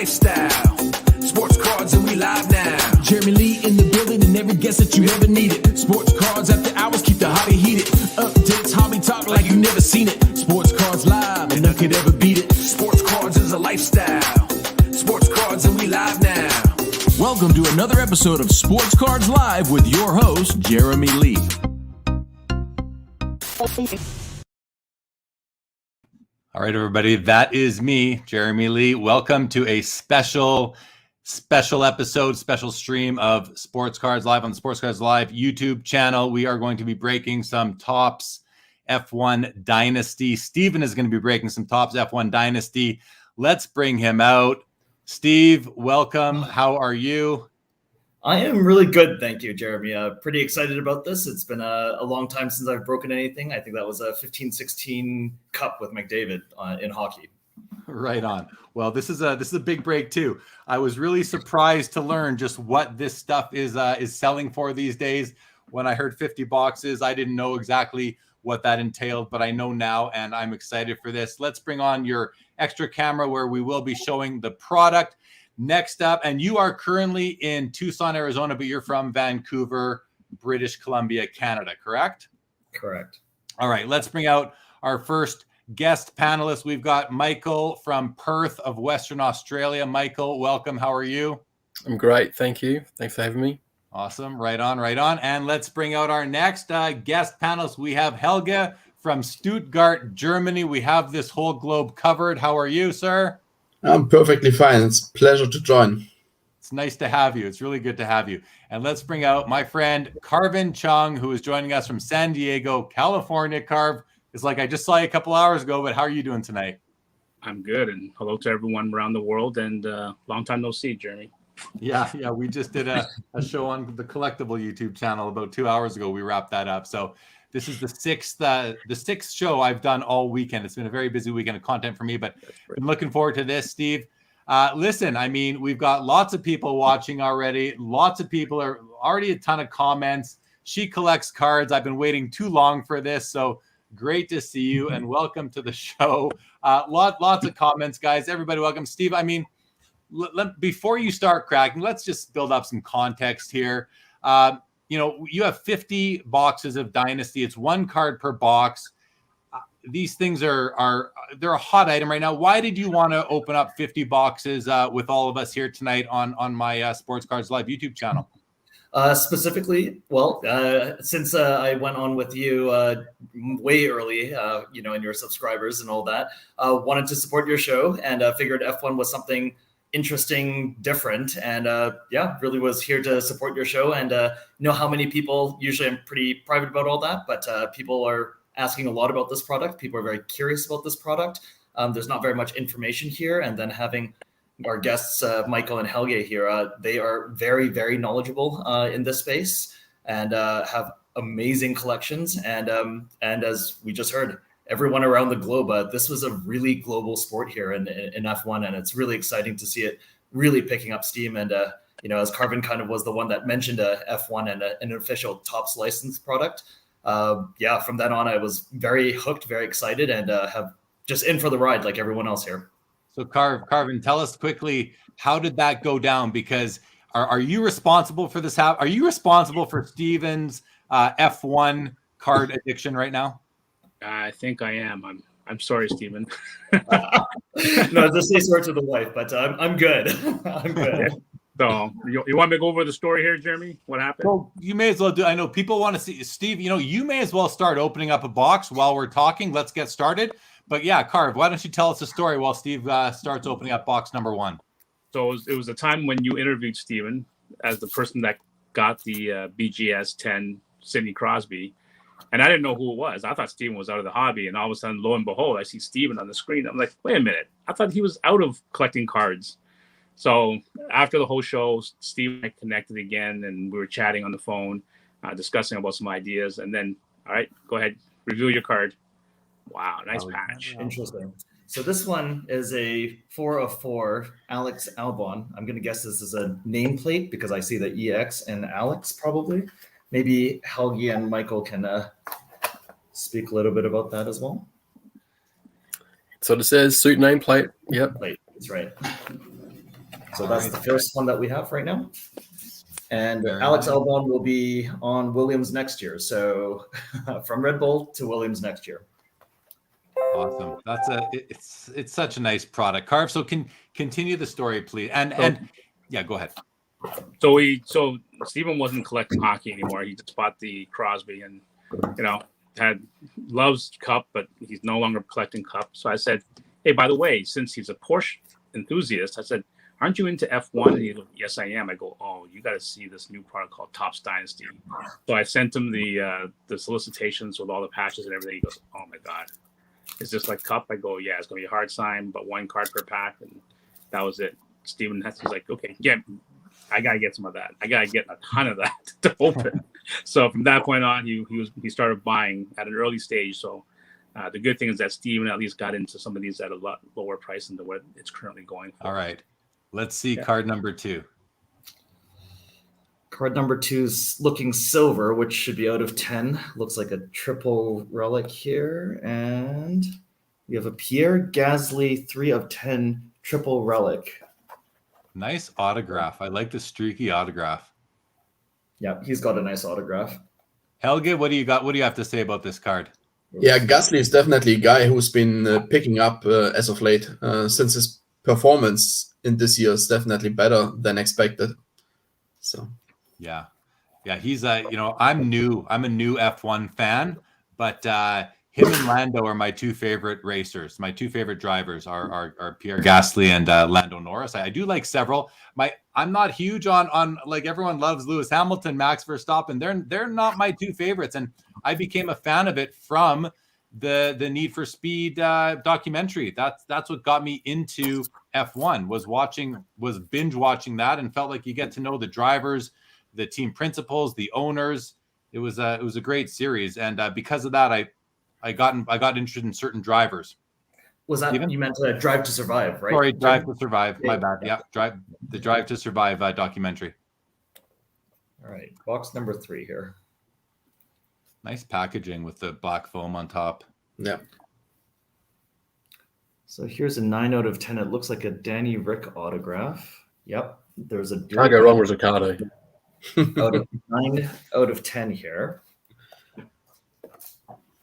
lifestyle. Sports cards and we live now. Jeremy Lee in the building and every guest that you ever needed. Sports cards after hours keep the hobby heated. Updates, hobby talk like you never seen it. Sports cards live and none could ever beat it. Sports cards is a lifestyle. Sports cards and we live now. Welcome to another episode of Sports Cards Live with your host, Jeremy Lee. All right, everybody, that is me, Jeremy Lee. Welcome to a special episode, special stream of Sports Cards Live on the Sports Cards Live YouTube channel. We are going to be breaking some Topps F1 Dynasty. Steven is going to be breaking some Topps F1 Dynasty. Let's bring him out. Steve, welcome. How are you? I am really good, thank you, Jeremy. Pretty excited about this. It's been a long time since I've broken anything. I think that was a 15-16 cup with McDavid in hockey. Right on. Well, this is a big break too. I was really surprised to learn just what this stuff is selling for these days. When I heard 50 boxes, I didn't know exactly what that entailed, but I know now, and I'm excited for this. Let's bring on your extra camera where we will be showing the product. Next up, and you are currently in Tucson, Arizona, but you're from Vancouver, British Columbia, Canada, correct? Correct. All right, let's bring out our first guest panelist. We've got Michael from Perth of Western Australia. Michael, welcome. How are you? I'm great. Thank you. Thanks for having me. Awesome. Right on, right on. And let's bring out our next guest panelist. We have Helge from Stuttgart, Germany. We have this whole globe covered. How are you, sir? I'm perfectly fine. It's a pleasure to join. It's nice to have you. It's really good to have you. And let's bring out my friend Karvin Cheung, who is joining us from San Diego, California. Karv, it's like I just saw you a couple hours ago, but how are you doing tonight? I'm good, and hello to everyone around the world, and long time no see, Jeremy. Yeah, we just did a show on the Collectible YouTube channel about 2 hours ago. We wrapped that up. So this is the sixth show I've done all weekend. It's been a very busy weekend of content for me, but I'm looking forward to this, Steve. Listen, I mean, we've got lots of people watching already. Lots of people are already a ton of comments. She collects cards. I've been waiting too long for this, so great to see you and welcome to the show. Lots of comments, guys. Everybody, welcome. Steve, I mean, before you start cracking, let's just build up some context here. You have 50 boxes of Dynasty. It's one card per box. These things they're a hot item right now. Why did you want to open up 50 boxes with all of us here tonight on my Sports Cards Live YouTube channel? Specifically, well, since I went on with you way early, and your subscribers and all that, wanted to support your show and figured F1 was something interesting, different, and really was here to support your show. And know how many people, usually I'm pretty private about all that, but people are asking a lot about this product. People are very curious about this product. There's not very much information here. And then having our guests, Michael and Helge here, they are very, very knowledgeable in this space and have amazing collections. And as we just heard, everyone around the globe, this was a really global sport here in F1, and it's really exciting to see it really picking up steam. And as Karvin kind of was the one that mentioned F1 and an official Topps licensed product, from then on I was very hooked, very excited, and have just in for the ride like everyone else here. So Karvin, tell us quickly, how did that go down? Because are you responsible for this? Are you responsible for Steven's F1 card addiction right now? I think I am. I'm sorry, Steven. No, just say sorry to the wife, but I'm good. I'm good. So you want me to go over the story here, Jeremy? What happened? Well, you may as well do. I know people want to see Steve. You may as well start opening up a box while we're talking. Let's get started. But yeah, Karv, why don't you tell us the story while Steve starts opening up box number one? So it was a time when you interviewed Steven as the person that got the BGS 10 Sidney Crosby. And I didn't know who it was. I thought Steven was out of the hobby. And all of a sudden, lo and behold, I see Steven on the screen. I'm like, wait a minute. I thought he was out of collecting cards. So after the whole show, Steve and I connected again, and we were chatting on the phone, discussing about some ideas. And then, all right, go ahead, review your card. Wow, nice patch. Interesting. So this one is a 4 of 4 Alex Albon. I'm going to guess this is a nameplate because I see the EX and Alex probably. Maybe Helge and Michael can speak a little bit about that as well. So it says suit nameplate. Yep. That's right. So that's the first one that we have right now. And Very Alex nice. Albon will be on Williams next year. So from Red Bull to Williams next year. Awesome. It's such a nice product. Carv, so continue the story, please. And yeah, go ahead. So Stephen wasn't collecting hockey anymore. He just bought the Crosby and, loves Cup, but he's no longer collecting Cup. So I said, hey, by the way, since he's a Porsche enthusiast, I said, aren't you into F1? And he goes, yes, I am. I go, oh, you got to see this new product called Topps Dynasty. So I sent him the solicitations with all the patches and everything. He goes, oh my God, is this like Cup? I go, yeah, it's going to be a hard sign, but 1 card per pack. And that was it. Steven was like, okay, I got to get some of that. I got to get a ton of that to open. So from that point on, he started buying at an early stage. So the good thing is that Steven at least got into some of these at a lot lower price than what it's currently going for. All right. Let's see card number 2. Card number 2 is looking silver, which should be out of 10. Looks like a triple relic here. And we have a Pierre Gasly 3 of 10 triple relic. Nice autograph. I like the streaky autograph. Yeah, he's got a nice autograph. Helge, what do you got? What do you have to say about this card? Yeah, Gasly is definitely a guy who's been picking up as of late, since his performance in this year is definitely better than expected. So yeah, he's I'm a new F1 fan, but him and Lando are my 2 favorite racers. My 2 favorite drivers are Pierre Gasly and Lando Norris. I do like several. I'm not huge on like everyone loves Lewis Hamilton, Max Verstappen. They're not my 2 favorites, and I became a fan of it from the Need for Speed documentary. That's what got me into F1. Was binge watching that and felt like you get to know the drivers, the team principals, the owners. It was a great series, and because of that, I got interested in certain drivers. Was that Steven? You meant Drive to Survive, right? Sorry, Drive to Survive. My bad. Yeah, Drive to Survive documentary. All right, box number 3 here. Nice packaging with the black foam on top. yeah, So here's a 9 out of 10. It looks like a Danny Rick autograph. Yep, there's a Can't go wrong with Ricardo. out of 9 out of 10 here.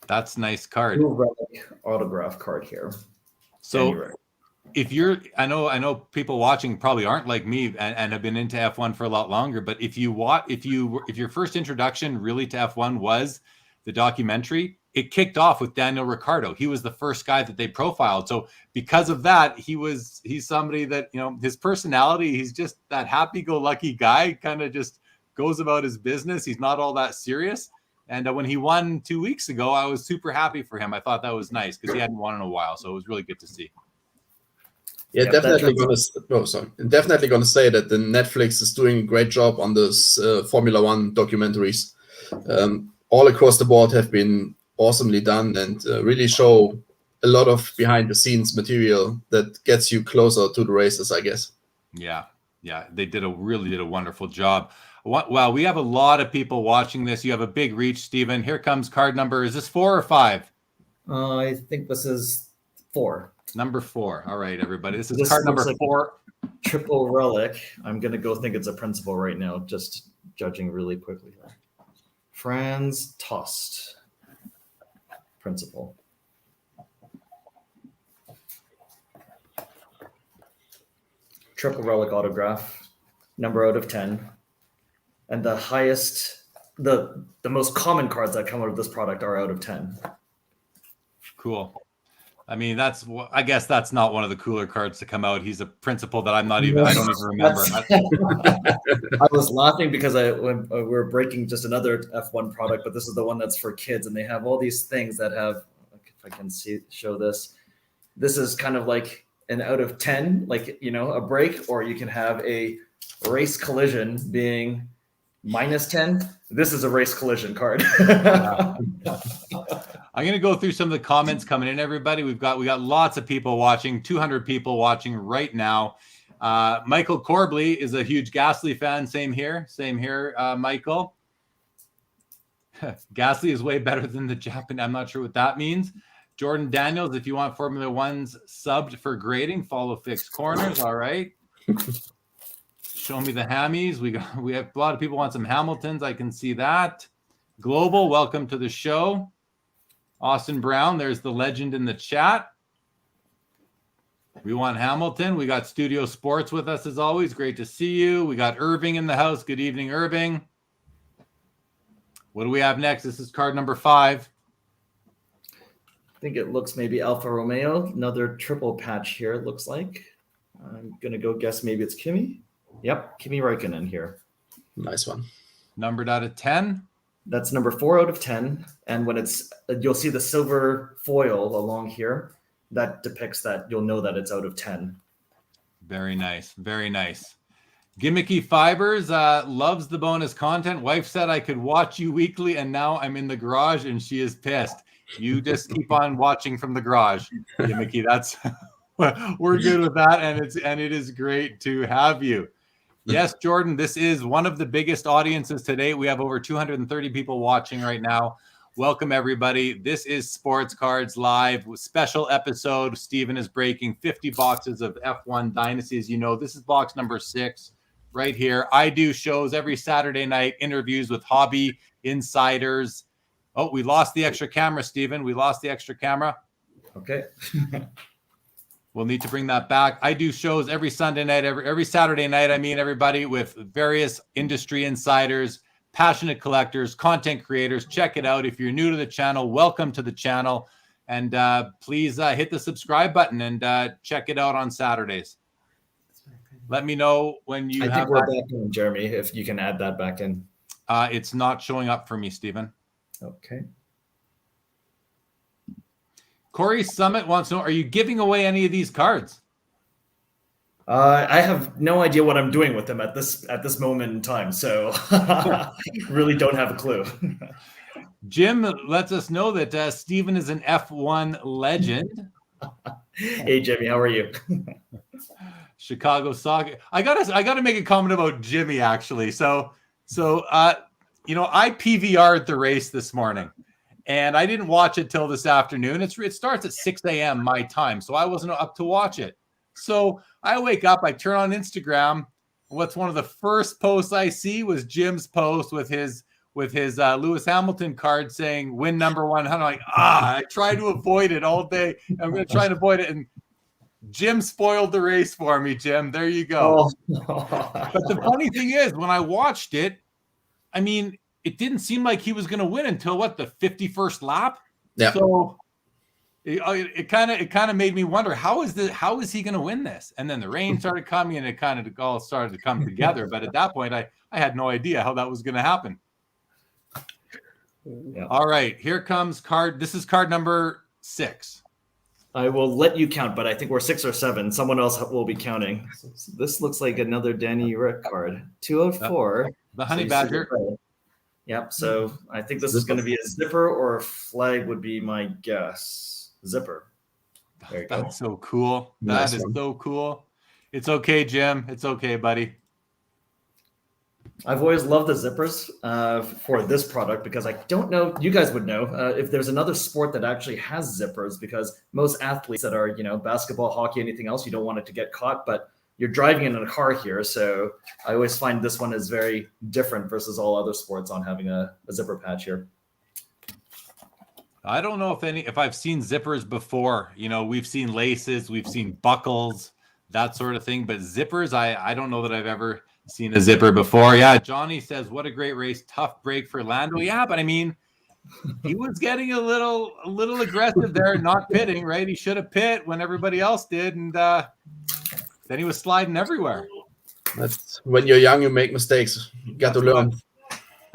That's a nice card. Blue relic autograph card here. So if I know people watching probably aren't like me and have been into F1 for a lot longer, but if your first introduction really to F1 was the documentary, it kicked off with Daniel Ricciardo. He was the first guy that they profiled. So because of that, he's somebody that, his personality, he's just that happy-go-lucky guy, kind of just goes about his business. He's not all that serious. And when he won 2 weeks ago, I was super happy for him. I thought that was nice because he hadn't won in a while. So it was really good to see. yeah, Yeah, definitely definitely gonna say that the Netflix is doing a great job on those Formula One documentaries. All across the board have been awesomely done and really show a lot of behind the scenes material that gets you closer to the races, I guess. Yeah, they really did a wonderful job. Wow, we have a lot of people watching this. You have a big reach, Stephen. Here comes card number. Is this 4 or 5? I think this is 4. Number 4. All right, everybody. This is This card number looks like 4. Triple relic. I'm going to go think it's a principal right now, just judging really quickly here. Franz Tost. Principal. Triple relic autograph. Number out of 10. And the highest, the most common cards that come out of this product are out of 10. Cool. I mean, I guess that's not one of the cooler cards to come out. He's a principal that I don't even remember. I was laughing because we're breaking just another F1 product, but this is the one that's for kids, and they have all these things that have. If I can show this, this is kind of like an out of 10, like a break, or you can have a race collision being -10. This is a race collision card. I'm going to go through some of the comments coming in, everybody. We got lots of people watching, 200 people watching right now. Michael Corbley is a huge Gasly fan. Same here, Michael. Gasly is way better than the Japan. I'm not sure what that means. Jordan Daniels, if you want Formula One's subbed for grading, follow Fixed Corners. All right. Show me the hammies. We have a lot of people want some Hamiltons. I can see that. Global, welcome to the show. Austin Brown, there's the legend in the chat. We want Hamilton. We got Studio Sports with us as always. Great to see you. We got Irving in the house. Good evening, Irving. What do we have next? This is card number 5. I think it looks maybe Alfa Romeo. Another triple patch here, it looks like. I'm going to go guess maybe it's Kimi. Yep, Kimi Räikkönen here. Nice one. Numbered out of 10. That's number 4 out of 10. And when you'll see the silver foil along here. That depicts that. You'll know that it's out of 10. Very nice. Very nice. Gimmicky Fibers loves the bonus content. Wife said I could watch you weekly, and now I'm in the garage, and she is pissed. You just keep on watching from the garage, Gimmicky. That's we're good with that, and it is great to have you. Yes, Jordan, this is one of the biggest audiences today. We have over 230 people watching right now. Welcome, everybody. This is Sports Cards Live with special episode. Steven is breaking 50 boxes of F1 Dynasty. As you know, this is box number 6 right here. I do shows every Saturday night, interviews with hobby insiders. Oh, we lost the extra camera, Steven. We lost the extra camera. Okay. We'll need to bring that back. I do shows every Sunday night, every Saturday night. I mean, everybody with various industry insiders, passionate collectors, content creators. Check it out. If you're new to the channel, welcome to the channel. And please hit the subscribe button and check it out on Saturdays. Let me know when you I think we're back in, Jeremy, if you can add that back in. It's not showing up for me, Steven. Okay. Corey Summit wants to know, are you giving away any of these cards? I have no idea what I'm doing with them at this moment in time, so really don't have a clue. Jim lets us know that Steven is an F1 legend. Hey, Jimmy, how are you? Chicago Saga. I gotta make a comment about Jimmy actually. So I PVR'd the race this morning. And I didn't watch it till this afternoon. It starts at 6 a.m. my time, so I wasn't up to watch it. So I wake up, I turn on Instagram. What's one of the first posts I see was Jim's post with his Lewis Hamilton card saying "win number 100." I'm like, I try to avoid it all day. I'm going to try and avoid it, and Jim spoiled the race for me. Jim, there you go. Oh. But the funny thing is, when I watched it, I mean, it didn't seem like he was going to win until the 51st lap. Yeah. So it kind of made me wonder how is he going to win this? And then the rain started coming, and it kind of all started to come together. But at that point, I had no idea how that was going to happen. Yeah. All right, here comes card. This is card number 6. I will let you count, but I think we're 6 or 7. Someone else will be counting. So this looks like another Danny Rick card. 204. The Honey Badger. Yep. So I think this is going to be a zipper or a flag would be my guess. Zipper. There you go. That's so cool. Nice That is one. so cool. It's okay, Jim. It's okay, buddy. I've always loved the zippers for this product because I don't know, you guys would know if there's another sport that actually has zippers, because most athletes that are, basketball, hockey, anything else, you don't want it to get caught, but you're driving in a car here. So I always find this one is very different versus all other sports on having a zipper patch here. I don't know if I've seen zippers before. We've seen laces, we've seen buckles, that sort of thing, but zippers, I don't know that I've ever seen a zipper before. Yeah, Johnny says, what a great race. Tough break for Lando. Yeah, but I mean, he was getting a little aggressive there, not pitting, right? He should have pit when everybody else did, and then he was sliding everywhere. That's when you're young, you make mistakes. You got to learn.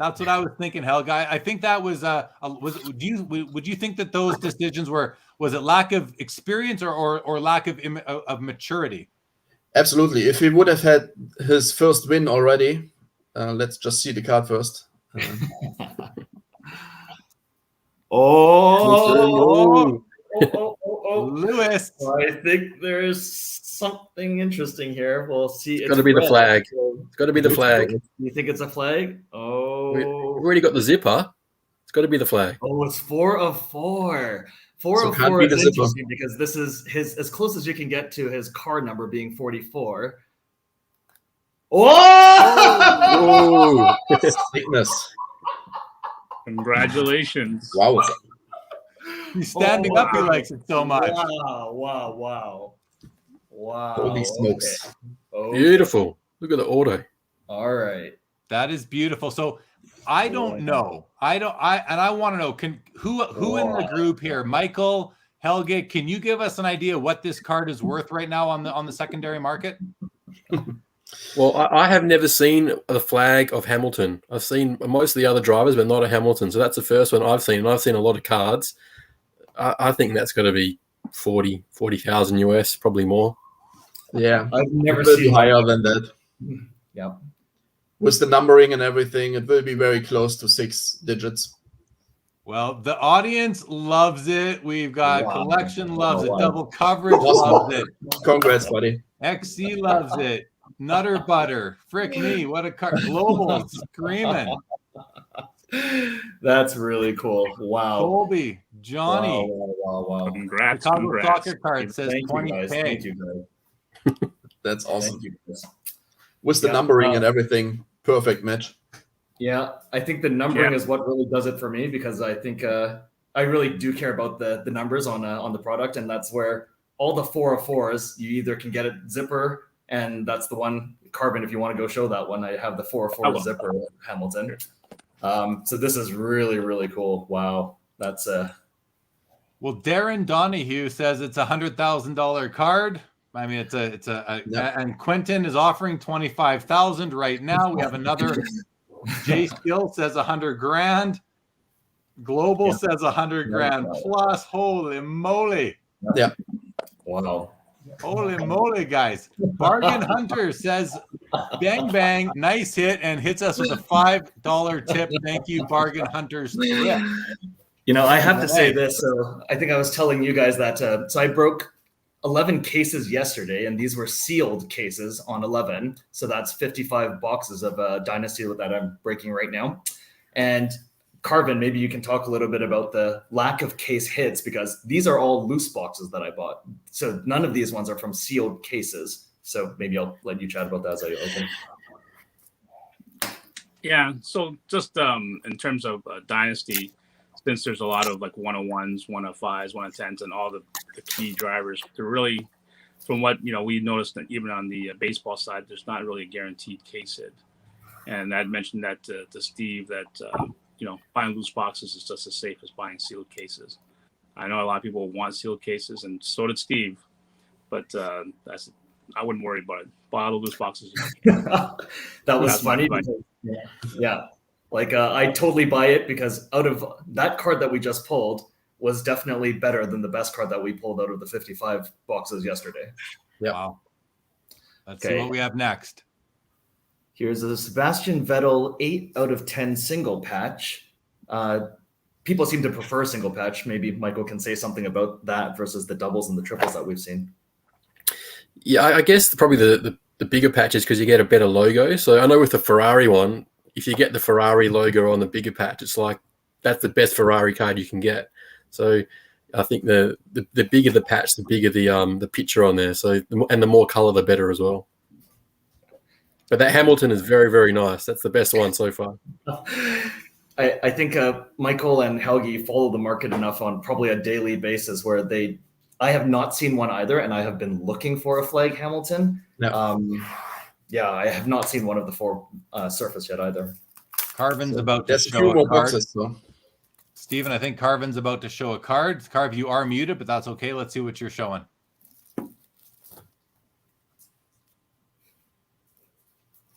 That's what I was thinking, Helga. I think that was would you think that those decisions was it lack of experience or lack of maturity? Absolutely. If he would have had his first win already, let's just see the card first. Oh, Lewis. I think there's something interesting here. We'll see. It's got to be the flag. It's got to be the flag. You think it's a flag? Oh, We've already got the zipper. It's got to be the flag. Oh, it's 4 of 4. 4 So of can't 4 be is the zipper. interesting because this is his as close as you can get to his card number being 44. Oh! Sickness. Congratulations. Wow. He's standing up. He likes it so much. Wow. Holy smokes. Okay. Beautiful. Look at the auto. All right. That is beautiful. So I don't know. I want to know, who in the group here, Michael, Helge, can you give us an idea what this card is worth right now on the secondary market? Well, I have never seen a flag of Hamilton. I've seen most of the other drivers, but not a Hamilton. So that's the first one I've seen. And I've seen a lot of cards. I think that's got to be 40,000 US, probably more. Yeah. I've never It will be seen higher than that. Yeah. With the numbering and everything, it will be very close to 6 digits. Well, the audience loves it. We've got Wow. collection loves it. Wow. Double coverage Awesome. loves it. Congrats, buddy. XC loves it. Nutter Butter. Frick me. What a card. Global screaming. That's really cool. Wow. Colby. Johnny. Wow. Congrats. Chicago Congrats. Soccer card says Thank you, guys. 20K. Thank you, guys. That's awesome. Thank you, guys. With the numbering and everything, perfect match. Yeah, I think the numbering is what really does it for me, because I think I really do care about the numbers on the product, and that's where all the 404s, you either can get it zipper, and that's the one, Karvin, if you want to go show that one, I have the 404 zipper Hamilton. So this is really, really cool. Wow. That's Well, Darren Donahue says it's $100,000 card. I mean, and Quentin is offering 25,000 right now. We have another. Jay Skill says 100 grand. Global says 100 grand plus. Holy moly! Yeah. wow. Holy moly, guys! Bargain Hunter says, "Bang bang, nice hit," and hits us with a $5 tip. Thank you, Bargain Hunters. Yeah. You know, I have to say this. So I think I was telling you guys that. So I broke 11 cases yesterday, and these were sealed cases on 11. So that's 55 boxes of Dynasty that I'm breaking right now. And Karvin, maybe you can talk a little bit about the lack of case hits, because these are all loose boxes that I bought. So none of these ones are from sealed cases. So maybe I'll let you chat about that as I open. Yeah. So just in terms of Dynasty, since there's a lot of like 101s, 105s, 110s, and all the key drivers, to really, from what we noticed that even on the baseball side, there's not really a guaranteed case hit. And I'd mentioned that to Steve that buying loose boxes is just as safe as buying sealed cases. I know a lot of people want sealed cases, and so did Steve, but I wouldn't worry about it. Buy all the loose boxes. That was funny. Yeah. Like I totally buy it, because out of that card that we just pulled was definitely better than the best card that we pulled out of the 55 boxes yesterday. Yeah. Wow. Let's see what we have next. Here's a Sebastian Vettel 8 out of 10 single patch. People seem to prefer single patch. Maybe Michael can say something about that versus the doubles and the triples that we've seen. Yeah, I guess probably the bigger patches, because you get a better logo. So I know with the Ferrari one, if you get the Ferrari logo on the bigger patch, it's like that's the best Ferrari card you can get. So I think the bigger the patch, the bigger the picture on there. So and the more color, the better as well. But that Hamilton is very, very nice. That's the best one so far. I think Michael and Helge follow the market enough on probably a daily basis where I have not seen one either, and I have been looking for a flag Hamilton. No. Yeah, I have not seen one of the 4 surface yet either. Carvin's about to There's a show few a more card. boxes, though. Steven, I think Carvin's about to show a card. Carv, you are muted, but that's okay. Let's see what you're showing.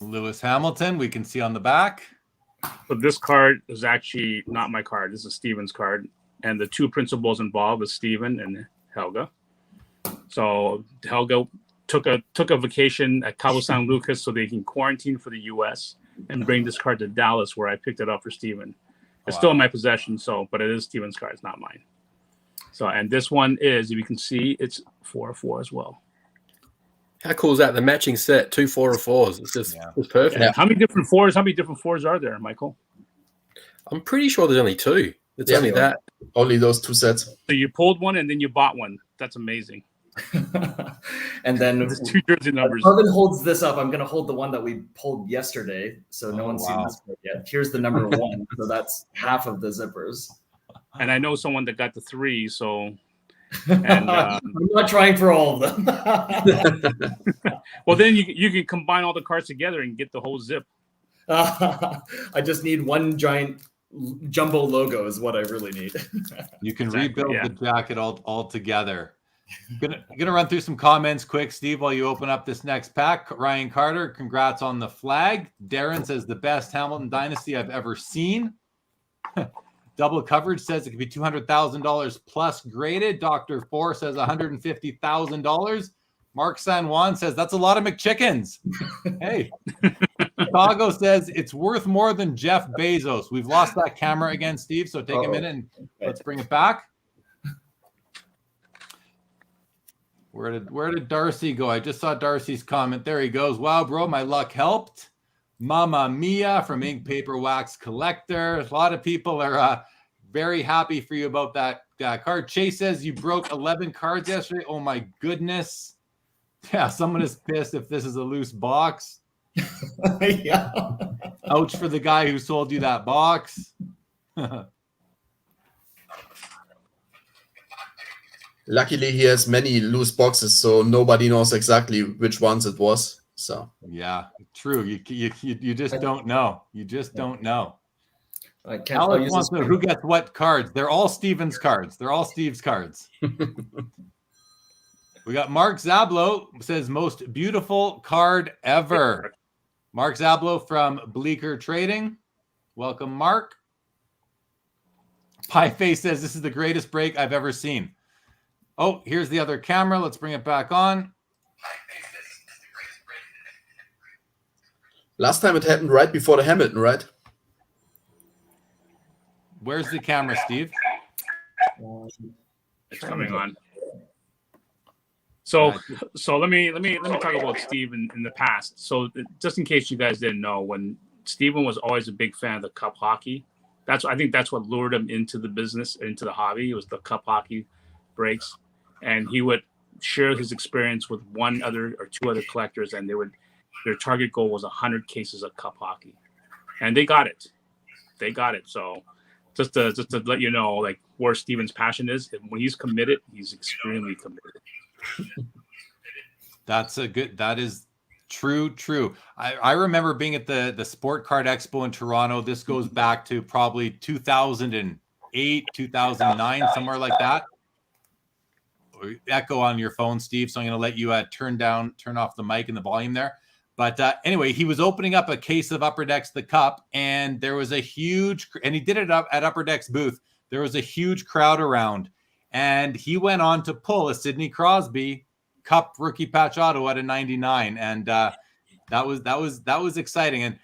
Lewis Hamilton, we can see on the back. So this card is actually not my card. This is Steven's card. And the 2 principals involved is Steven and Helga. So Helga took a vacation at Cabo San Lucas so they can quarantine for the US and bring this card to Dallas, where I picked it up for Steven. It's still in my possession, but it is Steven's card. It's not mine. So, and this one is, if you can see, it's 404 as well. How cool is that? The matching set, 2 404s. It's just it's perfect. Yeah. How many different fours are there, Michael? I'm pretty sure there's only 2. It's only that. Only those 2 sets. So you pulled one and then you bought one. That's amazing. And then There's 2 jersey numbers. Karvin holds this up. I'm going to hold the one that we pulled yesterday, so no Oh, one's seen wow. this part yet. Here's the number 1, so that's half of the zippers. And I know someone that got the 3, so. And I'm not trying for all of them. well, then you can combine all the cards together and get the whole zip. I just need one giant jumbo logo is what I really need. You can Exactly, rebuild yeah. the jacket all together. Gonna run through some comments quick, Steve, while you open up this next pack. Ryan Carter, congrats on the flag. Darren says the best Hamilton Dynasty I've ever seen. Double coverage says it could be $200,000 plus graded. Dr. Four says $150,000. Mark San Juan says that's a lot of McChickens. Hey, Chicago says it's worth more than Jeff Bezos. We've lost that camera again, Steve. So take a minute and let's bring it back. Where did Darcy go? I just saw Darcy's comment. There he goes. Wow, bro, my luck helped. Mama Mia from Ink Paper Wax Collector. A lot of people are very happy for you about that card. Chase says you broke 11 cards yesterday. Oh my goodness. Yeah, someone is pissed if this is a loose box. Yeah. Ouch for the guy who sold you that box. Luckily, he has many loose boxes, so nobody knows exactly which ones it was. So Yeah, true. You just don't know. You just don't know. I can't. Alex wants to know who gets what cards. They're all Steven's cards. They're all Steve's cards. We got Mark Zablo says most beautiful card ever. Mark Zablo from Bleecker Trading. Welcome, Mark. Pie Face says this is the greatest break I've ever seen. Oh, here's the other camera. Let's bring it back on. last time it happened right before the Hamilton, right? Where's the camera, Steve? It's coming on. So let me talk about Steve in the past. So just in case you guys didn't know, when Steven was always a big fan of the cup hockey, I think that's what lured him into the business, into the hobby. It was the cup hockey breaks, and he would share his experience with one other or two other collectors, and their target goal was 100 cases of cup hockey, and they got it. So just to let you know, like, where Steven's passion is, when he's committed, he's extremely committed. That is true. I remember being at the Sport Card Expo in Toronto. This goes back to probably 2008, 2009, somewhere like that. Echo on your phone, Steve. So I'm going to let you turn off the mic and the volume there. But anyway, he was opening up a case of Upper Deck's The Cup, and there was and he did it up at Upper Deck's booth. There was a huge crowd around, and he went on to pull a Sidney Crosby Cup rookie patch auto at a 99, and that was exciting. And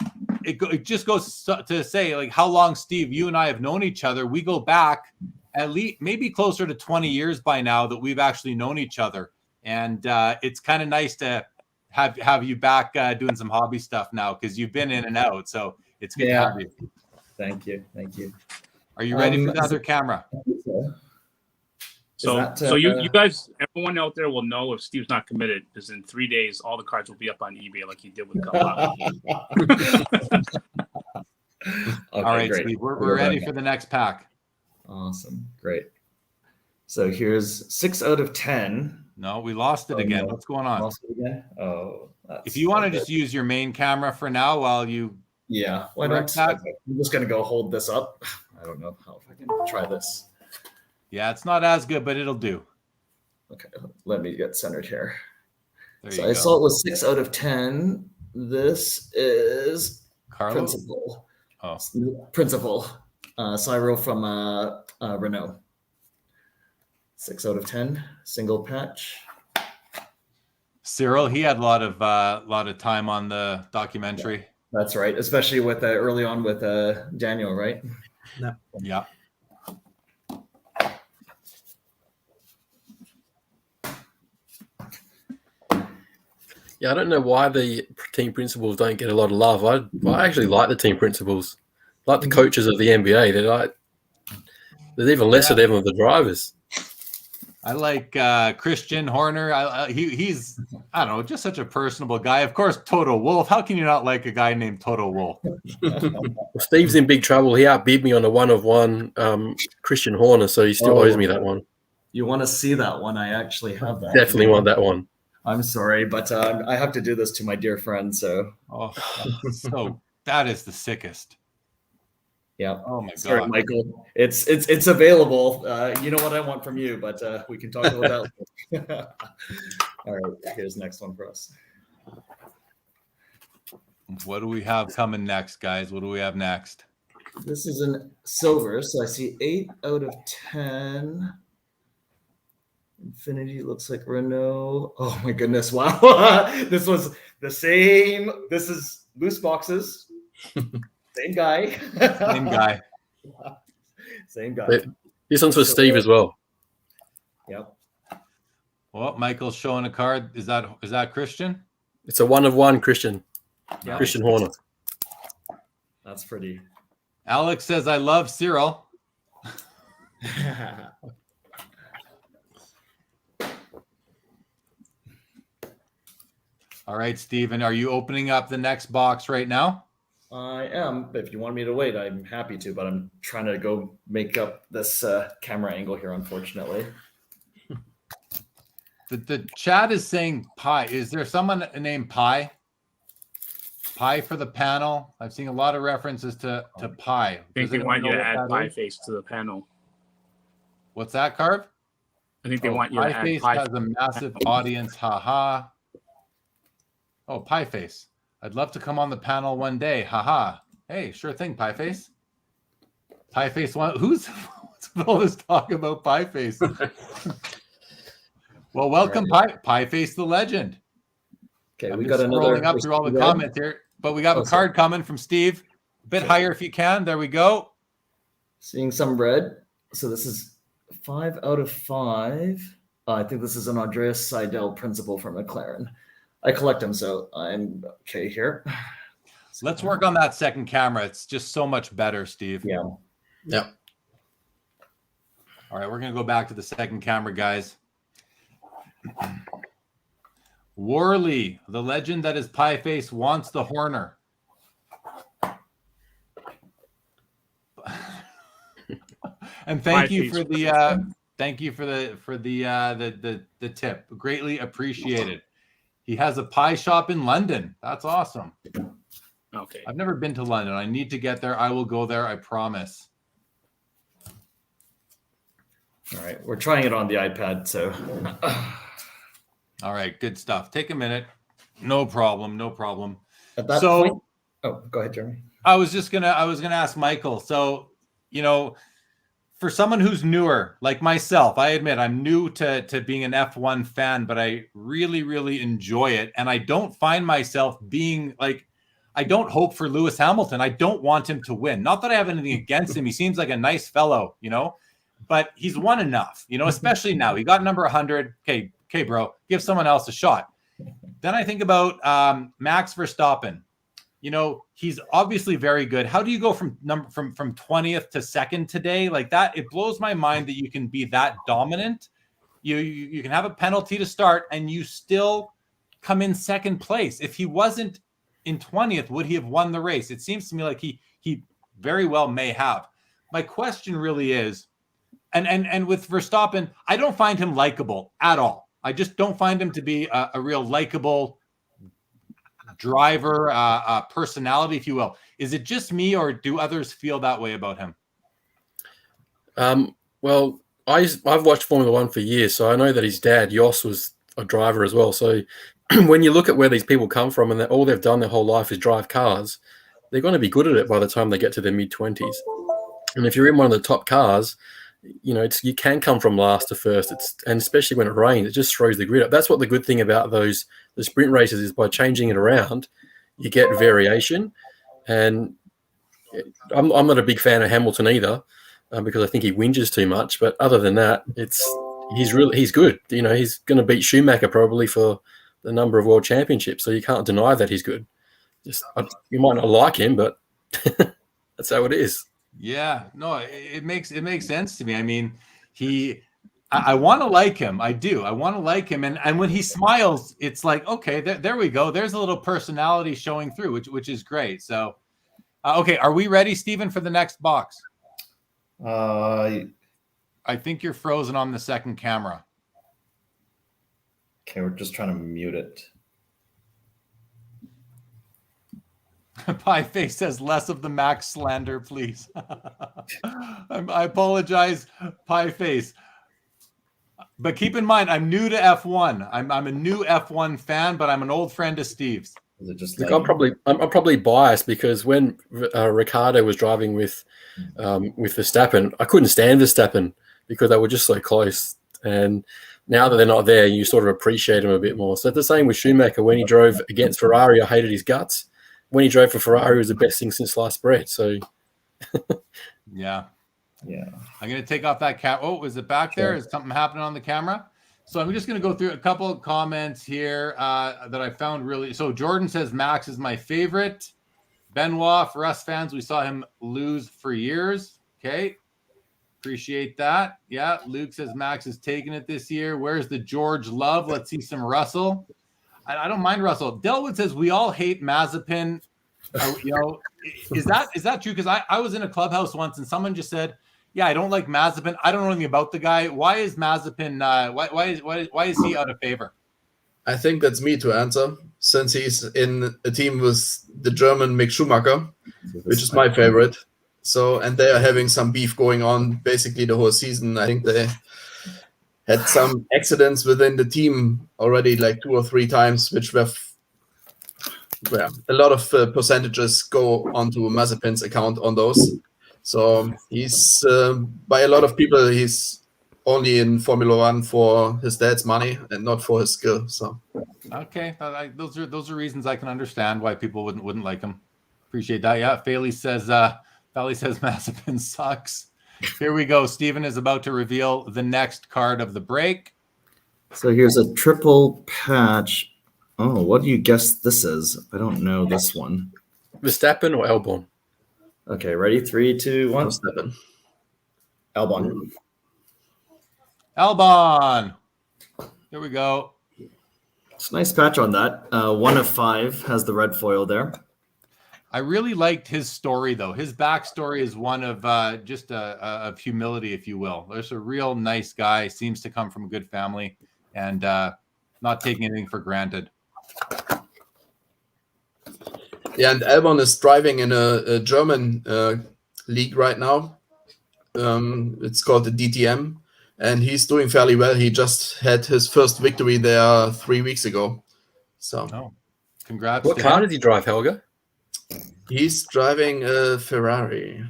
it just goes to say, like, how long, Steve, you and I have known each other. We go back at least maybe closer to 20 years by now that we've actually known each other, and it's kind of nice to have you back doing some hobby stuff now, because you've been in and out. So it's good to have you. Thank you. Are you ready for the other camera? So you guys, everyone out there will know if Steve's not committed, because in 3 days, all the cards will be up on eBay like he did with Cup Hockey. All right, great. Steve, we're ready for the next pack. Awesome. Great. So here's 6 out of 10. No, we lost it again. No. What's going on? Lost it again? Oh. If you want to just use your main camera for now while you... Yeah. Why not? I'm just going to go hold this up. I don't know how if I can try this. Yeah, it's not as good, but it'll do. Okay, let me get centered here. So I saw it was 6 out of 10. This is Carlo? Principal. Oh. Principal. Cyril from Renault. 6 out of 10. Single patch. Cyril, he had a lot of time on the documentary. That's right, especially with early on with Daniel, right? Yeah. Yeah, I don't know why the team principals don't get a lot of love. I actually like the team principals, like the coaches of the NBA. There's even less of them of the drivers. I like Christian Horner. He's, I don't know, just such a personable guy. Of course, Toto Wolff. How can you not like a guy named Toto Wolff? Well, Steve's in big trouble. He outbid me on a 1-of-1 Christian Horner, so he still owes me that one. You want to see that one? I actually have that. Definitely want that one. I'm sorry, but I have to do this to my dear friend. So, so that is the sickest. Yeah. Oh my Sorry, God, Michael. It's available. You know what I want from you, but we can talk about that. All right. Here's the next one for us. What do we have coming next, guys? What do we have next? This is in silver, so I see 8 out of 10. Infinity looks like Renault. Oh my goodness! Wow, this was the same. This is loose boxes. Same guy. Same guy. Same guy. This one's for Steve as well. Yep. Well, Michael's showing a card. Is that Christian? It's a 1-of-1 Christian. Yep. Christian Horner. That's pretty. Alex says, I love Cyril. All right, Steven, are you opening up the next box right now? I am, but if you want me to wait, I'm happy to, but I'm trying to go make up this camera angle here, unfortunately. The chat is saying Pi. Is there someone named Pi? Pi for the panel? I've seen a lot of references to Pi. I think they want you to add Pie Face to the panel. What's that, Carv? I think they want you to add Face Pie has a massive audience. Haha. Oh, Pie Face. I'd love to come on the panel one day. Haha. Hey, sure thing, Pie Face. Pie Face one. What's all this talk about Pie Face? Well, welcome, Pie Face the legend. Okay, I'm we just got another. scrolling up through all the comments here, but we got a card coming from Steve. A bit higher if you can. There we go. Seeing some red. So this is 5 out of 5. I think this is an Andreas Seidel principal from McLaren. I collect them, so I'm okay here. Let's work on that second camera. It's just so much better, Steve. Yeah. Yeah. All right, we're going to go back to the second camera, guys. Worley, the legend that is Pie Face, wants the Horner. And thank you for the tip. Greatly appreciated. He has a pie shop in London. That's awesome. Okay. I've never been to London. I need to get there. I will go there. I promise. All right. We're trying it on the iPad, so. All right. Good stuff. Take a minute. No problem. No problem. At that point. Oh, go ahead, Jeremy. I was gonna ask Michael. So, for someone who's newer, like myself, I admit I'm new to being an F1 fan, but I really, really enjoy it. And I don't find myself being like, I don't hope for Lewis Hamilton. I don't want him to win. Not that I have anything against him. He seems like a nice fellow, but he's won enough, especially now. He got number 100. Okay, bro, give someone else a shot. Then I think about Max Verstappen. He's obviously very good. How do you go from 20th to 2nd today? Like that, it blows my mind that you can be that dominant. You can have a penalty to start and you still come in 2nd place. If he wasn't in 20th, would he have won the race? It seems to me like he very well may have. My question really is, and with Verstappen, I don't find him likable at all. I just don't find him to be a real likable driver, personality, if you will. Is it just me, or do others feel that way about him? Well, I've watched Formula One for years, so I know that his dad, Jos, was a driver as well. So when you look at where these people come from and that all they've done their whole life is drive cars, they're going to be good at it by the time they get to their mid-20s. And if you're in one of the top cars, you can come from last to first. And especially when it rains, it just throws the grid up. That's what the good thing about the sprint races is, by changing it around, you get variation. And I'm not a big fan of Hamilton either, because I think he whinges too much. But other than that, he's good. He's going to beat Schumacher probably for the number of world championships. So you can't deny that he's good. You might not like him, but that's how it is. Yeah, no, it makes sense to me. I mean, he I want to like him. I do. I want to like him. And when he smiles, it's like, okay, there we go. There's a little personality showing through, which is great. So, okay, are we ready, Stephen, for the next box? I think you're frozen on the second camera. Okay, we're just trying to mute it. Pie Face says less of the Max slander, please. I apologize, Pie Face. But keep in mind, I'm new to F1. I'm a new F1 fan, but I'm an old friend of Steve's. Is it just Look, I'm probably biased because when Ricciardo was driving with Verstappen, I couldn't stand Verstappen because they were just so close. And now that they're not there, you sort of appreciate him a bit more. So it's the same with Schumacher. When he drove against Ferrari, I hated his guts. When he drove for Ferrari, it was the best thing since sliced bread. So, yeah. Yeah. I'm going to take off that cap. Oh, is it back there? Is something happening on the camera? So I'm just going to go through a couple of comments here that I found really. So Jordan says Max is my favorite. Benoit, for us fans, we saw him lose for years. Okay. Appreciate that. Yeah. Luke says Max is taking it this year. Where's the George love? Let's see some Russell. I don't mind Russell. Delwood says we all hate Mazepin. Is that true? Because I was in a clubhouse once and someone just said, yeah, I don't like Mazepin. I don't know anything about the guy. Why is Mazepin? Why is he out of favor? I think that's me to answer, since he's in a team with the German Mick Schumacher, which is my favorite. So, and they are having some beef going on basically the whole season. I think they had some accidents within the team already, like 2 or 3 times, which were a lot of percentages go onto Mazepin's account on those. So he's, by a lot of people, he's only in Formula One for his dad's money and not for his skill. So, okay, those are reasons I can understand why people wouldn't like him. Appreciate that. Yeah, Faley says Mazepin sucks. Here we go. Steven is about to reveal the next card of the break. So here's a triple patch. Oh, what do you guess this is? I don't know this one. Verstappen or Albon? Okay, ready? 3, 2, 1. Verstappen. Albon. Albon. Here we go. It's a nice patch on that. 1 of 5 has the red foil there. I really liked his story, though. His backstory is one of just of humility, if you will. There's a real nice guy, seems to come from a good family, and not taking anything for granted. Yeah, and Albon is driving in a German league right now. It's called the DTM, and he's doing fairly well. He just had his first victory there 3 weeks ago. So, congrats. What car did he drive, Helga? He's driving a Ferrari.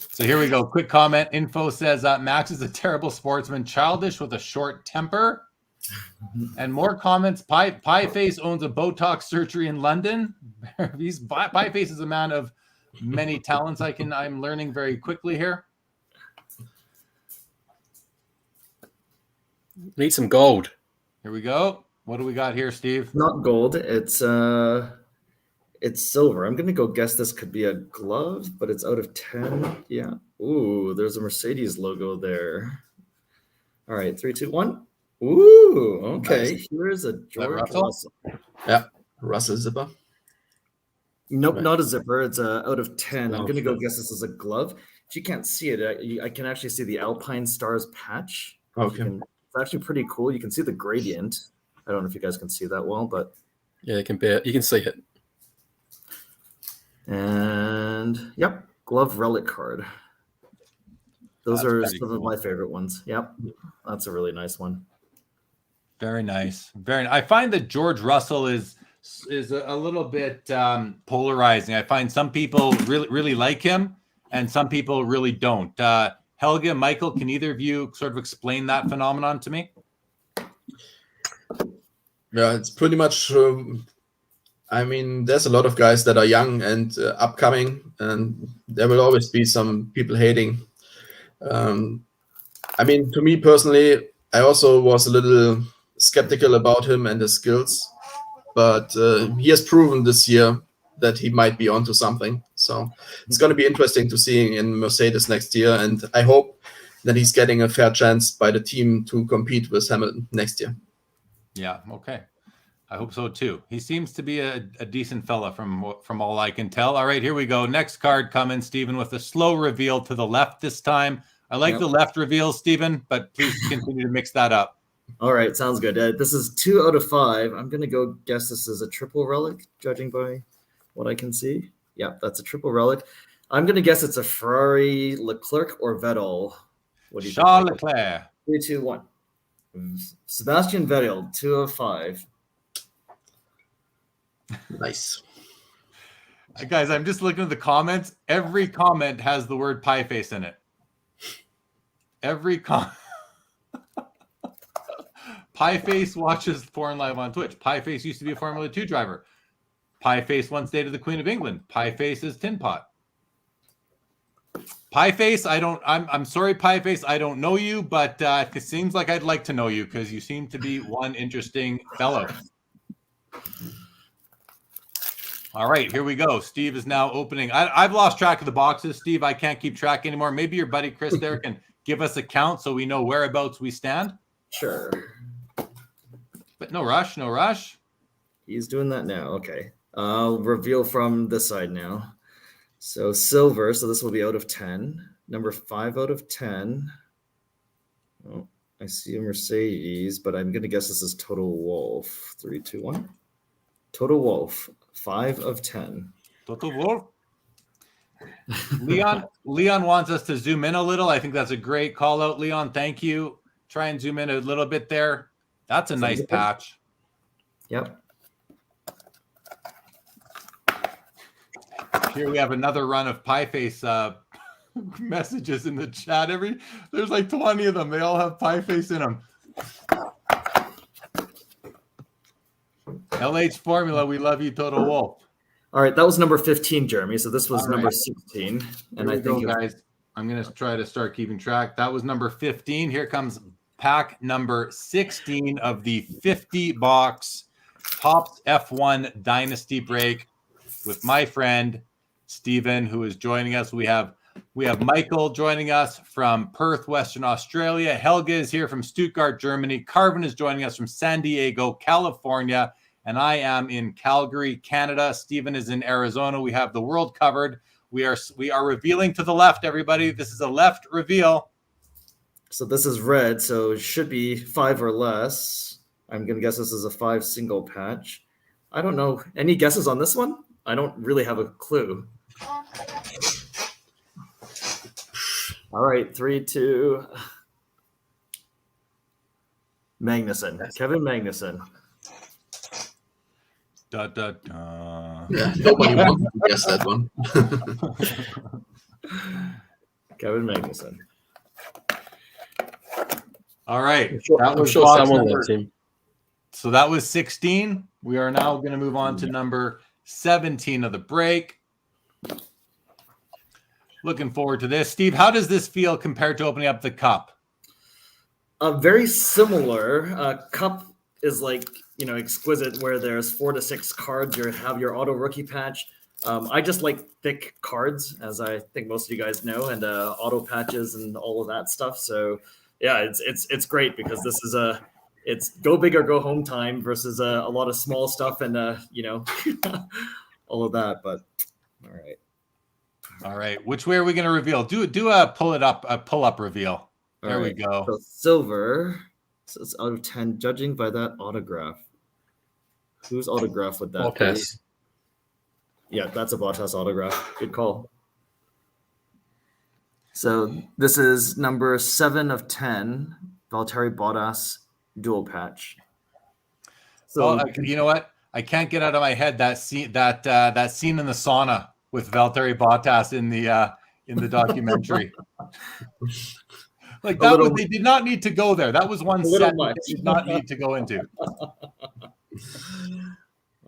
So here we go. Quick comment. Info says Max is a terrible sportsman, childish with a short temper. And more comments. Pie Face owns a Botox surgery in London. Pie Face is a man of many talents. I'm learning very quickly here. Need some gold. Here we go. What do we got here, Steve? Not gold. It's silver. I'm gonna go guess this could be a glove, but it's out of 10. Yeah. Ooh, there's a Mercedes logo there. All right, 3, 2, 1. Ooh, okay. Nice. Here's a George Russell. Yeah, Russell zipper. Nope, Right. not a zipper. It's out of 10. I'm Oh, gonna go sure. guess this is a glove. If you can't see it, I can actually see the Alpine Stars patch. Okay. It's actually pretty cool. You can see the gradient. I don't know if you guys can see that well, but Yeah, you can see it. and yep, glove relic card. Those That's are pretty some of cool. my favorite ones. Yep, that's a really nice one. Very nice. I find that George Russell is a little bit polarizing. I find some people really like him, and some people really don't. Helga, Michael, can either of you sort of explain that phenomenon to me? Yeah, it's pretty much. I mean, there's a lot of guys that are young and upcoming, and there will always be some people hating. I mean, to me personally, I also was a little skeptical about him and his skills, but he has proven this year that he might be onto something. So it's going to be interesting to see him in Mercedes next year, and I hope then he's getting a fair chance by the team to compete with Hamilton next year. Yeah. Okay. I hope so too. He seems to be a decent fella from all I can tell. All right, here we go. Next card coming, Stephen, with a slow reveal to the left this time. I like the left reveal, Stephen, but please continue to mix that up. All right, sounds good. This is 2 out of 5. I'm going to go guess this is a triple relic, judging by what I can see. Yeah, that's a triple relic. I'm going to guess it's a Ferrari, Leclerc, or Vettel. What do you think? Charles Leclerc. 3, 2, 1. Sebastian Vettel, 2 of 5. Nice. Guys, I'm just looking at the comments. Every comment has the word pie face in it. Every comment. Pie Face watches Foreign Live on Twitch. Pie Face used to be a Formula 2 driver. Pie Face once dated the Queen of England. Pie Face is Tin Pot. Pie Face, I'm sorry, Pie Face, I don't know you, but it seems like I'd like to know you because you seem to be one interesting fellow. All right, here we go. Steve is now opening. I've lost track of the boxes. Steve, I can't keep track anymore. Maybe your buddy Chris there can give us a count so we know whereabouts we stand. Sure. But no rush, no rush. He's doing that now. Okay. I'll reveal from this side now. So silver. So this will be out of 10. Number 5 out of 10. Oh, I see a Mercedes, but I'm going to guess this is Total Wolf. 3, 2, 1. Total Wolf. 5 of 10. Total Wolf. Leon wants us to zoom in a little. I think that's a great call out, Leon. Thank you. Try and zoom in a little bit there. That's a nice patch. Yep. Here we have another run of Pie Face messages in the chat. There's like 20 of them. They all have Pie Face in them. LH Formula, we love you, Total Wolf. All right, that was number 15, Jeremy. So this was number 16. And I think, guys, I'm going to try to start keeping track. That was number 15. Here comes pack number 16 of the 50-box Topps F1 Dynasty break with my friend Stephen, who is joining us. We have Michael joining us from Perth, Western Australia. Helge is here from Stuttgart, Germany. Karvin is joining us from San Diego, California. And I am in Calgary, Canada. Stephen is in Arizona. We have the world covered. We are revealing to the left, everybody. This is a left reveal. So this is red, so it should be 5 or less. I'm going to guess this is a 5 single patch. I don't know. Any guesses on this one? I don't really have a clue. All right, 3, 2. Magnuson. Kevin Magnuson. Da, da, da. Yeah, nobody wants to guess that one. Kevin Magnuson. All right. I'm sure someone loves him. So that was 16. We are now going to move on to number 17 of the break. Looking forward to this. Steve, how does this feel compared to opening up the cup? Very similar. Cup is like, exquisite, where there's 4 to 6 cards. You have your auto rookie patch. I just like thick cards, as I think most of you guys know, and auto patches and all of that stuff. So yeah, it's great because this is it's go big or go home time versus a lot of small stuff and all of that. But all right. Which way are we going to reveal? Do a pull up reveal. There we go. So silver. So it's out of 10, judging by that autograph. Whose autograph would that be? Yeah, that's a Bottas autograph. Good call. So this is number 7 of 10, Valtteri Bottas dual patch. So you know what? I can't get out of my head that scene in the sauna with Valtteri Bottas in the documentary. Like that they did not need to go there. That was one set they did not need to go into.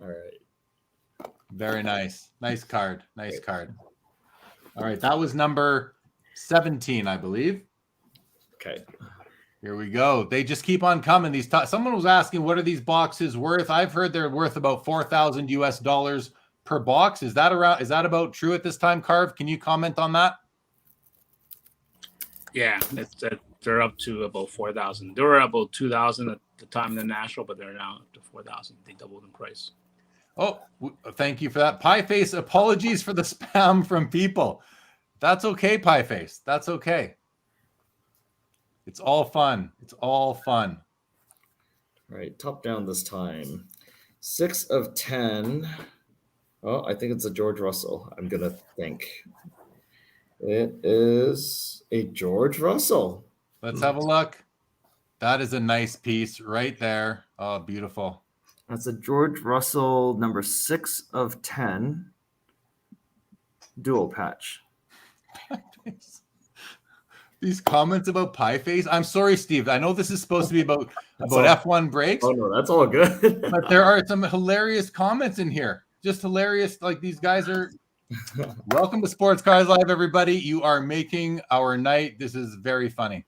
All right. Very nice. Nice card. Nice card. All right. That was number 17, I believe. Okay. Here we go. They just keep on coming. Someone was asking, what are these boxes worth? I've heard they're worth about $4,000 US per box. Is that about true at this time, Carv? Can you comment on that? Yeah, they're up to about 4,000. They were about 2,000 at the time of the national, but they're now up to 4,000. They doubled in price. Oh, thank you for that. Pieface, apologies for the spam from people. That's okay, Pieface. That's okay. It's all fun. It's all fun. All right, top down this time. 6 of 10. Oh, I think it's a George Russell. I'm going to think. It is a George Russell. Let's have a look. That is a nice piece right there. Oh, beautiful. That's a George Russell number 6 of 10 dual patch. These comments about Pieface. I'm sorry, Steve. I know this is supposed to be about F1 breaks. Oh, no, that's all good. But there are some hilarious comments in here. Just hilarious. Like these guys are. Welcome to Sports Cars Live, everybody. You are making our night. This is very funny.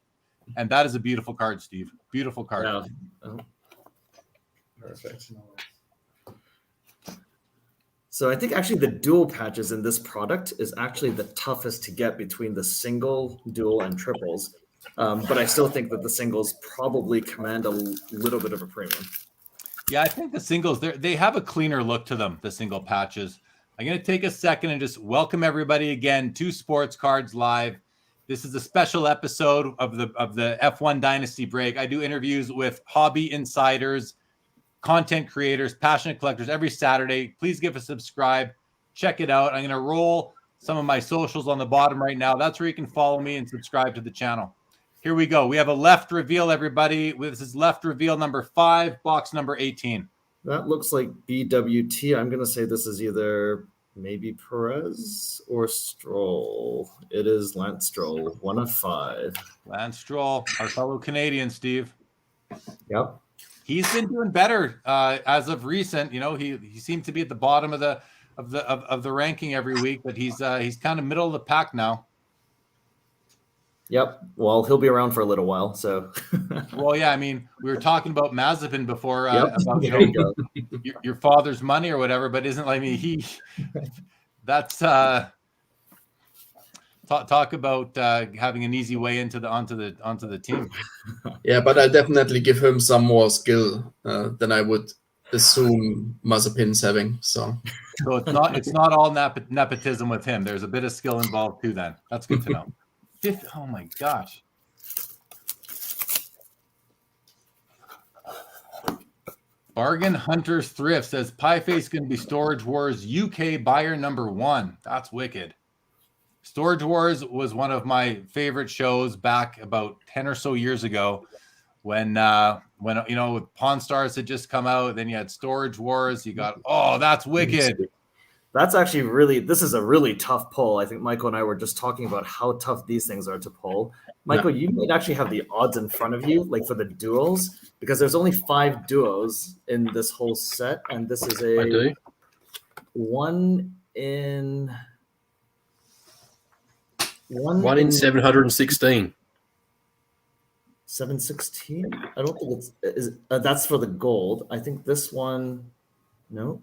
And that is a beautiful card, Steve. Beautiful card. Yeah. Oh. Perfect. So I think actually the dual patches in this product is actually the toughest to get between the single, dual, and triples. But I still think that the singles probably command a little bit of a premium. Yeah, I think the singles, they have a cleaner look to them, the single patches. I'm going to take a second and just welcome everybody again to Sports Cards Live. This is a special episode of the F1 Dynasty break. I do interviews with hobby insiders, content creators, passionate collectors every Saturday. Please give a subscribe. Check it out. I'm going to roll some of my socials on the bottom right now. That's where you can follow me and subscribe to the channel. Here we go. We have a left reveal, everybody. This is left reveal number 5, box number 18. That looks like BWT. I'm going to say this is either maybe Perez or Stroll. It is Lance Stroll, 1 of 5. Lance Stroll, our fellow Canadian, Steve. Yep. He's been doing better as of recent. You know, he seemed to be at the bottom of the ranking every week, but he's kind of middle of the pack now. Yep. Well, he'll be around for a little while. So. Well, yeah. I mean, we were talking about Mazepin before about your father's money or whatever, but isn't like me. That's talk about having an easy way onto the team. Yeah, but I definitely give him some more skill than I would assume Mazepin's having. So it's not all nepotism with him. There's a bit of skill involved too. Then that's good to know. Oh my gosh. Bargain Hunters Thrift says Pieface going to be Storage Wars UK buyer number 1. That's wicked. Storage Wars was one of my favorite shows back about 10 or so years ago when you know Pawn Stars had just come out. Then you had Storage Wars. You got that's wicked. That's actually this is a really tough pull. I think Michael and I were just talking about how tough these things are to pull. Michael, you might actually have the odds in front of you, like for the duos, because there's only 5 duos in this whole set. And this is a 1 in 716. 716? I don't think that's for the gold. I think this one, no,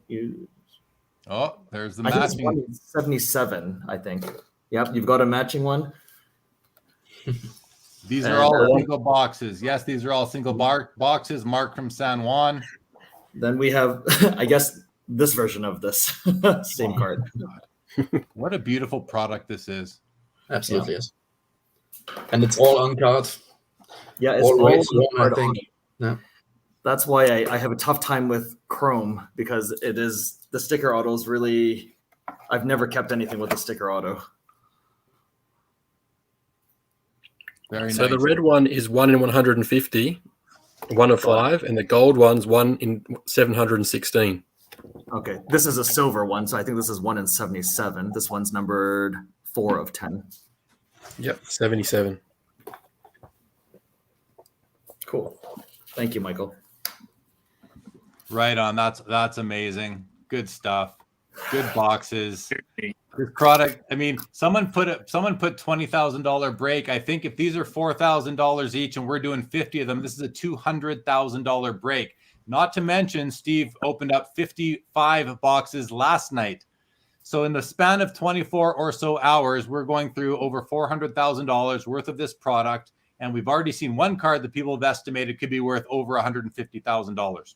there's the I think it's matching. 1 in 77, I think. Yep, you've got a matching one. These are all single boxes. Yes, these are all single boxes marked from San Juan. Then we have, I guess, this version of this same card. What a beautiful product this is. Absolutely, yes. And it's all on card. Yeah, it's all rates all one, I think. Yeah. That's why I have a tough time with Chrome, because it is the sticker autos really. I've never kept anything with a sticker auto. Very so nice. the red one is 1 in 150, 1 of 5, and the gold one's 1 in 716. Okay, this is a silver one, so I think this is 1 in 77. This one's numbered 4 of 10. Yep, 77. Cool. Thank you, Michael. Right on. That's amazing. Good stuff. Good boxes. This product. I mean, someone put $20,000 break. I think if these are $4,000 each and we're doing 50 of them, this is a $200,000 break. Not to mention, Steve opened up 55 boxes last night. So in the span of 24 or so hours, we're going through over $400,000 worth of this product. And we've already seen one card that people have estimated could be worth over $150,000.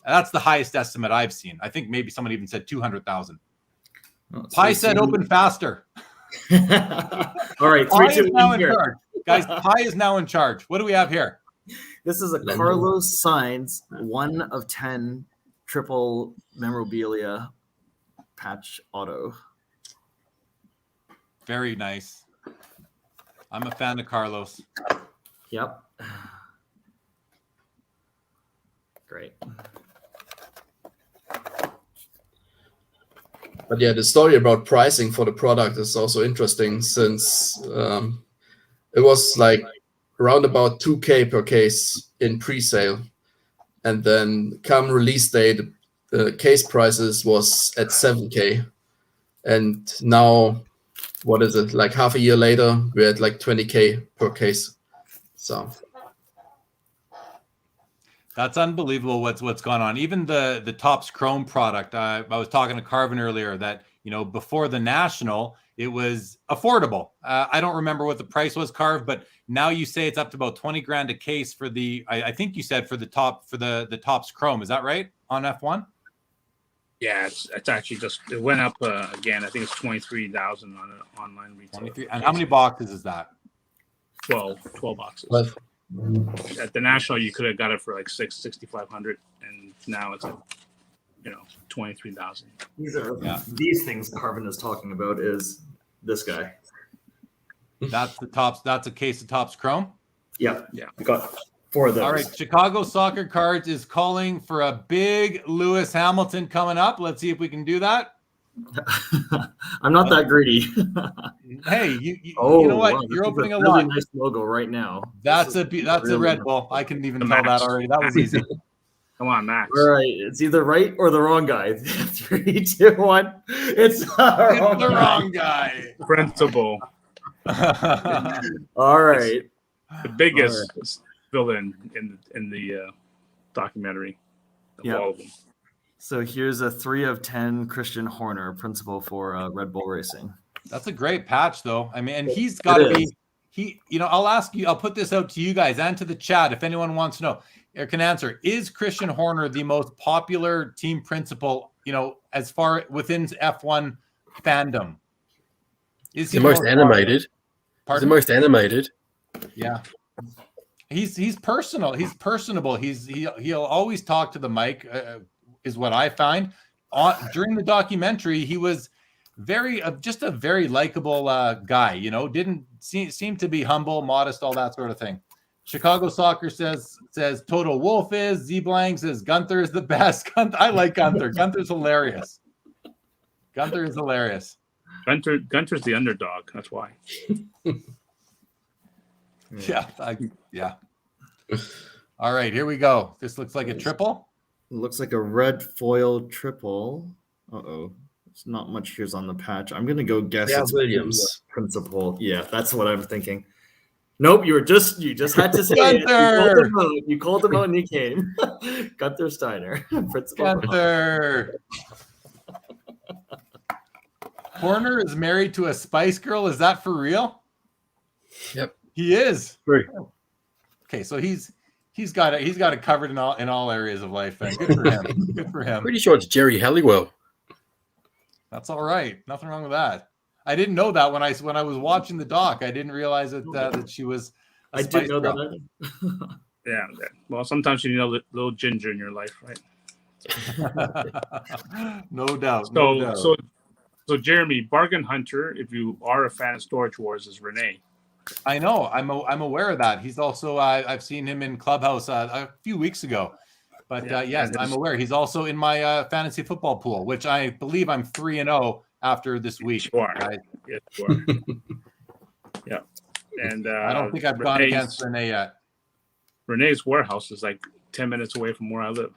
That's the highest estimate I've seen. I think maybe someone even said 200,000. Pi said open faster. All right, Pi 3, 2, is now 1 in here. charge. Guys, Pi is now in charge. What do we have here? This is a Carlos Sainz 1 of 10 triple memorabilia patch auto. Very nice. I'm a fan of Carlos. Yep. Great. But yeah, the story about pricing for the product is also interesting, since it was like around about 2K per case in pre-sale, and then come release date, the case prices was at 7K, and now, what is it, like half a year later, we're at like 20K per case. So that's unbelievable what's gone on. Even the Topps Chrome product. I was talking to Karvin earlier that, you know, before the National, it was affordable. I don't remember what the price was, Karv, but now you say it's up to about 20 grand a case for the, I think you said for the Topps Chrome. Is that right on F1? Yeah, it's actually just, it went up again. I think it's 23,000 on an online retail. 23. And how many boxes is that? 12 boxes. but At the National, you could have got it for like 6,500, and now it's like, 23,000. These things Karvin is talking about is this guy. That's the Topps. That's a case of Topps Chrome. Yeah. Yeah. We got 4 of those. All right, Chicago Soccer Cards is calling for a big Lewis Hamilton coming up. Let's see if we can do that. I'm not that greedy. Hey, you know what? Wow, You're this is opening a really lot. Nice logo right now. That's a really Red nice. Bull. I couldn't even The tell that Max. already. That was easy. Come on, Max. All right, it's either right or the wrong guy. 3, 2, 1. It's the wrong guy. Principal, All right. the biggest villain in the documentary of Yeah. all of them. So here's a 3 of 10 Christian Horner, principal for Red Bull Racing. That's a great patch, though. I mean, and he's got to be. I'll ask you. I'll put this out to you guys and to the chat if anyone wants to know or can answer. Is Christian Horner the most popular team principal? As far within F1 fandom, is he The most animated. He's the most animated. Yeah. He's personal. He's personable. He'll always talk to the mic. Is what I find. During the documentary, he was just a very likable guy. Didn't seem to be humble, modest, all that sort of thing. Chicago Soccer says Toto Wolff is. Z Blank says Gunther is the best. I like Gunther. Gunther's hilarious. Gunther is hilarious. Gunter's the underdog. That's why. Yeah. All right, here we go. This looks like a triple. It looks like a red foil triple. Uh-oh. There's not much here's on the patch. I'm going to go guess yeah, it's Williams. principal. Yeah, that's what I'm thinking. Nope, you just had to say Gunther! it. You called him out and he came. Gunther Steiner. Principal. Gunther. Horner is married to a Spice Girl. Is that for real? Yep. He is. True. Okay, so he's got it covered in all areas of life. Man. Good for him. Good for him. Pretty sure it's Jerry Halliwell. That's all right. Nothing wrong with that. I didn't know that when I was watching the doc. I didn't realize that she was. I didn't know Girl. that. Yeah. Well, sometimes you need a little ginger in your life, right? No doubt. No doubt. So Jeremy, Bargain Hunter, if you are a fan of Storage Wars, is Renee. I know. I'm aware of that. He's also I've seen him in Clubhouse a few weeks ago. But yes, I'm aware. He's also in my fantasy football pool, which I believe I'm 3-0 after this week. You are. Guys. Yes, you are. Yeah. And I don't think I've gone against Renee yet. Renee's warehouse is like 10 minutes away from where I live.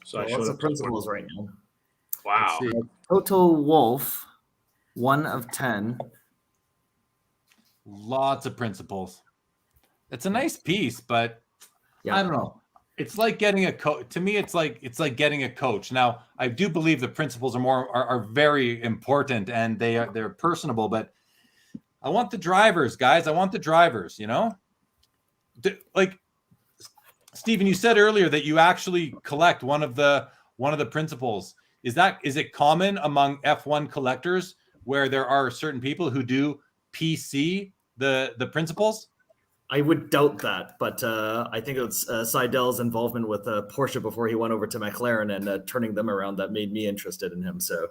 So I showed What's the up. principals right now? Wow. Let's see. Toto Wolff, 1 of 10. Lots of principles. It's a nice piece, but Yeah. I don't know. It's like getting a coach. To me, it's like getting a coach. Now, I do believe the principles are very important and they're personable, but I want the drivers, guys. I want the drivers, you know? Like Stephen, you said earlier that you actually collect one of the principles. Is it common among F1 collectors where there are certain people who do PC the principles? I would doubt that, but I think it's Seidel's involvement with Porsche before he went over to McLaren and turning them around that made me interested in him. So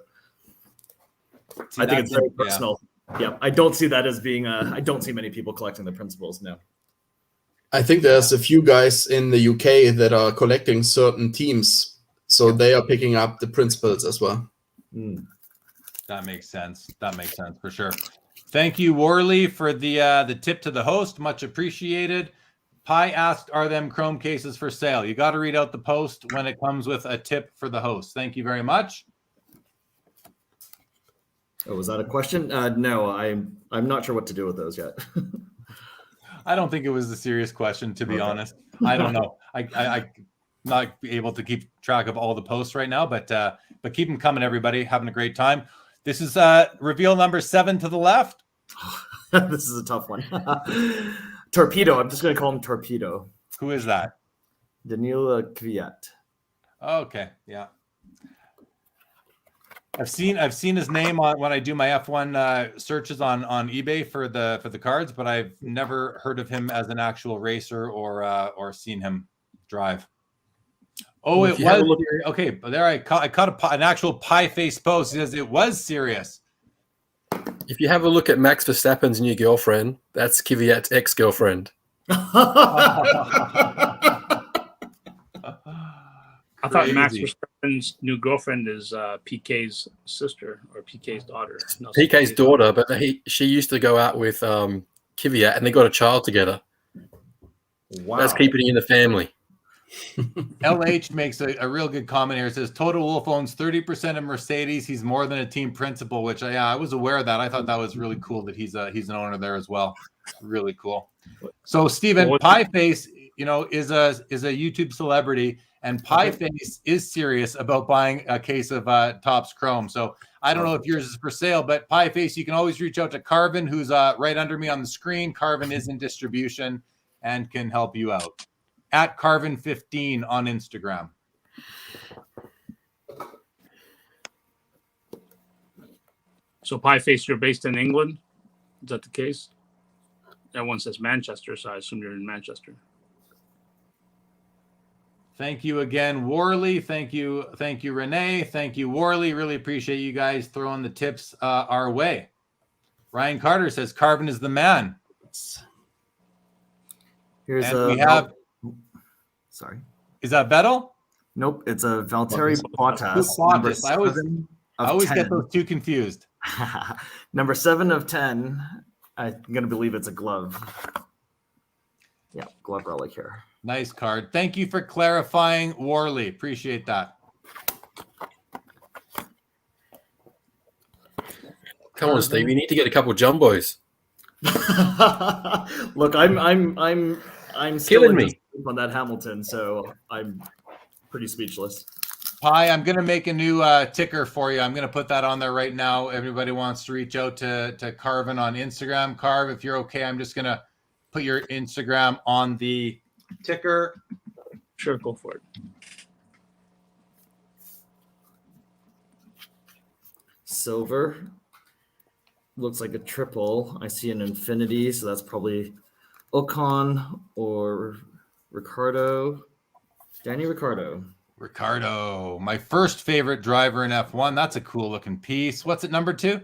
I think it's very personal. Yeah, I don't see that as being. I don't see many people collecting the principles. No. I think there's a few guys in the UK that are collecting certain teams, so they are picking up the principles as well. That makes sense. That makes sense for sure. Thank you, Worley, for the tip to the host. Much appreciated. Pi asked, "Are them Chrome cases for sale?" You got to read out the post when it comes with a tip for the host. Thank you very much. Oh, was that a question? No, I'm not sure what to do with those yet. I don't think it was a serious question, to be honest. I don't know. I'm not able to keep track of all the posts right now, but keep them coming, everybody. Having a great time. This is reveal number 7 to the left. This is a tough one. Torpedo. I'm just going to call him Torpedo. Who is that? Daniil Kvyat. Okay, yeah. I've seen his name on when I do my F1 searches on eBay for the cards, but I've never heard of him as an actual racer or seen him drive. Oh, Well, it was okay. But there I caught an actual pie face post. It says it was serious. If you have a look at Max Verstappen's new girlfriend, that's Kvyat's ex-girlfriend. I thought Max Verstappen's new girlfriend is PK's sister or PK's daughter. No, PK's daughter, but she used to go out with Kvyat, and they got a child together. Wow. That's keeping it in the family. LH makes a real good comment here. It says Toto Wolff owns 30% of Mercedes. He's more than a team principal, which I was aware of that. I thought that was really cool that he's an owner there as well. Really cool. So Stephen, Pieface, is a YouTube celebrity, and Pieface is serious about buying a case of Topps Chrome. So I don't know if yours is for sale, but Pieface, you can always reach out to Karvin, who's right under me on the screen. Karvin is in distribution and can help you out. At Karvin15 on Instagram. So Pieface, you're based in England? Is that the case? That one says Manchester, so I assume you're in Manchester. Thank you again, Worley. Thank you, Renee. Thank you, Worley. Really appreciate you guys throwing the tips our way. Ryan Carter says Karvin is the man. Here's we have. Sorry. Is that Vettel? Nope, it's a Valtteri Bottas. Bottas. I always get those two confused. Number 7 of 10. I'm going to believe it's a glove. Yeah, glove relic here. Nice card. Thank you for clarifying, Worley. Appreciate that. Come on, Steve. You need to get a couple jumbos. Look, I'm still killing me on that Hamilton, so I'm pretty speechless. Pi, I'm going to make a new ticker for you. I'm going to put that on there right now. Everybody wants to reach out to Karvin on Instagram. Karv, if you're okay, I'm just going to put your Instagram on the ticker. Sure, go for it. Silver. Looks like a triple. I see an infinity, so that's probably Ocon or Ricardo. Danny Ricardo. Ricardo, my first favorite driver in F1. That's a cool looking piece. What's it, number 2?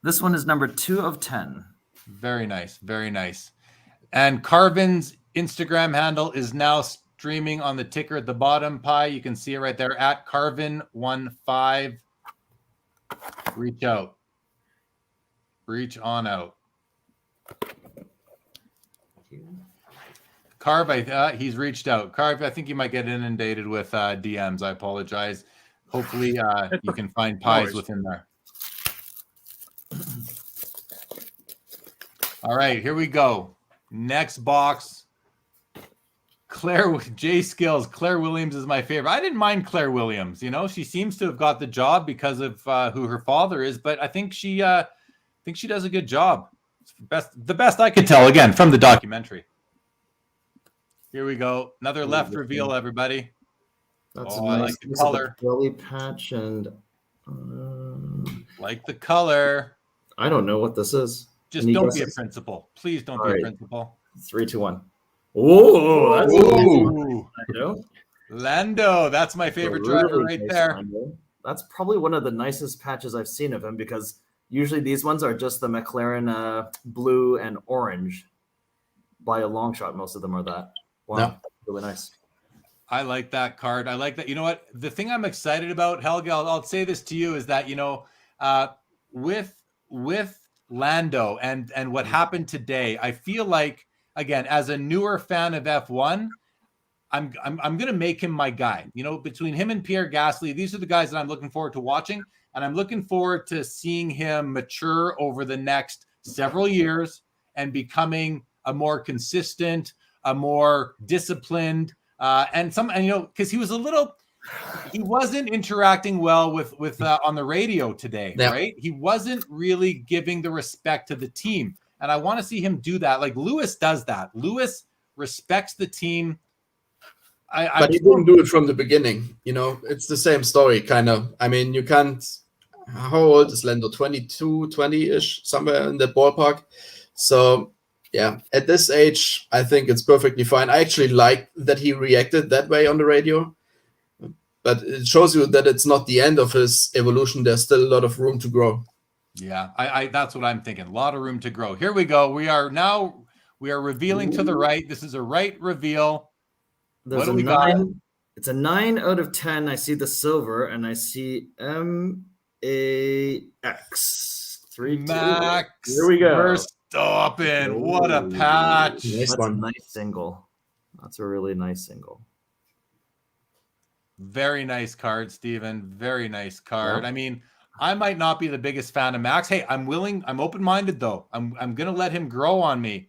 This one is number 2 of 10. Very nice. Very nice. And Karvin's Instagram handle is now streaming on the ticker at the bottom. Pi, you can see it right there at Karvin15. Reach out. Reach on out. Karv, he's reached out. Karv, I think you might get inundated with DMs. I apologize. Hopefully, you can find pies within there. All right, here we go. Next box. J Skills. Claire Williams is my favorite. I didn't mind Claire Williams. You know, she seems to have got the job because of who her father is, but I think she does a good job. It's the best I could tell, again, from the documentary. Here we go. Another left reveal, everybody. That's Oh, a nice I like the piece of color. belly patch, and Like the color. I don't know what this is. Just Any don't be a guesses? principal. Please don't All be a right. principal. 3, 2, 1. Oh, that's a nice one. Ooh. Lando. Lando. That's my favorite Really driver right nice there. Lando. That's probably one of the nicest patches I've seen of him, because usually these ones are just the McLaren blue and orange. By a long shot, most of them are that. Wow, Yeah. really nice. I like that card. I like that. You know what? The thing I'm excited about, Helga, I'll say this to you, is that, you know, with Lando and what happened today, I feel like, again, as a newer fan of F1, I'm going to make him my guy. You know, between him and Pierre Gasly, these are the guys that I'm looking forward to watching, and I'm looking forward to seeing him mature over the next several years and becoming a more consistent, a more disciplined, and you know, because he wasn't interacting well with on the radio today, Yeah. right? He wasn't really giving the respect to the team, and I want to see him do that. Like Lewis does that. Lewis respects the team. But he didn't do it from the beginning. You know, it's the same story, kind of. I mean, you can't. How old is Lando? 22, 20-ish, somewhere in the ballpark. So, yeah, at this age, I think it's perfectly fine. I actually like that he reacted that way on the radio. But it shows you that it's not the end of his evolution. There's still a lot of room to grow. Yeah, I that's what I'm thinking. A lot of room to grow. Here we go. We are revealing to the right. This is a right reveal. There's What do a we got? 9. It's a 9 out of 10. I see the silver, and I see MAX. 3, 2. Max. Here we go. Verstappen. What a patch. Nice That's a one. nice single. That's a really nice single. Very nice card, Steven. Very nice card. Yeah. I mean, I might not be the biggest fan of Max. Hey, I'm open-minded though. I'm gonna let him grow on me.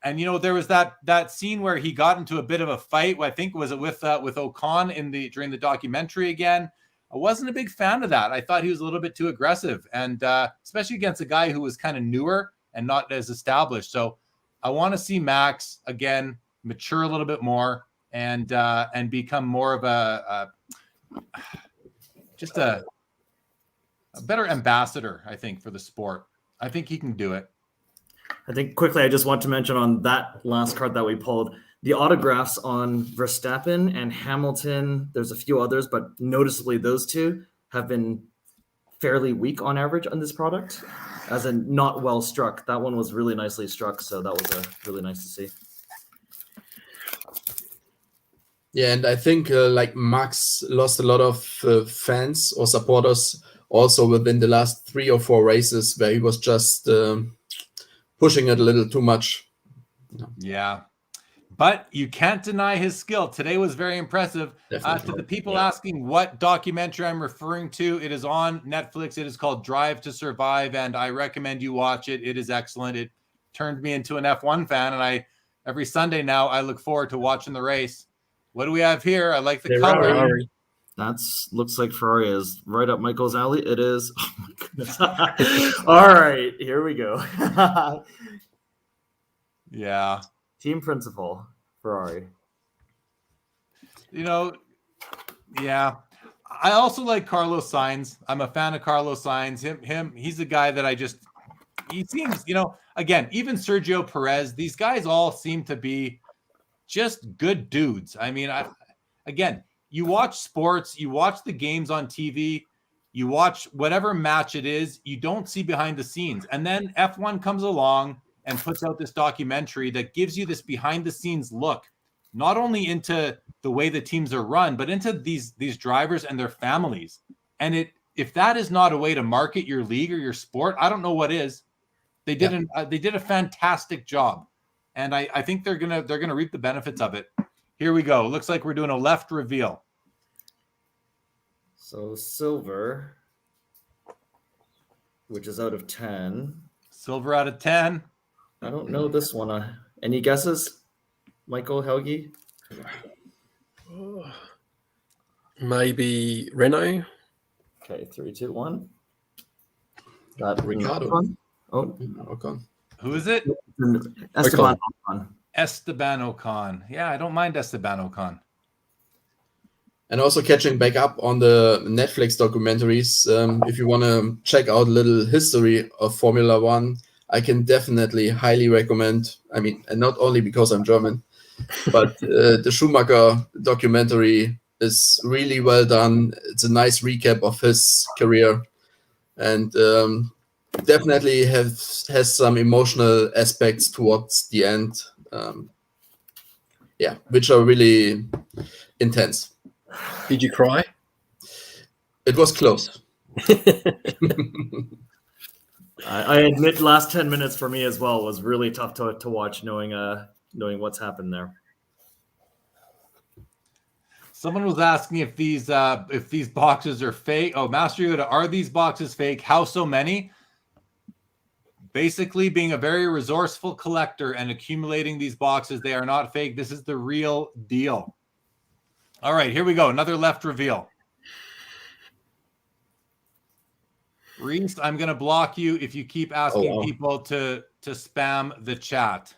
And you know, there was that scene where he got into a bit of a fight. I think was it with Ocon during the documentary again. I wasn't a big fan of that. I thought he was a little bit too aggressive, and especially against a guy who was kind of newer and not as established. So I want to see Max again mature a little bit more and become more of a better ambassador, I think, for the sport. I think he can do it. I think quickly, I just want to mention on that last card that we pulled, the autographs on Verstappen and Hamilton. There's a few others, but noticeably those two have been fairly weak on average on this product, as in not well struck. That one was really nicely struck, so that was really nice to see. Yeah, and I think like Max lost a lot of fans or supporters also within the last 3 or 4 races where he was just pushing it a little too much. Yeah. But you can't deny his skill. Today was very impressive. To the people asking what documentary I'm referring to, it is on Netflix. It is called Drive to Survive, and I recommend you watch it. It is excellent. It turned me into an F1 fan, and every Sunday now I look forward to watching the race. What do we have here? I like the color. Ferrari. Looks like Ferrari is right up Michael's alley. It is. Oh my goodness. All right, here we go. Yeah. Team principal, Ferrari. You know, yeah. I also like Carlos Sainz. I'm a fan of Carlos Sainz. He's a guy that he seems, you know, again, even Sergio Perez, these guys all seem to be just good dudes. I mean, again, you watch sports, you watch the games on TV, you watch whatever match it is, you don't see behind the scenes. And then F1 comes along and puts out this documentary that gives you this behind the scenes look, not only into the way the teams are run, but into these drivers and their families. And if that is not a way to market your league or your sport, I don't know what is. They did a fantastic job. And I think they're gonna reap the benefits of it. Here we go. Looks like we're doing a left reveal. So silver, which is out of 10. Silver out of 10. I don't know this one. Any guesses, Michael, Helgi? Maybe Renault. Okay, 3, 2, 1. That Ricardo. Ocon? Oh, Ocon. Who is it? Esteban Ocon. Esteban Ocon. Yeah, I don't mind Esteban Ocon. And also catching back up on the Netflix documentaries, if you want to check out a little history of Formula One, I can definitely highly recommend. I mean, and not only because I'm German, but the Schumacher documentary is really well done. It's a nice recap of his career, and definitely has some emotional aspects towards the end. Which are really intense. Did you cry? It was close. I admit, last 10 minutes for me as well was really tough to watch, knowing what's happened there. Someone was asking if these boxes are fake. Oh, Master Yoda, are these boxes fake? How so many? Basically, being a very resourceful collector and accumulating these boxes, they are not fake. This is the real deal. All right, here we go. Another left reveal. Reese, I'm going to block you if you keep asking people to spam the chat.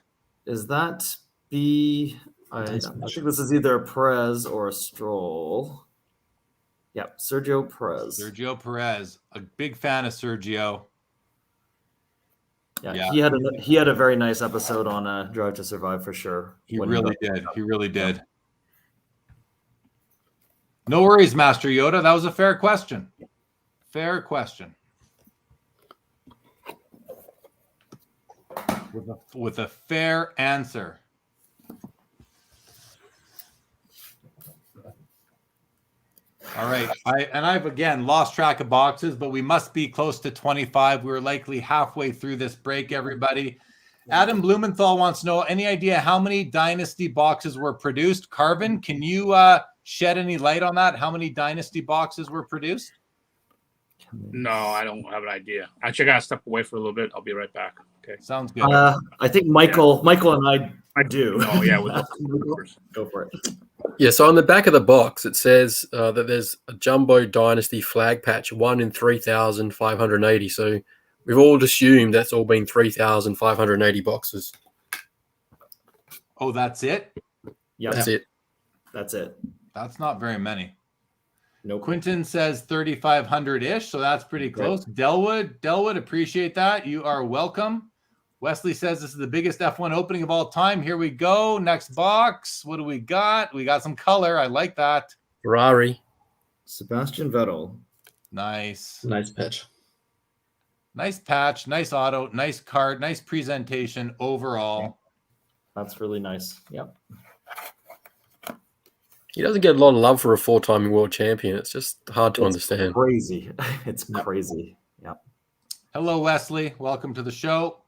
Is that I think this is either a Perez or a Stroll. Yeah, Sergio Perez. Sergio Perez, a big fan of Sergio. Yeah. He had a very nice episode on Drive to Survive for sure. He really did. He really did. No worries, Master Yoda. That was a fair question. Fair question. With a fair answer. All right. I've again lost track of boxes, but we must be close to 25. We're likely halfway through this break, everybody. Adam Blumenthal wants to know, any idea how many Dynasty boxes were produced? Karvin, can you shed any light on that? How many Dynasty boxes were produced? No, I don't have an idea. Actually, I got to step away for a little bit. I'll be right back. Okay. Sounds good. I think Michael and I do. Oh, yeah. Go for it. Yeah, so on the back of the box, it says that there's a Jumbo Dynasty flag patch, 1 in 3,580. So we've all assumed that's all been 3,580 boxes. Oh, that's it? Yeah, That's it. That's it. That's not very many. No. Quinton says 3,500-ish, so that's pretty close. Right. Delwood, appreciate that. You are welcome. Wesley says this is the biggest F1 opening of all time. Here we go. Next box. What do we got? We got some color. I like that. Ferrari. Sebastian Vettel. Nice. Nice patch. Nice patch. Nice auto. Nice card. Nice presentation overall. That's really nice. Yep. He doesn't get a lot of love for a 4-time world champion. It's just hard to understand. Crazy. It's crazy. Yeah. Hello, Wesley. Welcome to the show.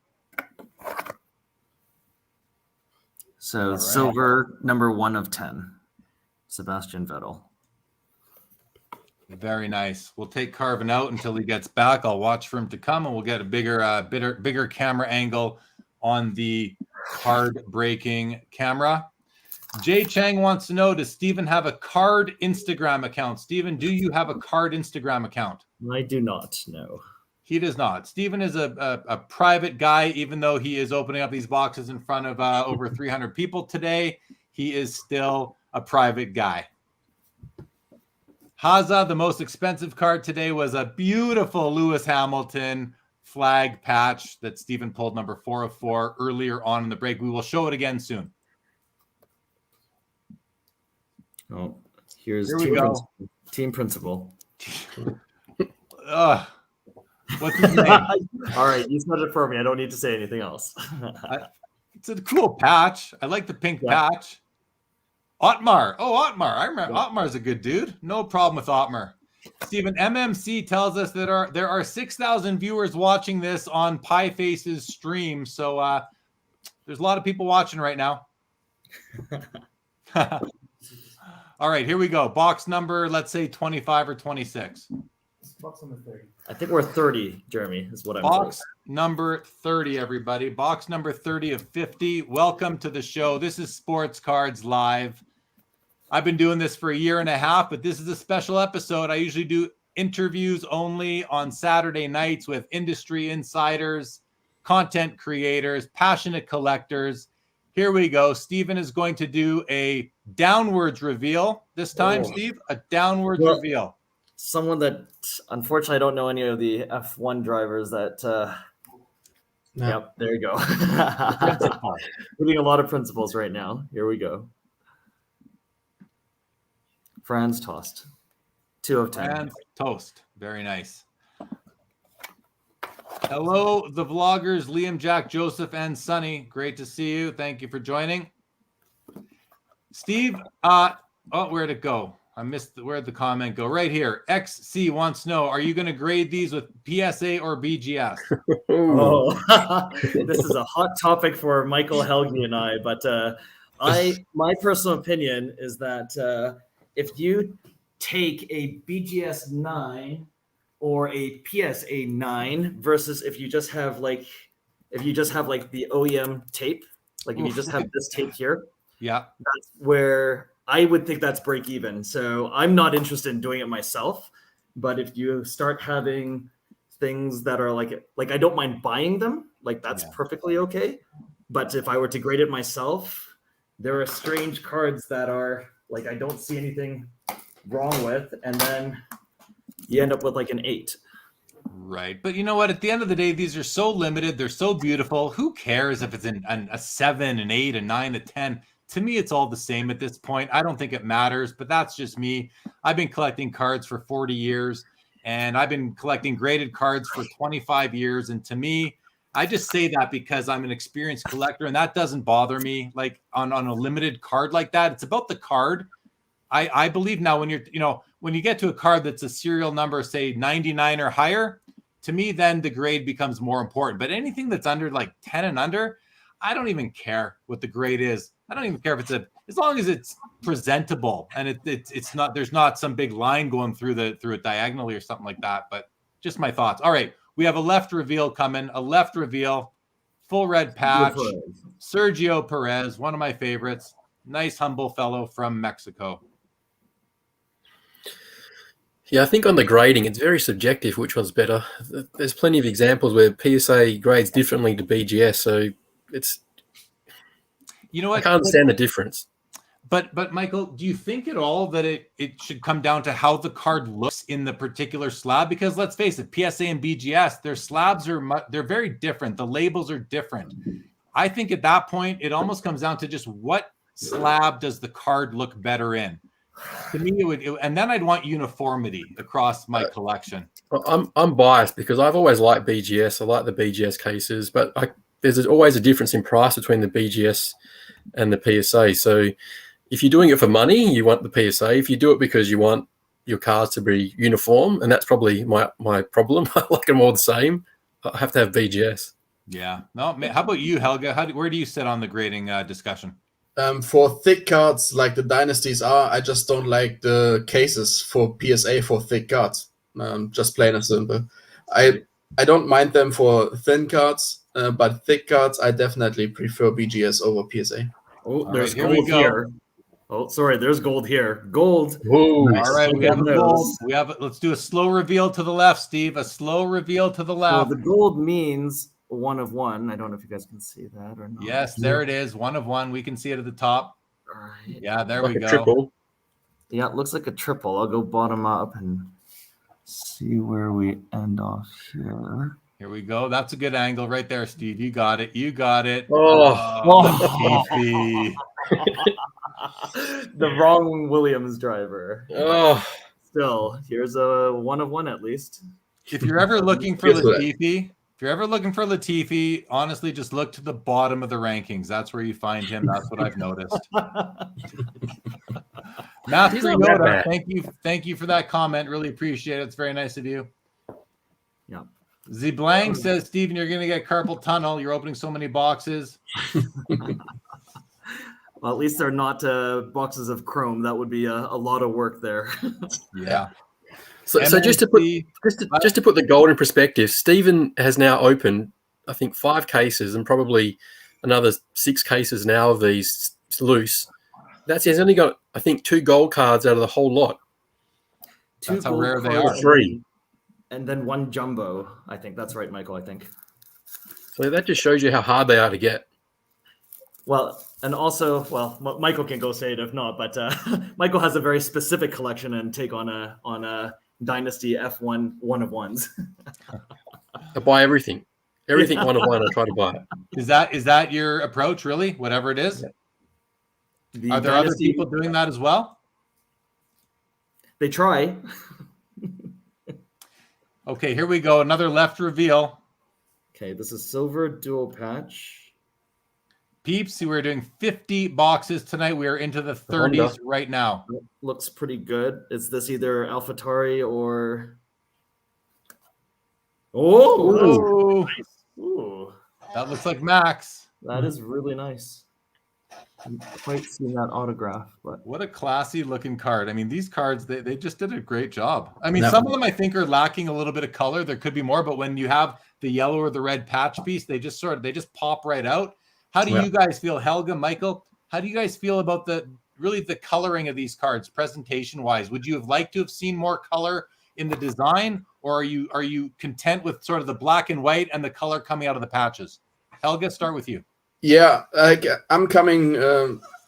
So right. Silver, number 1 of 10. Sebastian Vettel. Very nice. We'll take Karvin out until he gets back. I'll watch for him to come, and we'll get a bigger camera angle on the card-breaking camera. Jay Chang wants to know, does Steven have a card Instagram account? Steven, do you have a card Instagram account? I do not, no. He does not. Steven is a private guy, even though he is opening up these boxes in front of over 300 people today. He is still a private guy. Haza, the most expensive card today was a beautiful Lewis Hamilton flag patch that Steven pulled, number 4 of 4, earlier on in the break. We will show it again soon. Oh, here's team principal. What's his name? All right, you said it for me. I don't need to say anything else. It's a cool patch. I like the pink patch. Otmar. Oh, Otmar. I remember. Otmar's a good dude. No problem with Otmar. Steven, MMC tells us that there are 6,000 viewers watching this on Pie Face's stream. So there's a lot of people watching right now. All right, here we go. Box number, let's say 25 or 26. Box number 30. I think we're 30, Jeremy, is what I'm Box number 30, everybody. Box number 30 of 50. Welcome to the show. This is Sports Cards Live. I've been doing this for a year and a half, but this is a special episode. I usually do interviews only on Saturday nights with industry insiders, content creators, passionate collectors. Here we go. Steven is going to do a downwards reveal this time, Steve. A downwards reveal. Someone that, unfortunately, I don't know any of the F1 drivers that... No. Yep, there you go. Reading a lot of principles right now. Here we go. Franz Tost. 2 of 10. And toast. Very nice. Hello, the vloggers, Liam, Jack, Joseph, and Sunny. Great to see you. Thank you for joining. Steve, where'd it go? I missed where'd the comment go? Right here. XC wants to know, are you going to grade these with PSA or BGS? Oh, this is a hot topic for Michael, Helgi, and I. But my personal opinion is that if you take a BGS 9 or a PSA 9 versus if you just have like the OEM tape, like if you just have this tape here, yeah, that's where I would think that's break even. So I'm not interested in doing it myself. But if you start having things that are like I don't mind buying them, like that's perfectly okay. But if I were to grade it myself, there are strange cards that are like I don't see anything wrong with, and then you end up with like an 8. Right. But you know what? At the end of the day, these are so limited. They're so beautiful. Who cares if it's a 7, an 8, a 9, a 10? To me, it's all the same at this point. I don't think it matters, but that's just me. I've been collecting cards for 40 years, and I've been collecting graded cards for 25 years. And to me, I just say that because I'm an experienced collector, and that doesn't bother me. Like on a limited card like that, it's about the card. I believe now when you get to a card that's a serial number, say 99 or higher, to me, then the grade becomes more important. But anything that's under like 10 and under, I don't even care what the grade is. I don't even care if as long as it's presentable and it's not, there's not some big line going through it diagonally or something like that. But just my thoughts. All right. We have a left reveal coming, full red patch, Sergio Perez, one of my favorites. Nice, humble fellow from Mexico. Yeah, I think on the grading, it's very subjective which one's better. There's plenty of examples where PSA grades differently to BGS, so it's... You know what? I can't understand the difference. But Michael, do you think at all that it should come down to how the card looks in the particular slab? Because let's face it, PSA and BGS, their slabs they're very different. The labels are different. I think at that point, it almost comes down to just what slab does the card look better in? To me, and then I'd want uniformity across my collection. I'm biased because I've always liked BGS. I like the BGS cases, but there's always a difference in price between the BGS and the PSA. So if you're doing it for money, you want the PSA. If you do it because you want your cards to be uniform, and that's probably my problem, I like them all the same, I have to have BGS. Yeah. No. How about you, Helga? Where do you sit on the grading discussion? For thick cards like the Dynasties are, I just don't like the cases for PSA for thick cards. Just plain and simple. I don't mind them for thin cards, but thick cards, I definitely prefer BGS over PSA. Oh, there's gold here. Oh, sorry, there's gold here. Gold. Whoa. Nice. All right, we have gold. Let's do a slow reveal to the left, Steve. A slow reveal to the left. So the gold means 1 of 1. I don't know if you guys can see that or not. Yes, there it is. 1 of 1. We can see it at the top. All right. Yeah, there like we go. Triple. Yeah, it looks like a triple. I'll go bottom up and see where we end off here. Here we go. That's a good angle right there, Steve. You got it. You got it. Oh. The wrong Williams driver. Oh. Still, here's a 1 of 1 at least. If you're ever looking for Latifi, honestly, just look to the bottom of the rankings. That's where you find him. That's what I've noticed. Master Yoda, thank you for that comment. Really appreciate it. It's very nice of you. Yeah. Ziblang says, Steven, you're going to get carpal tunnel. You're opening so many boxes. Well, at least they're not boxes of chrome. That would be a lot of work there. Yeah. So just to put the gold in perspective, Stephen has now opened, I think, 5 cases and probably another 6 cases now of these loose. That's he's only got, I think, 2 gold cards out of the whole lot. Two That's how gold rare they cards are. and 3. and then 1 jumbo. I think that's right, Michael. I think. So that just shows you how hard they are to get. Well, and also, Michael can go say it if not, but Michael has a very specific collection and take on a Dynasty F1 one of ones. I buy everything. Everything one of one, I try to buy it. Is that your approach, really? Whatever it is? The Are there other Dynasty- people doing that as well? They try. Okay, here we go. Another left reveal. Okay, this is silver dual patch. Peeps, we're doing 50 boxes tonight. We are into the 30s right now. Looks pretty good. Is this either AlphaTauri or? Oh, ooh, That looks like Max. that is really nice. I haven't quite seen that autograph, but What a classy looking card. I mean, these cards, they just did a great job. I mean, Yeah. some of them I think are lacking a little bit of color. There could be more, but when you have the yellow or the red patch piece, they just pop right out. How do you guys feel, Helga, Michael? How do you guys feel about the coloring of these cards, presentation wise? Would you have liked to have seen more color in the design, or are you content with sort of the black and white and the color coming out of the patches? Helga, start with you. Yeah, I'm coming.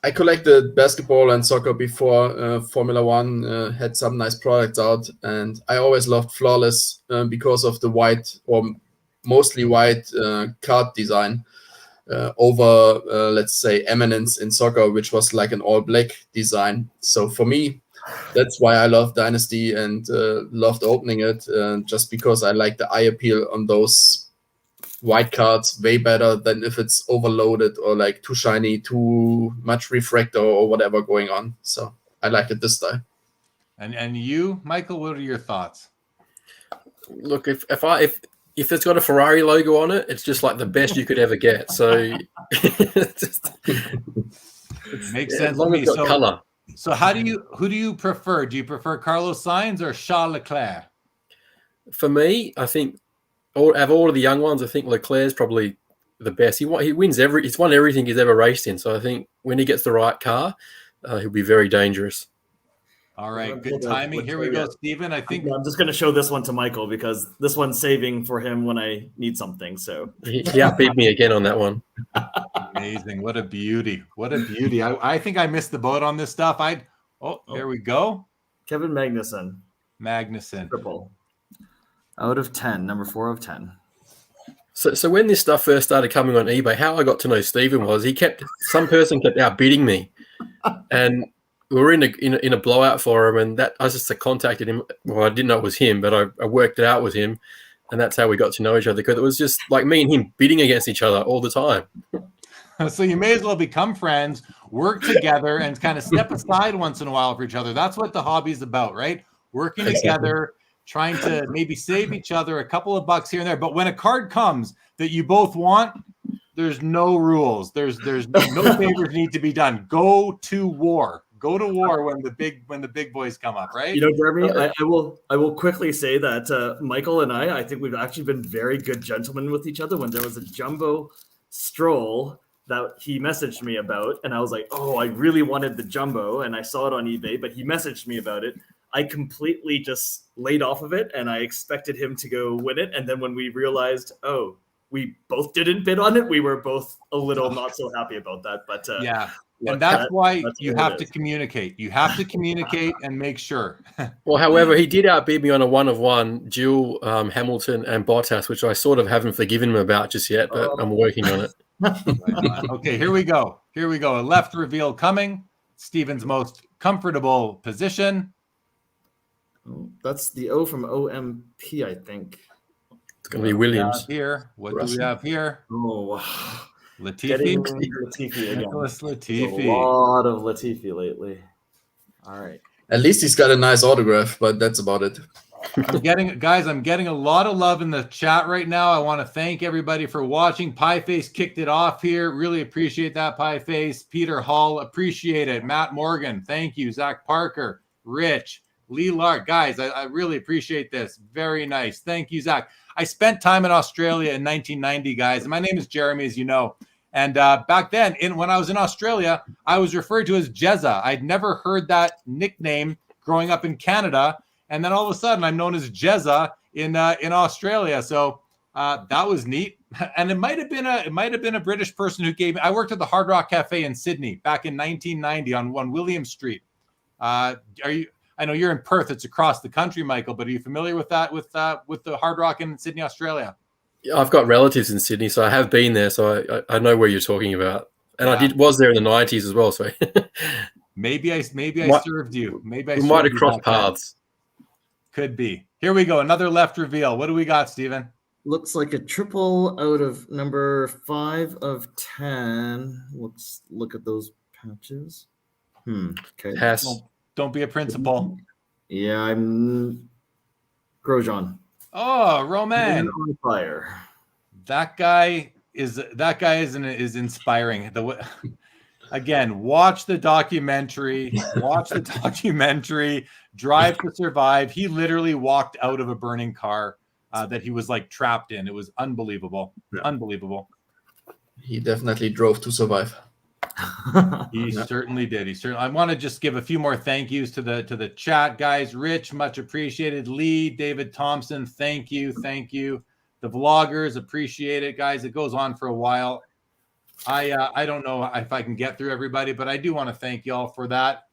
I collected basketball and soccer before Formula One had some nice products out, and I always loved Flawless because of the white or mostly white card design over, let's say, Eminence in soccer, which was like an all black design. So for me, that's why I love Dynasty and loved opening it, just because I like the eye appeal on those white cards way better than if it's overloaded or like too shiny, too much refractor or whatever going on. So I like it this time. And you, Michael, what are your thoughts? Look, if it's got a Ferrari logo on it, it's just like the best you could ever get. So Makes sense as long to as me. it's got color. So who do you prefer? Do you prefer Carlos Sainz or Charles Leclerc? For me, I think out of all of the young ones, I think Leclerc's probably the best. He wins he's won everything he's ever raced in. So I think when he gets the right car, he'll be very dangerous. All right, good timing. Here we go, Stephen. I think I'm just going to show this one to Michael because this one's saving for him when I need something. So He outbeat me again on that one. amazing. What a beauty. What a beauty. I think I missed the boat on this stuff. There we go. Kevin Magnussen, Magnussen. triple out of 10, number 4 of 10. So when this stuff first started coming on eBay, how I got to know Stephen was some person kept outbidding me, and we were in a blowout for him, and that I just contacted him. Well, I didn't know it was him, but I worked it out with him, and that's how we got to know each other, because it was just like me and him bidding against each other all the time. So you may as well become friends, work together, and kind of step aside once in a while for each other. That's what the hobby's about, right? Working together, trying to maybe save each other a couple of bucks here and there. But when a card comes that you both want, there's no rules. There's no favors need to be done. Go to war. Go to war when the big boys come up, right? You know, Jeremy, I will quickly say that Michael and I think we've actually been very good gentlemen with each other. When there was a jumbo stroll that he messaged me about, and I was like, oh, I really wanted the jumbo, and I saw it on eBay, but he messaged me about it. I completely just laid off of it, and I expected him to go win it. And then when we realized, oh, we both didn't bid on it, we were both a little not so happy about that. But yeah. And that's why you have to communicate. You have to communicate and make sure. Well, however, he did outbid me on a 1-of-1 dual Hamilton and Bottas, which I sort of haven't forgiven him about just yet, but I'm working on it. Okay, here we go. Here we go. A left reveal coming. Stephen's most comfortable position. That's the O from OMP, I think. It's going to be Williams. Here. What do we have here? Oh, Latifi. getting Latifi again. Nicholas A Latifi. lot of Latifi lately. All right. At least he's got a nice autograph, but that's about it. I'm getting a lot of love in the chat right now. I want to thank everybody for watching. Pieface kicked it off here. Really appreciate that, Pieface. Peter Hall, appreciate it. Matt Morgan, thank you. Zach Parker, Rich, Lee Lark. Guys, I really appreciate this. Very nice. Thank you, Zach. I spent time in Australia in 1990, guys. And my name is Jeremy, as you know. And back then, when I was in Australia, I was referred to as Jezza. I'd never heard that nickname growing up in Canada, and then all of a sudden, I'm known as Jezza in Australia. So that was neat. And it might have been a British person who gave me. I worked at the Hard Rock Cafe in Sydney back in 1990 on 1 William Street. Are you? I know you're in Perth. It's across the country, Michael. But are you familiar with that? With the Hard Rock in Sydney, Australia? Yeah, I've got relatives in Sydney, so I have been there. So I know where you're talking about, and I was there in the 90s as well. So maybe I served you. Maybe we might have crossed paths. Could be. Here we go. Another left reveal. What do we got, Stephen? Looks like a triple out of number 5 of 10. Let's look at those patches. Okay. Pass. Don't be a principal. Yeah, I'm Grosjean. Oh, Roman on fire. That guy is inspiring. Again, watch the documentary. Drive to Survive. He literally walked out of a burning car that he was like trapped in. It was unbelievable. Yeah. Unbelievable. He definitely drove to survive. He certainly did. I want to just give a few more thank yous to the chat guys. Rich, much appreciated. Lee, David Thompson, thank you. The vloggers, appreciate it, guys. It goes on for a while. I don't know if I can get through everybody, but I do want to thank y'all for that.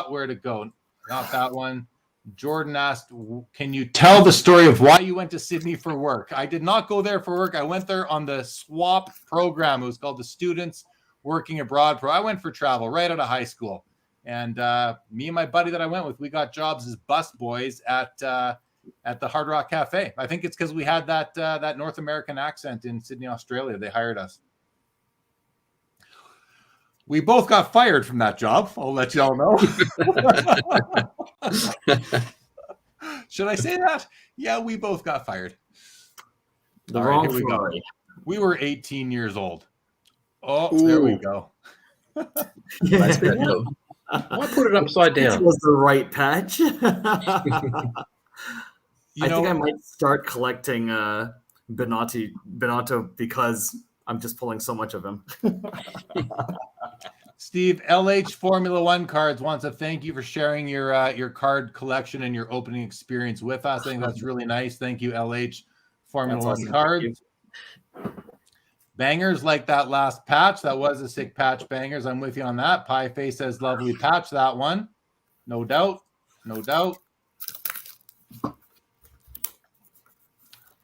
Where'd it go? Not that one. Jordan asked, can you tell the story of why you went to Sydney for work? I did not go there for work. I went there on the SWAP program. It was called the Students Working Abroad Pro. I went for travel right out of high school. And me and my buddy that I went with, we got jobs as bus boys at the Hard Rock Cafe. I think it's because we had that North American accent in Sydney, Australia. They hired us. We both got fired from that job. I'll let y'all know. Should I say that? Yeah, we both got fired. The All wrong right, here we go. Ferrari. We were 18 years old. Oh, Ooh. there we go. Nice pedal. Why put it upside This down? was the right patch. You I think know, I might start collecting Benotto because I'm just pulling so much of him. Steve, LH Formula One Cards wants to thank you for sharing your card collection and your opening experience with us. I think that's really nice. Thank you, LH Formula That's One awesome. Cards. Bangers like that last patch. That was a sick patch, Bangers. I'm with you on that. Pie Face says lovely patch, that one. No doubt.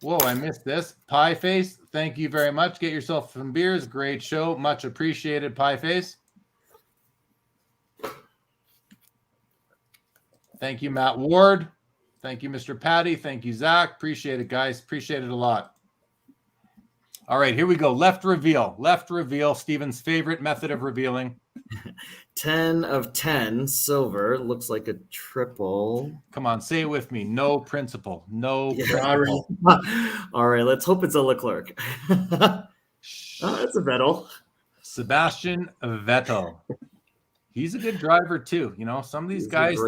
Whoa, I missed this. Pie Face, thank you very much. Get yourself some beers. Great show. Much appreciated, Pie Face. Thank you, Matt Ward. Thank you, Mr. Patty. Thank you, Zach. Appreciate it, guys. Appreciate it a lot. All right, here we go. Left reveal. Steven's favorite method of revealing. 10 of 10 silver. Looks like a triple. Come on, say it with me. No principle. No Yeah. principle. All right, let's hope it's a Leclerc. That's a Vettel. Sebastian Vettel. He's a good driver too. You know, some of these guys,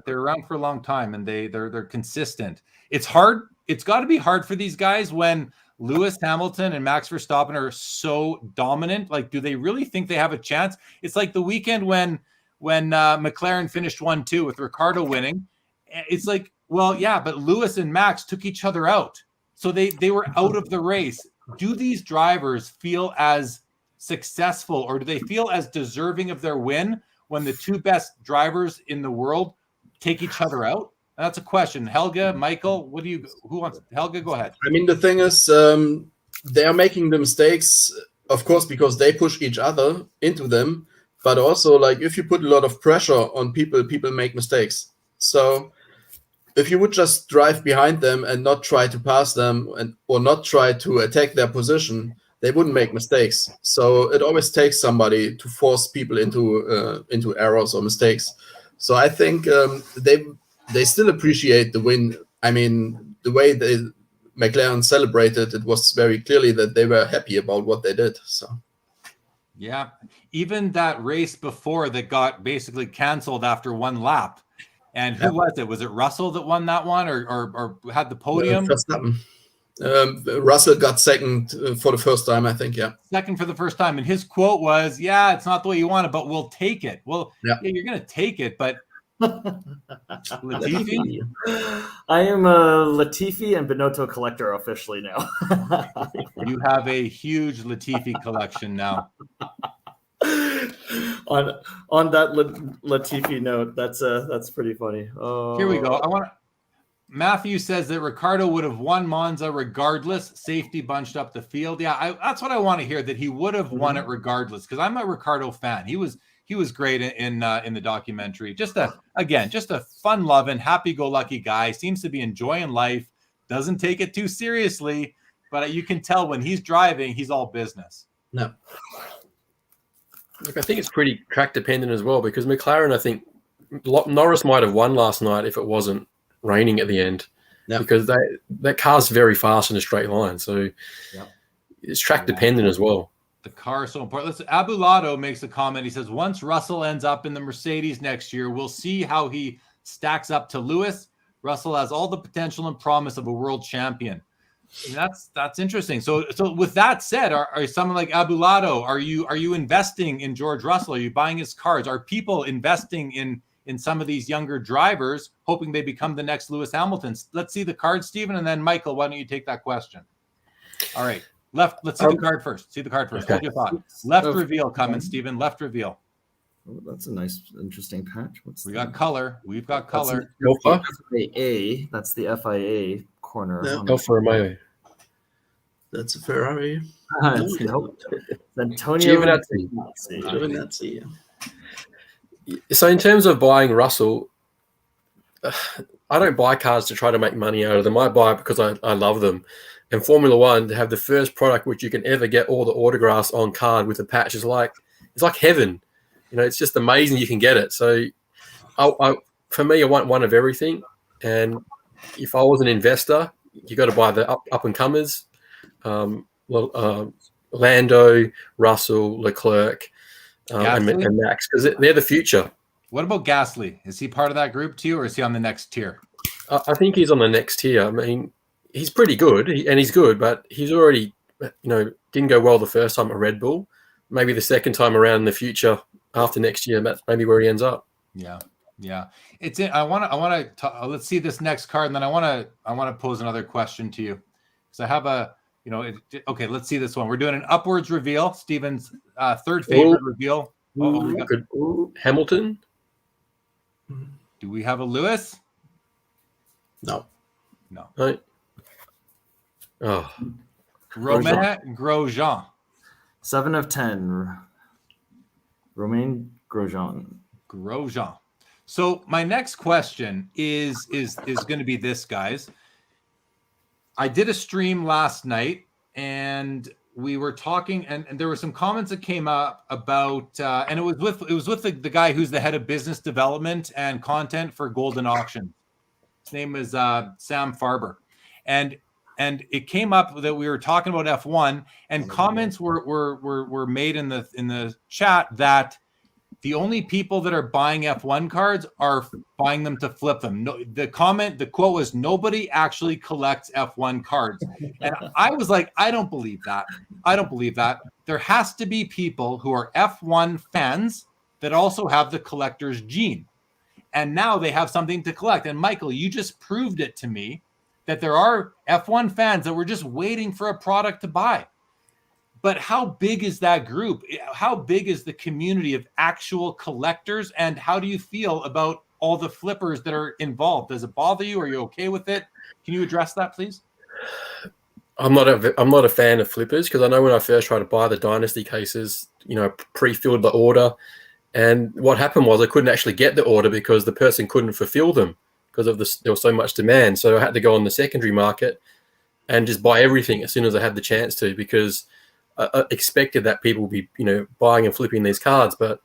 they're around for a long time and they're consistent. It's hard. It's got to be hard for these guys when Lewis Hamilton and Max Verstappen are so dominant. Like, do they really think they have a chance? It's like the weekend when McLaren finished 1-2 with Ricciardo winning. It's like, well, yeah, but Lewis and Max took each other out. So they were out of the race. Do these drivers feel as successful or do they feel as deserving of their win when the two best drivers in the world take each other out? And that's a question. Helga, Michael, who wants? Helga, go ahead. I mean, the thing is, they are making the mistakes, of course, because they push each other into them. But also, like, if you put a lot of pressure on people, people make mistakes. So if you would just drive behind them and not try to pass them or not try to attack their position, they wouldn't make mistakes. So it always takes somebody to force people into errors or mistakes. So I think they still appreciate the win. I mean, the way McLaren celebrated, it was very clearly that they were happy about what they did. So, yeah, even that race before that got basically canceled after one lap. And who was it? Was it Russell that won that one or had the podium? Verstappen. Russell got second for the first time, I think. Yeah. Second for the first time. And his quote was, yeah, it's not the way you want it, but we'll take it. Well, Yeah. you're going to take it, but Latifi? I am a Latifi and Binotto collector officially now. You have a huge Latifi collection now. on that Latifi note, that's pretty funny. Oh. Here we go. Matthew says that Ricardo would have won Monza regardless. Safety bunched up the field. Yeah, that's what I want to hear, that he would have won it regardless, because I'm a Ricardo fan. He was great in the documentary. Just a fun-loving, happy-go-lucky guy. Seems to be enjoying life. Doesn't take it too seriously, but you can tell when he's driving, he's all business. No. Look, I think it's pretty track dependent as well, because McLaren, I think Norris might have won last night if it wasn't raining at the end, because that car's very fast in a straight line. So it's track dependent as well. The car is so important. Listen, Abulado makes a comment. He says, once Russell ends up in the Mercedes next year, we'll see how he stacks up to Lewis. Russell has all the potential and promise of a world champion. And that's interesting. So with that said, are someone like Abulado, are you investing in George Russell? Are you buying his cars? Are people investing in some of these younger drivers, hoping they become the next Lewis Hamilton? Let's see the card, Stephen, and then Michael, why don't you take that question? All right. Left. Let's see the card first. See the card first. Okay. Hold your thought. Left reveal coming, Stephen. Left reveal. Oh, that's a nice, interesting patch. We got color. We've got color. Alpha? FIA. That's the FIA corner. Yeah. Alfa Romeo. That's a Ferrari. Nope. Antonio Giovinazzi. So in terms of buying Russell, I don't buy cars to try to make money out of them. I buy it because I love them. And Formula One, to have the first product which you can ever get all the autographs on card with a patch is like heaven. It's just amazing you can get it. So for me, I want one of everything. And if I was an investor, you got to buy the up and comers, Lando, Russell, Leclerc, and Max, because they're the future. What about Gasly? Is he part of that group too, or is he on the next tier? I think he's on the next tier. I mean, he's pretty good, and he's good, but he's already, didn't go well the first time at Red Bull. Maybe the second time around in the future after next year, that's maybe where he ends up. Yeah. It's I want to let's see this next card, and then I want to pose another question to you, because I have okay, let's see this one. We're doing an upwards reveal. Steven's third favorite reveal. Hamilton. Do we have a Lewis? No. Right. Oh. Romain Grosjean. 7 of 10. Romain Grosjean. So my next question is going to be this, guys. I did a stream last night, and we were talking, and there were some comments that came up about, and it was with the guy who's the head of business development and content for Golden Auction. His name is Sam Farber, and it came up that we were talking about F1, and comments were made in the chat that the only people that are buying F1 cards are buying them to flip them. No, the quote was, nobody actually collects F1 cards. And I was like, I don't believe that. There has to be people who are F1 fans that also have the collector's gene. And now they have something to collect. And Michael, you just proved it to me that there are F1 fans that were just waiting for a product to buy. But how big is that group? How big is the community of actual collectors? And how do you feel about all the flippers that are involved? Does it bother you? Are you okay with it? Can you address that, please? I'm not a fan of flippers, because I know when I first tried to buy the Dynasty cases, pre-filled the order, and what happened was I couldn't actually get the order because the person couldn't fulfill them because there was so much demand. So I had to go on the secondary market and just buy everything as soon as I had the chance to, because I expected that people would be, buying and flipping these cards. But,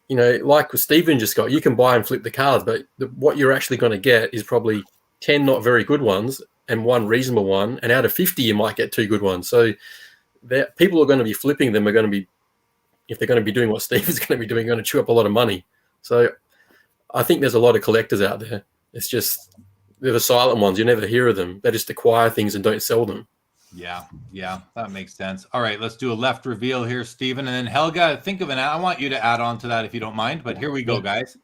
like Stephen just got, you can buy and flip the cards, but what you're actually going to get is probably 10 not very good ones and one reasonable one. And out of 50, you might get 2 good ones. So people are going to be flipping them are going to be, if they're going to be doing what Steve is going to be doing, going to chew up a lot of money. So I think there's a lot of collectors out there. It's just they're the silent ones. You never hear of them. They just acquire things and don't sell them. Yeah, that makes sense. All right, let's do a left reveal here, Steven. And then Helga, think of an I want you to add on to that if you don't mind. But here we go, guys.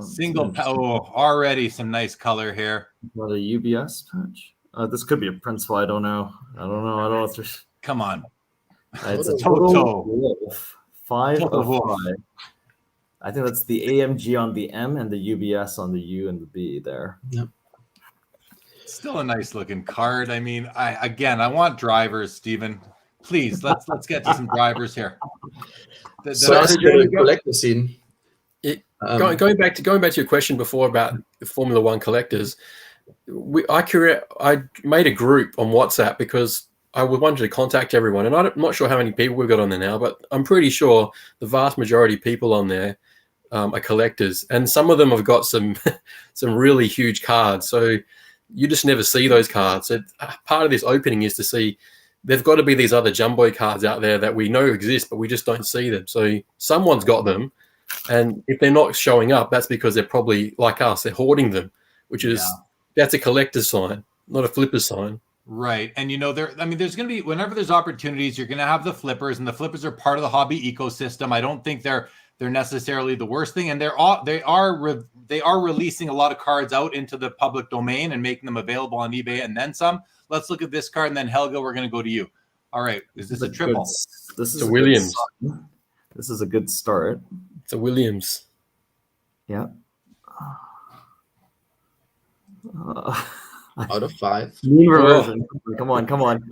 Single. Already some nice color here. What a UBS patch? This could be a principal. I don't know. I don't know if there's. Come on. It's a Toto. total wolf. 5 Toto of wolf. 5. I think that's the AMG on the M and the UBS on the U and the B there. Yep. Still a nice looking card. I mean, I want drivers, Steven. Please, let's get to some drivers here. So as for the collector scene, Going back to your question before about the Formula One collectors, I made a group on WhatsApp because I wanted to contact everyone, and I'm not sure how many people we've got on there now, but I'm pretty sure the vast majority of people on there are collectors, and some of them have got some really huge cards. So you just never see those cards. So part of this opening is to see there've got to be these other jumbo cards out there that we know exist, but we just don't see them. So someone's got them. And if they're not showing up, that's because they're probably like us. They're hoarding them, which is that's a collector's sign, not a flipper's sign. Right. And there's going to be, whenever there's opportunities, you're going to have the flippers, and the flippers are part of the hobby ecosystem. I don't think they're necessarily the worst thing, and they are releasing a lot of cards out into the public domain and making them available on eBay and then some. Let's look at this card, and then Helga, we're going to go to you. All right. Is this a triple? This is a Williams. This is a good start. It's a Williams. Yeah. out of 5. Mean reversion. Come on.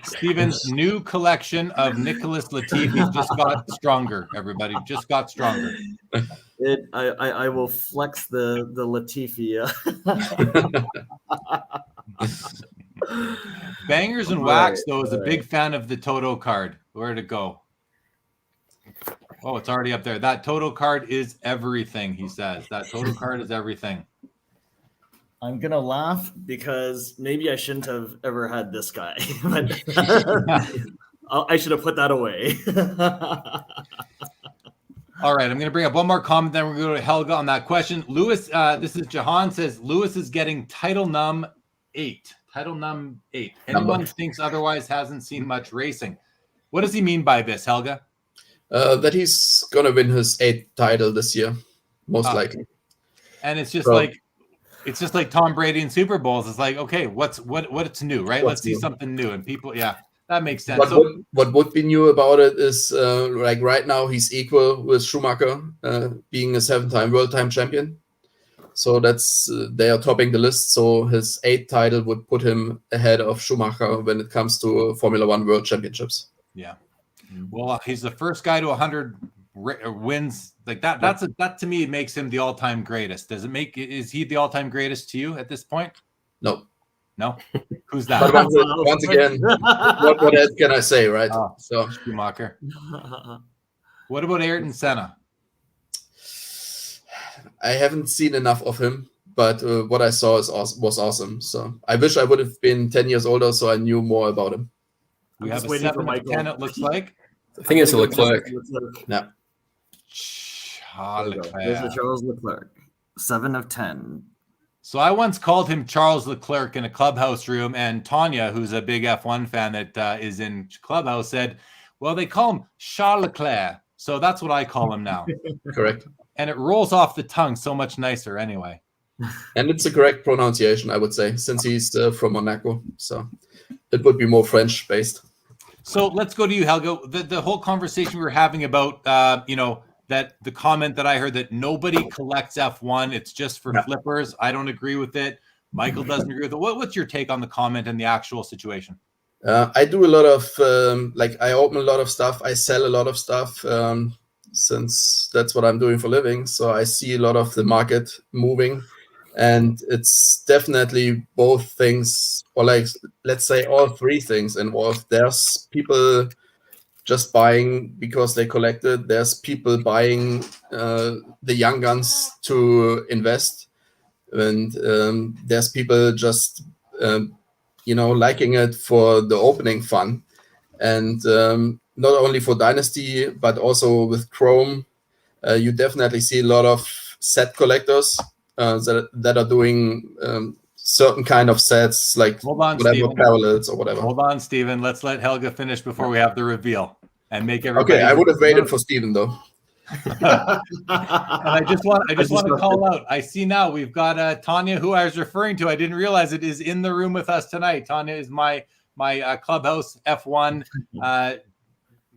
Steven's new collection of Nicholas Latifi just got stronger. Everybody just got stronger. I will flex the Latifi. Bangers and Wax, though, is a big fan of the Toto card. Where'd it go? Oh, it's already up there. That Toto card is everything, he says. That Toto card is everything. I'm going to laugh because maybe I shouldn't have ever had this guy. But I should have put that away. All right, I'm going to bring up one more comment, then we're going to go to Helga on that question. Lewis, this is Jahan, says Lewis is getting title num 8. Title num 8. Anyone thinks otherwise hasn't seen much racing. What does he mean by this, Helga? That he's going to win his 8th title this year, most likely. And it's just like Tom Brady in Super Bowls. It's like, okay, what's new, right? Let's see something new. And people, that makes sense. What would be new about it is like right now he's equal with Schumacher being a 7-time world time champion. So that's they are topping the list. So his 8th title would put him ahead of Schumacher when it comes to Formula One World Championships. Yeah. Well, he's the first guy to 100 wins like that. That to me makes him the all-time greatest. Is he the all-time greatest to you at this point? No. Who's that? But once again, what else can I say, right? So Schumacher. What about Ayrton Senna? I haven't seen enough of him, but what I saw was awesome. So I wish I would have been 10 years older so I knew more about him. We have a 7 of 10, it looks like. I think it's a Leclerc. Yeah. There's a Charles Leclerc. 7 of 10. So I once called him Charles Leclerc in a clubhouse room, and Tanya, who's a big F1 fan that is in clubhouse, said, well, they call him Charles Leclerc. So that's what I call him now. Correct. And it rolls off the tongue so much nicer anyway. And it's a correct pronunciation, I would say, since he's from Monaco. So it would be more French-based. So let's go to you, Helga. The whole conversation we were having about, that the comment that I heard that nobody collects F1, it's just for flippers. I don't agree with it. Michael doesn't agree with it. What's your take on the comment and the actual situation? I do a lot of, I open a lot of stuff. I sell a lot of stuff since that's what I'm doing for a living. So I see a lot of the market moving. And it's definitely both things, or let's say all 3 things involved. There's people just buying because they collected. There's people buying the young guns to invest. And there's people just, liking it for the opening fun. And not only for Dynasty, but also with Chrome, you definitely see a lot of set collectors that are doing certain kind of sets, like Hold on, whatever Steven. parallels or whatever. Hold on, Steven. Let's let Helga finish before we have the reveal and make everybody. Okay, I would have waited for Steven though. And I just want to call out. I see now we've got Tanya, who I was referring to. I didn't realize it is in the room with us tonight. Tanya is my Clubhouse F1.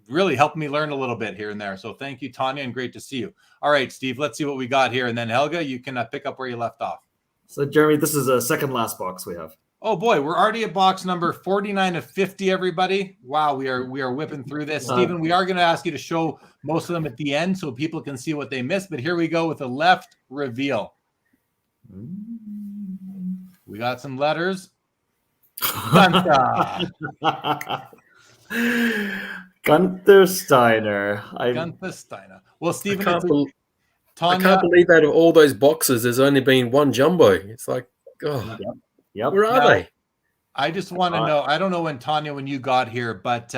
Really helped me learn a little bit here and there. So thank you, Tanya, and great to see you. All right, Steve, let's see what we got here. And then Helga, you can pick up where you left off. So Jeremy, this is a second last box we have. Oh boy, we're already at box number 49 of 50, everybody. Wow, we are whipping through this. Steven, we are going to ask you to show most of them at the end so people can see what they missed. But here we go with the left reveal. We got some letters. Gunther. Gunther Steiner. Gunther Steiner. Well, Steven, I Tanya, can't believe out of all those boxes, there's only been one jumbo. It's like, oh, Yep. where are they? I just want to know. I don't know when Tanya, when you got here, but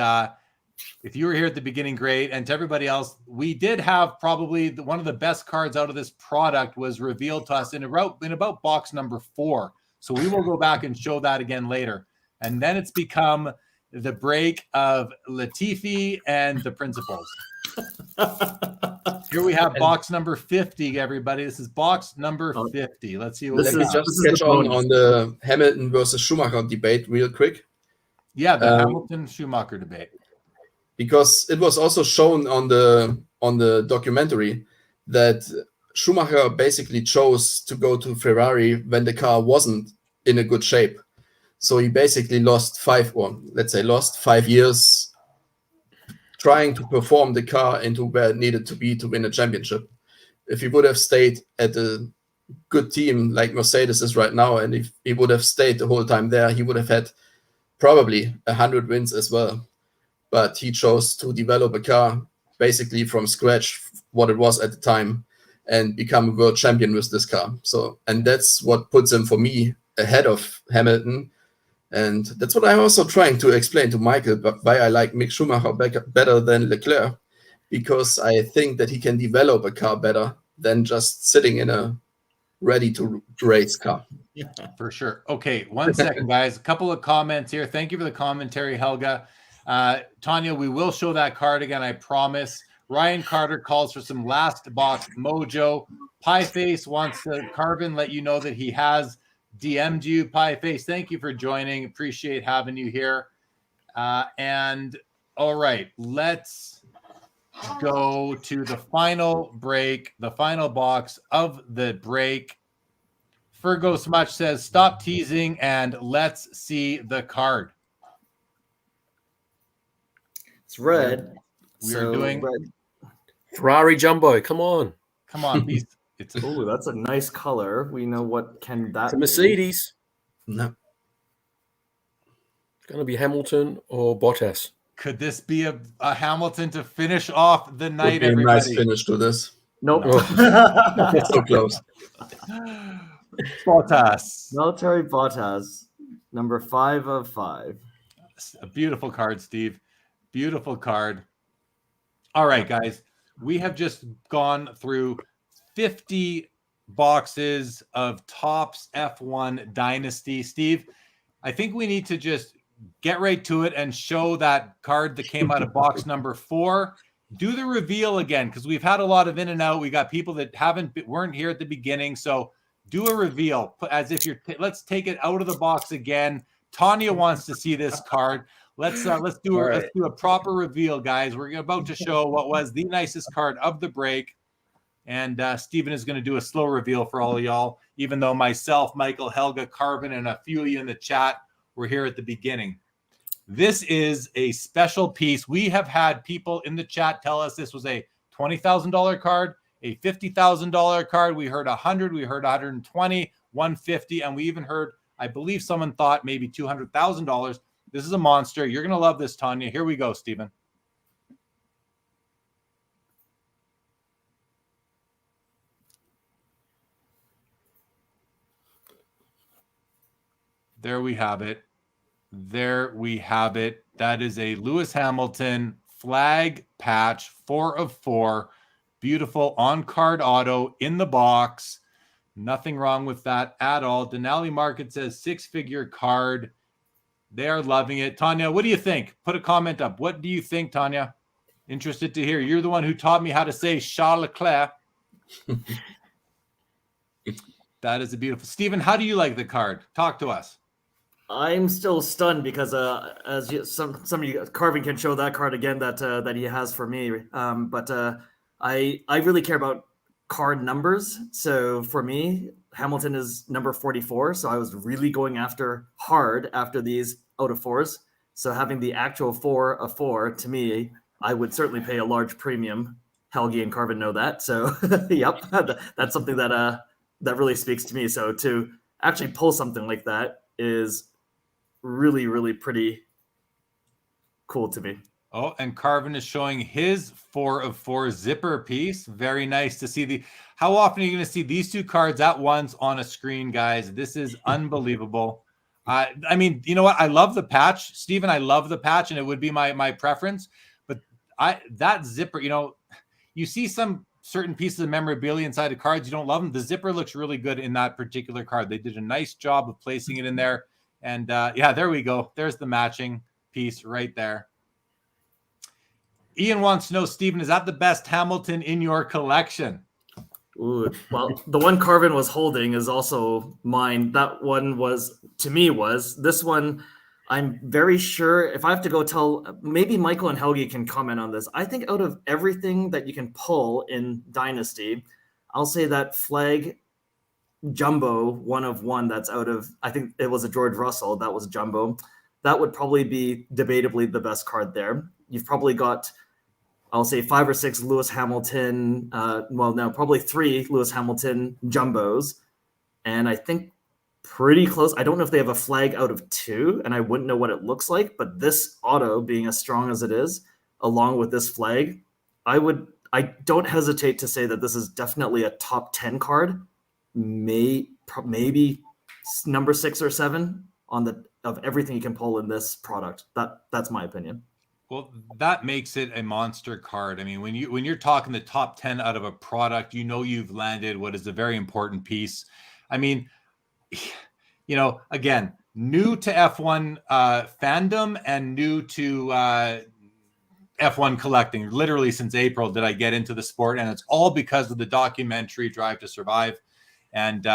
if you were here at the beginning, great. And to everybody else, we did have probably one of the best cards out of this product was revealed to us in about box number 4. So we will go back and show that again later. And then it's become the break of Latifi and the principals. Here we have box number 50, everybody. This is box number 50. Let's see what Let we me got. just catch on the Hamilton versus Schumacher debate real quick. Yeah, the Hamilton-Schumacher debate. Because it was also shown on the documentary that Schumacher basically chose to go to Ferrari when the car wasn't in a good shape. So he basically lost 5 years trying to perform the car into where it needed to be to win a championship. If he would have stayed at a good team like Mercedes is right now, and if he would have stayed the whole time there, he would have had probably 100 wins as well. But he chose to develop a car basically from scratch, what it was at the time, and become a world champion with this car. So, and that's what puts him, for me, ahead of Hamilton. And that's what I'm also trying to explain to Michael, but why I like Mick Schumacher better than Leclerc, because I think that he can develop a car better than just sitting in a ready-to-race car. For sure. Okay, 1 second, guys. A couple of comments here. Thank you for the commentary, Helga. Tanya, we will show that card again, I promise. Ryan Carter calls for some last box mojo. Pieface wants to Karvin let you know that he has DM'd you. Pieface, thank you for joining. Appreciate having you here. And all right, let's go to the final break, the final box of the break. Fergo Smutch says, stop teasing and let's see the card. It's red. We are doing red. Ferrari jumbo. Come on. Come on, please. Oh, that's a nice color. We know what can that It's a be. Mercedes. No. It's going to be Hamilton or Bottas. Could this be a Hamilton to finish off the night, Would be a everybody? nice finish to this. Nope. So close. Bottas. Military Bottas, number 5 of 5. A beautiful card, Steve. Beautiful card. All right, guys. We have just gone through 50 boxes of Topps F1 Dynasty. Steve, I think we need to just get right to it and show that card that came out of box number 4. Do the reveal again, because we've had a lot of in and out. We got people that weren't here at the beginning. So do a reveal as if you're. Let's take it out of the box again. Tanya wants to see this card. Let's do a proper reveal, guys. We're about to show what was the nicest card of the break. And Steven is going to do a slow reveal for all of y'all, even though myself, Michael, Helga, Karvin, and a few of you in the chat were here at the beginning. This is a special piece. We have had people in the chat tell us this was a $20,000 card, a $50,000 card. We heard 100, we heard 120, 150, and we even heard, I believe someone thought maybe $200,000. This is a monster. You're going to love this, Tanya. Here we go, Steven. There we have it. There we have it. That is a Lewis Hamilton flag patch, 4 of 4. Beautiful on-card auto in the box. Nothing wrong with that at all. Denali Market says 6-figure card. They are loving it. Tanya, what do you think? Put a comment up. What do you think, Tanya? Interested to hear. You're the one who taught me how to say Charles Leclerc. That is a beautiful. Stephen, how do you like the card? Talk to us. I'm still stunned because as you, some of you, Karvin can show that card again that he has for me. But I really care about card numbers. So for me, Hamilton is number 44. So I was really going hard after these out of 4s. So having the actual 4 of 4, to me, I would certainly pay a large premium. Helgi and Karvin know that. So yep, that's something that really speaks to me. So to actually pull something like that is really, really pretty cool to me. Oh, and Karvin is showing his 4 of 4 zipper piece. Very nice to see. How often are you going to see these two cards at once on a screen, guys? This is unbelievable. I mean, you know what? I love the patch, Stephen. I love the patch, and it would be my preference. But that zipper, you know, you see some certain pieces of memorabilia inside of cards, you don't love them. The zipper looks really good in that particular card. They did a nice job of placing it in there. And yeah, there we go. There's the matching piece right there. Ian wants to know, Stephen, is that the best Hamilton in your collection? Ooh, well, the one Karvin was holding is also mine. That one was, to me, this one. I'm very sure if I have to go tell, maybe Michael and Helgi can comment on this. I think out of everything that you can pull in Dynasty, I'll say that flag jumbo 1 of 1 that's out of, I think it was a George Russell, that was jumbo. That would probably be debatably the best card there. You've probably got, I'll say 5 or 6 Lewis Hamilton, probably 3 Lewis Hamilton jumbos. And I think pretty close. I don't know if they have a flag out of 2, and I wouldn't know what it looks like, but this auto being as strong as it is, along with this flag, I don't hesitate to say that this is definitely a top 10 card, maybe number 6 or 7 of everything you can pull in this product. That's my opinion. Well, that makes it a monster card. I mean, when you're talking the top 10 out of a product, you know you've landed what is a very important piece. I mean, you know, again, new to F1 fandom and new to F1 collecting. Literally since April did I get into the sport, and it's all because of the documentary Drive to Survive. And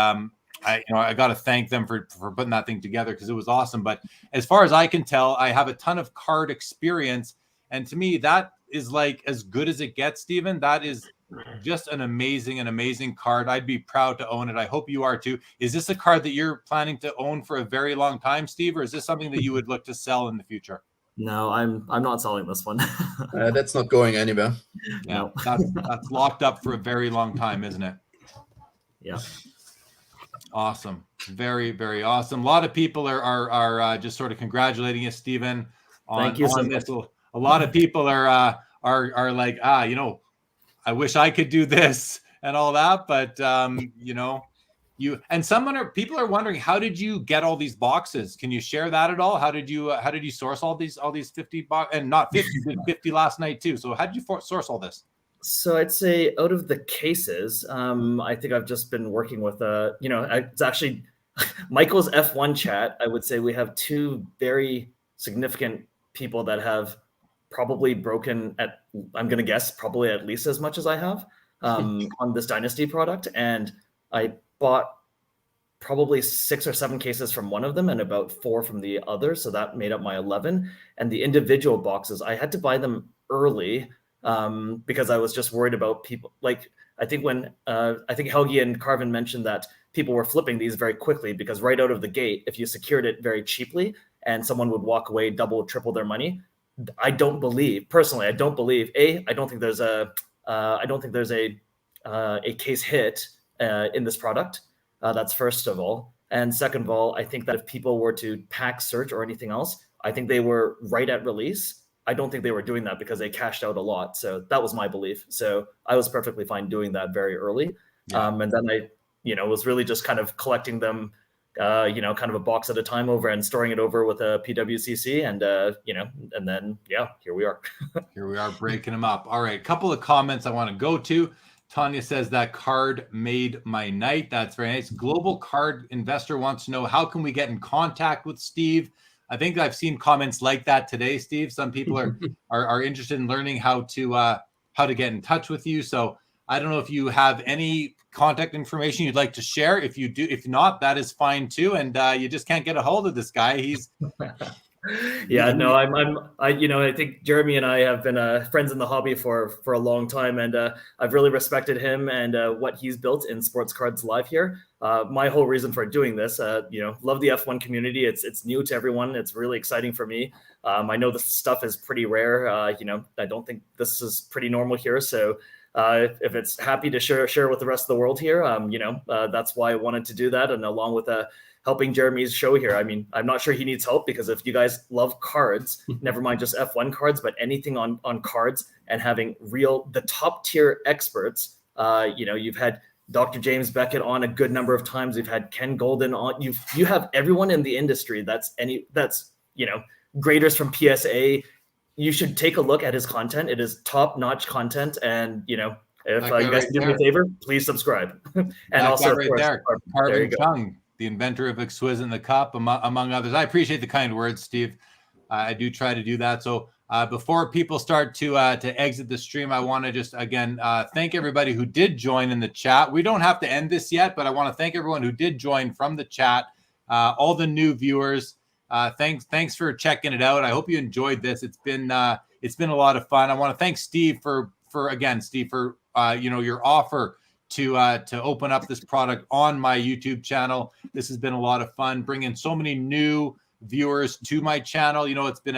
I got to thank them for putting that thing together because it was awesome. But as far as I can tell, I have a ton of card experience, and to me, that is like as good as it gets, Stephen. That is just an amazing card. I'd be proud to own it. I hope you are too. Is this a card that you're planning to own for a very long time, Steve, or is this something that you would look to sell in the future? No, I'm not selling this one. That's not going anywhere. Yeah, that's locked up for a very long time, isn't it? Yeah. Awesome. Very, very awesome. A lot of people are just sort of congratulating you, Stephen, on this. A lot of people are like, you know, I wish I could do this and all that, but you know, people are wondering, how did you get all these boxes? Can you share that at all? How did you source all these 50 boxes, and not 50, 50 last night too? So how did you source all this? So I'd say out of the cases, I think I've just been working with it's actually Michael's F1 chat. I would say we have 2 very significant people that have probably broken I'm going to guess probably at least as much as I have on this Dynasty product. And I bought probably 6 or 7 cases from one of them and about 4 from the other. So that made up my 11. And the individual boxes, I had to buy them early because I was just worried about people. Like, I think Helgi and Karvin mentioned that people were flipping these very quickly because right out of the gate, if you secured it very cheaply and someone would walk away double, triple their money, I don't believe I don't think there's a case hit in this product. That's first of all. And second of all, I think that if people were to pack search or anything else, I think they were right at release. I don't think they were doing that because they cashed out a lot. So that was my belief. So I was perfectly fine doing that very early. Yeah. And then I was really just kind of collecting them kind of a box at a time over and storing it over with a PWCC. And, and then, here we are. Here we are breaking them up. All right. A couple of comments I want to go to. Tanya says that card made my night. That's very nice. Global Card Investor wants to know, how can we get in contact with Steve? I think I've seen comments like that today, Steve. Some people are interested in learning how to get in touch with you. So I don't know if you have any contact information you'd like to share. If you do, if not, that is fine too. And you just can't get a hold of this guy. He's I think Jeremy and I have been friends in the hobby for a long time, and I've really respected him and what he's built in Sports Cards Live here. My whole reason for doing this, love the F1 community. It's new to everyone. It's really exciting for me. I know this stuff is pretty rare. I don't think this is pretty normal here. So if it's happy to share with the rest of the world here, that's why I wanted to do that. And along with helping Jeremy's show here. I mean, I'm not sure he needs help, because if you guys love cards, never mind just F1 cards, but anything on cards and having the top tier experts, you've had Dr. James Beckett on a good number of times. We've had Ken Golden on. You have everyone in the industry that's graders from PSA. You should take a look at his content. It is top notch content, and if you guys can do me a favor, please subscribe. And also, right there, Karvin Cheung, the inventor of Exquisite the Cup, among others. I appreciate the kind words, Steve. I do try to do that. So before people start to exit the stream, I want to just, again, thank everybody who did join in the chat. We don't have to end this yet, but I want to thank everyone who did join from the chat, all the new viewers. Thanks for checking it out. I hope you enjoyed this. It's been a lot of fun. I want to thank Steve for your offer to open up this product on my YouTube channel. This has been a lot of fun, bringing so many new viewers to my channel. It's been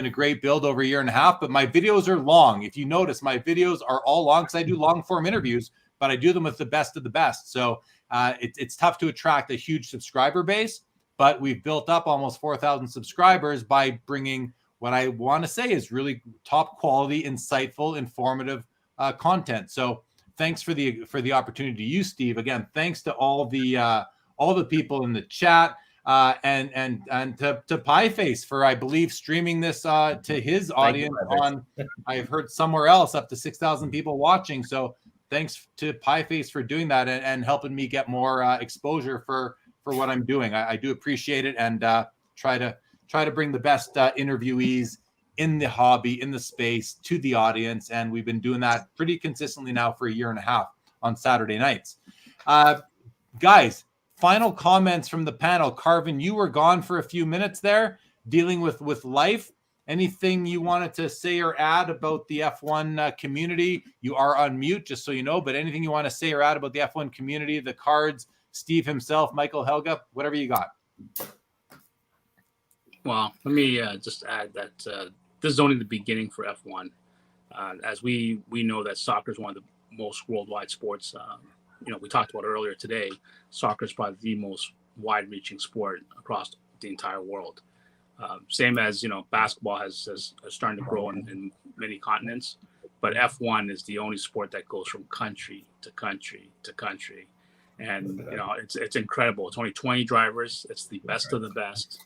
a great build over a year and a half, but my videos are long. If you notice, my videos are all long because I do long form interviews, but I do them with the best of the best. So it's tough to attract a huge subscriber base, but we've built up almost 4,000 subscribers by bringing what I want to say is really top quality, insightful, informative content. So thanks for the opportunity to use Steve. Again, thanks to all the people in the chat, and to Pieface for, I believe, streaming this to his audience on. I've heard somewhere else up to 6,000 people watching. So thanks to Pieface for doing that and helping me get more exposure for what I'm doing. I do appreciate it, and try to bring the best interviewees in the hobby, in the space, to the audience. And we've been doing that pretty consistently now for a year and a half on Saturday nights. Guys, final comments from the panel. Karvin, you were gone for a few minutes there dealing with life. Anything you wanted to say or add about the F1 community? You are on mute, just so you know, but anything you want to say or add about the F1 community, the cards, Steve himself, Michael, Helga, whatever you got. Well, let me just add that this is only the beginning for F1. As we know that soccer is one of the most worldwide sports. We talked about earlier today, soccer is probably the most wide-reaching sport across the entire world. Same as, basketball has starting to grow in many continents, but F1 is the only sport that goes from country to country to country. And, it's incredible. It's only 20 drivers. It's the best of the best.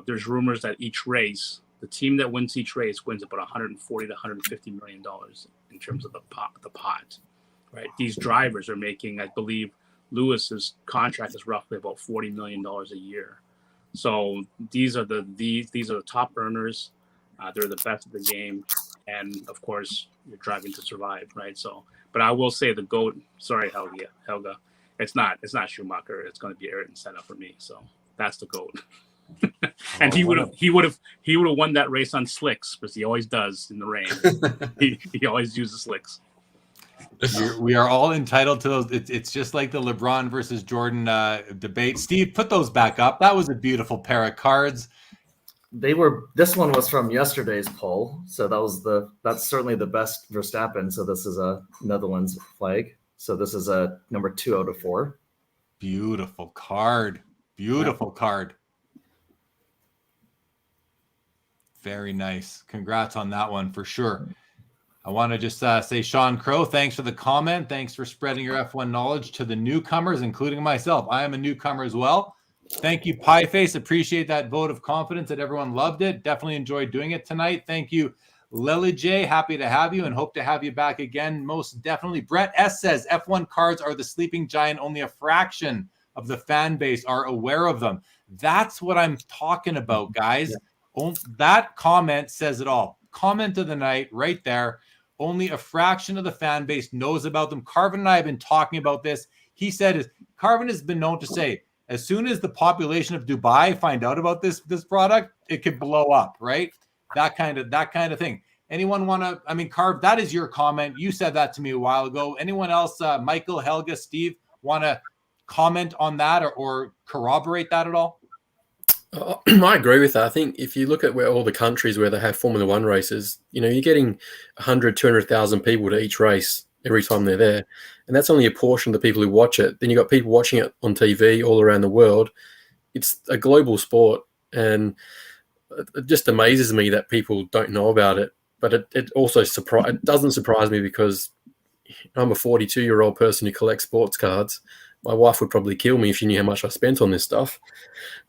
There's rumors that each race, the team that wins each race wins about 140 to 150 million dollars in terms of the pot, right? These drivers are making, I believe, Lewis's contract is roughly about $40 million a year. So these are the top earners. They're the best of the game, and of course, you're driving to survive, right? So, but I will say the GOAT. Sorry, Helga, it's not Schumacher. It's going to be Ayrton Senna for me. So that's the GOAT. And he would have won that race on slicks, because he always does in the rain. he always uses slicks. We are all entitled to those. It's just like the LeBron versus Jordan debate. Steve, put those back up. That was a beautiful pair of cards. This one was from yesterday's poll, so that's certainly the best Verstappen. So this is a Netherlands flag. So this is a number 2 out of 4. Beautiful card. Beautiful card. Very nice. Congrats on that one for sure. I want to just say, Sean Crow, thanks for the comment. Thanks for spreading your F1 knowledge to the newcomers, including myself. I am a newcomer as well. Thank you, Pieface. Appreciate that vote of confidence that everyone loved it. Definitely enjoyed doing it tonight. Thank you, Lily J. Happy to have you and hope to have you back again. Most definitely. Brett S. says F1 cards are the sleeping giant. Only a fraction of the fan base are aware of them. That's what I'm talking about, guys. Yeah. That comment says it all. Comment of the night right there. Only a fraction of the fan base knows about them. Karvin and I have been talking about this. He said, Karvin has been known to say, as soon as the population of Dubai find out about this product, it could blow up, right? That kind of thing. Anyone want to? I mean, Karv, that is your comment. You said that to me a while ago. Anyone else? Michael, Helga, Steve, want to comment on that or corroborate that at all? I agree with that. I think if you look at where all the countries where they have Formula One races, you're getting 100, 200,000 people to each race every time they're there. And that's only a portion of the people who watch it. Then you've got people watching it on TV all around the world. It's a global sport. And it just amazes me that people don't know about it. But it also it doesn't surprise me because I'm a 42-year-old person who collects sports cards. My wife would probably kill me if she knew how much I spent on this stuff.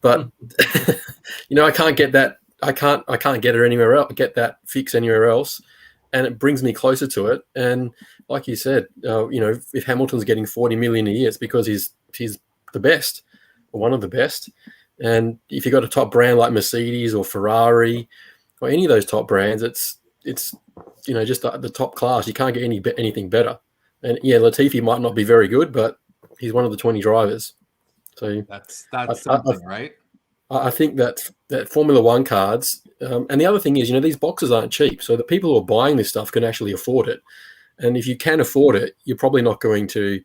But I can't get that. I can't get it anywhere else. Get that fix anywhere else, and it brings me closer to it. And like you said, if Hamilton's getting 40 million a year, it's because he's the best, or one of the best. And if you've got a top brand like Mercedes or Ferrari or any of those top brands, it's just the top class. You can't get anything better. And yeah, Latifi might not be very good, but he's one of the 20 drivers. So that's something, right? I think that Formula One cards, and the other thing is, these boxes aren't cheap. So the people who are buying this stuff can actually afford it. And if you can afford it, you're probably not going to,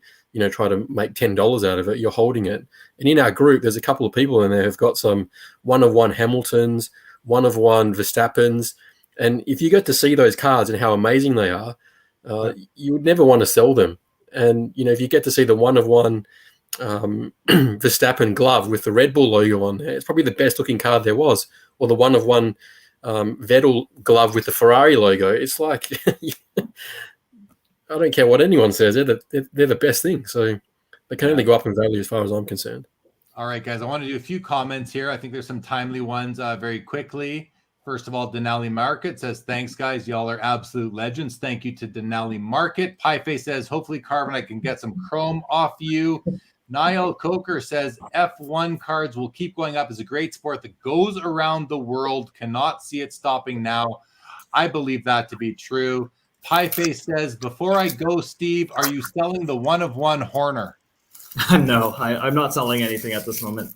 try to make $10 out of it. You're holding it. And in our group, there's a couple of people in there who've got some one-of-one Hamiltons, one-of-one Verstappens. And if you get to see those cards and how amazing they are, you would never want to sell them. And, if you get to see the one-of-one Verstappen glove with the Red Bull logo on there, it's probably the best looking card there was. Or the one-of-one Vettel glove with the Ferrari logo. It's like, I don't care what anyone says. They're the best thing. So they can only go up in value as far as I'm concerned. All right, guys, I want to do a few comments here. I think there's some timely ones very quickly. First of all, Denali Market says, thanks, guys. Y'all are absolute legends. Thank you to Denali Market. Pieface says, hopefully, Karvin, I can get some chrome off you. Niall Coker says, F1 cards will keep going up. It's a great sport that goes around the world. Cannot see it stopping now. I believe that to be true. Pieface says, before I go, Steve, are you selling the one-of-one Horner? No, I'm not selling anything at this moment.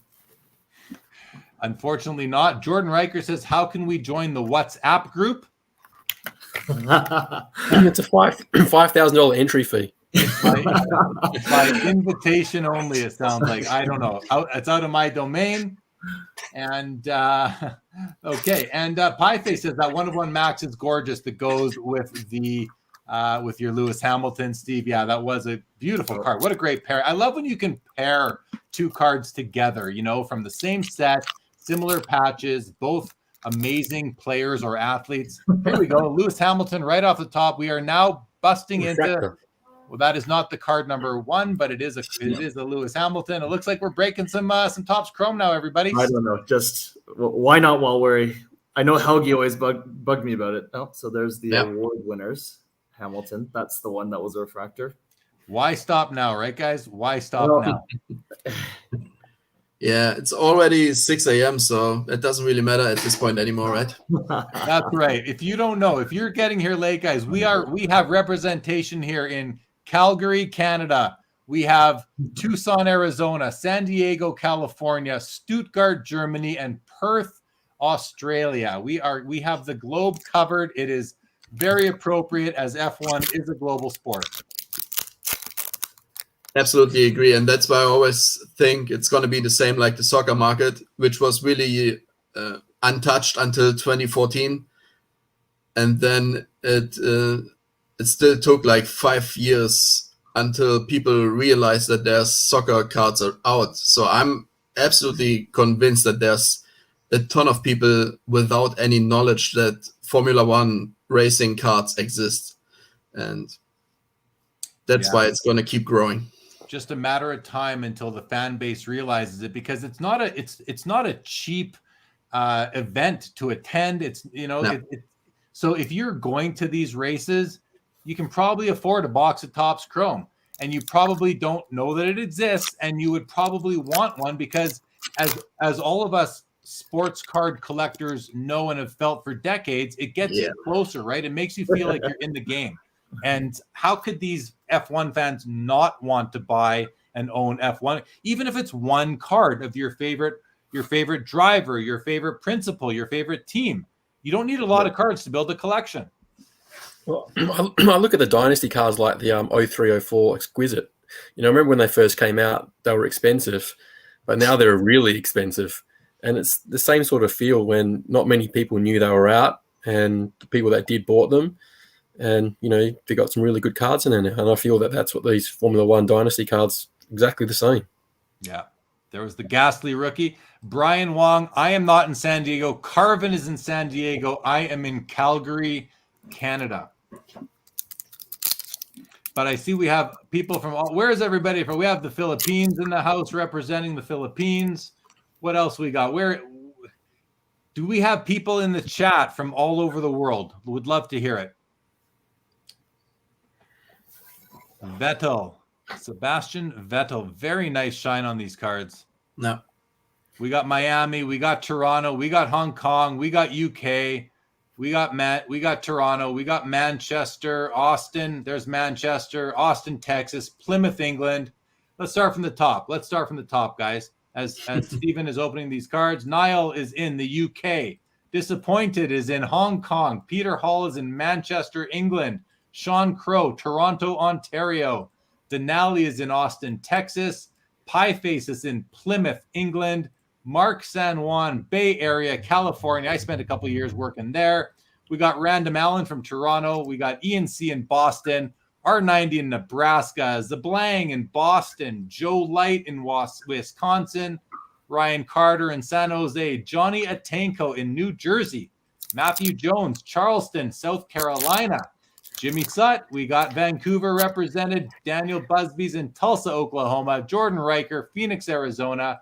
Unfortunately not. Jordan Riker says, how can we join the WhatsApp group? It's a $5,000 entry fee. By invitation only, it sounds like. I don't know. It's out of my domain. And okay. And Pieface says that one-of-one Max is gorgeous that goes with the with your Lewis Hamilton, Steve. Yeah, that was a beautiful card. What a great pair. I love when you can pair two cards together, from the same set, similar patches, both amazing players or athletes. Here we go. Lewis Hamilton right off the top. We are now busting into, well, that is not the card number 1, but it is a Lewis Hamilton. It looks like we're breaking some Topps Chrome now, everybody. I don't know. Just why not while I know Helgi always bugged me about it. Oh, so there's the award winners. Hamilton. That's the one that was a refractor. Why stop now, right, guys? Why stop now? Yeah, it's already 6 a.m., so it doesn't really matter at this point anymore, right? That's right. If you don't know, if you're getting here late, guys, we have representation here in Calgary, Canada. We have Tucson, Arizona, San Diego, California, Stuttgart, Germany, and Perth, Australia. We have the globe covered. It is very appropriate as F1 is a global sport. Absolutely agree. And that's why I always think it's going to be the same like the soccer market, which was really untouched until 2014. And then it still took like 5 years until people realized that their soccer cards are out. So I'm absolutely convinced that there's a ton of people without any knowledge that Formula One racing cards exist. and that's why it's going to keep growing. Just a matter of time until the fan base realizes it, because it's not a cheap event to attend. It's so if you're going to these races, you can probably afford a box of Topps Chrome, and you probably don't know that it exists, and you would probably want one because as all of us sports card collectors know and have felt for decades, it gets you closer, right? It makes you feel like you're in the game. And how could these F1 fans not want to buy and own F1, even if it's one card of your favorite driver, your favorite principal, your favorite team? You don't need a lot of cards to build a collection. Well, I look at the Dynasty cards like the 0304 Exquisite. I remember when they first came out, they were expensive, but now they're really expensive. And it's the same sort of feel when not many people knew they were out, and the people that did bought them. And, they got some really good cards in there. And I feel that that's what these Formula One Dynasty cards, exactly the same. Yeah. There was the ghastly rookie, Brian Wong. I am not in San Diego. Karvin is in San Diego. I am in Calgary, Canada. But I see we have people from where is everybody from? We have the Philippines in the house representing the Philippines. What else we got? Where do we have people in the chat from all over the world? Would love to hear it. Sebastian Vettel. Very nice shine on these cards. No. We got Miami, we got Toronto, we got Hong Kong, we got UK, we got Toronto, we got Manchester, Austin, there's Manchester, Austin, Texas, Plymouth, England. Let's start from the top. Guys. As Stephen is opening these cards. Niall is in the UK. Disappointed is in Hong Kong. Peter Hall is in Manchester, England. Sean Crow, Toronto, Ontario. Denali is in Austin, Texas. Pieface is in Plymouth, England. Mark San Juan, Bay Area, California. I spent a couple of years working there. We got Random Allen from Toronto. We got Ian C. in Boston. R90 in Nebraska. Zablang in Boston. Joe Light in Wisconsin. Ryan Carter in San Jose. Johnny Atenko in New Jersey. Matthew Jones, Charleston, South Carolina. Jimmy Sutt, we got Vancouver represented. Daniel Busby's in Tulsa, Oklahoma. Jordan Riker, Phoenix, Arizona.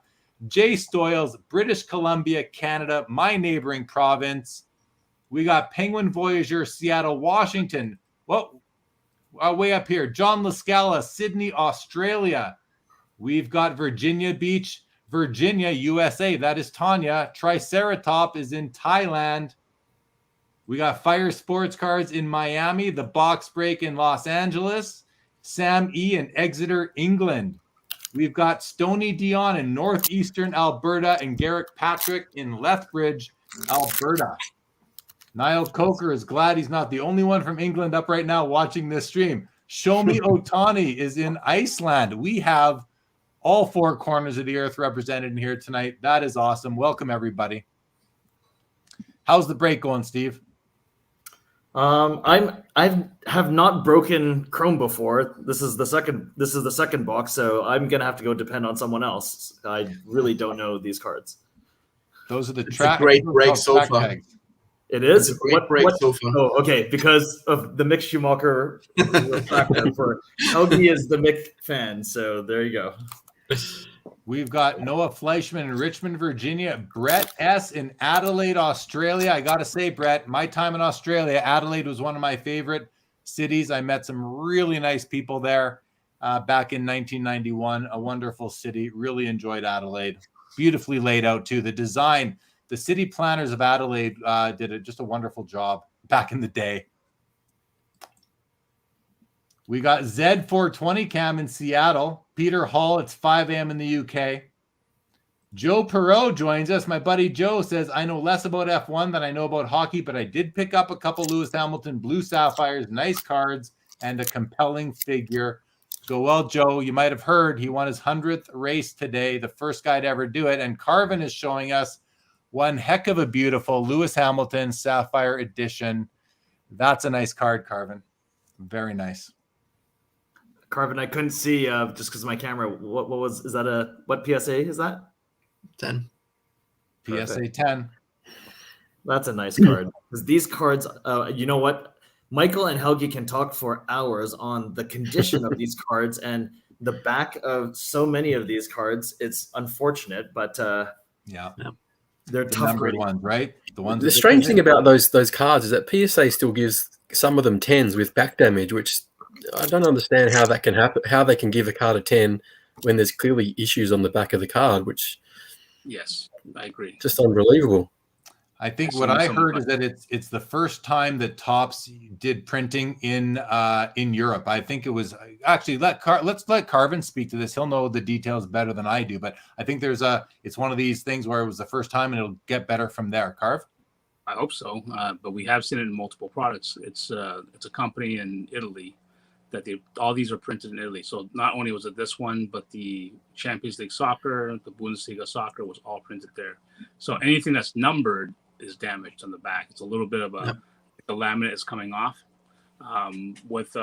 Jay Stoyles, British Columbia, Canada, my neighboring province. We got Penguin Voyager, Seattle, Washington. Well, way up here. John Lascala, Sydney, Australia. We've got Virginia Beach, Virginia, USA. That is Tanya. Triceratop is in Thailand. We got Fire Sports Cards in Miami, the Box Break in Los Angeles, Sam E. in Exeter, England. We've got Stony Dion in northeastern Alberta and Garrick Patrick in Lethbridge, Alberta. Niall Coker is glad he's not the only one from England up right now watching this stream. Shomi Otani is in Iceland. We have all four corners of the earth represented in here tonight. That is awesome. Welcome, everybody. How's the break going, Steve? I have not broken Chrome before. This is the second box, so I'm gonna have to go depend on someone else. I really don't know these cards. Those are the great break so far. tags. It is It's a great break so far. Oh, okay, because of the Mick Schumacher for Helgi is the Mick fan, so there you go. We've got Noah Fleischman in Richmond, Virginia. Brett S. in Adelaide, Australia. I got to say, Brett, my time in Australia, Adelaide was one of my favorite cities. I met some really nice people there back in 1991. A wonderful city. Really enjoyed Adelaide. Beautifully laid out, too. The design, the city planners of Adelaide did just a wonderful job back in the day. We got Z420 Cam in Seattle. Peter Hall, it's 5 a.m. in the UK. Joe Perot joins us. My buddy Joe says, I know less about F1 than I know about hockey, but I did pick up a couple Lewis Hamilton Blue Sapphires, nice cards, and a compelling figure. Go well, Joe. You might have heard he won his 100th race today, the first guy to ever do it. And Karvin is showing us one heck of a beautiful Lewis Hamilton Sapphire edition. That's a nice card, Karvin. Very nice. Karvin, I couldn't see just because of my camera. What PSA is that? 10. PSA 10. That's a nice card. Because these cards, you know what? Michael and Helgi can talk for hours on the condition of these cards and the back of so many of these cards. It's unfortunate, but Yeah. they're The tough numbered grading. ones, right? The ones. The strange thing about those cards is that PSA still gives some of them 10s with back damage, which I don't understand how that can happen. How they can give a card a 10 when there's clearly issues on the back of the card, which Yes, I agree. just unbelievable. I think So what I some- heard is that it's the first time that Topps did printing in Europe. I think it was actually let's let Karvin speak to this. He'll know the details better than I do, but I think it's one of these things where it was the first time and it'll get better from there. Karv? I hope so, but we have seen it in multiple products. It's a company in Italy that all these are printed in Italy. So not only was it this one, but the Champions League soccer, the Bundesliga soccer was all printed there. So anything that's numbered is damaged on the back. It's a little bit of the laminate is coming off. With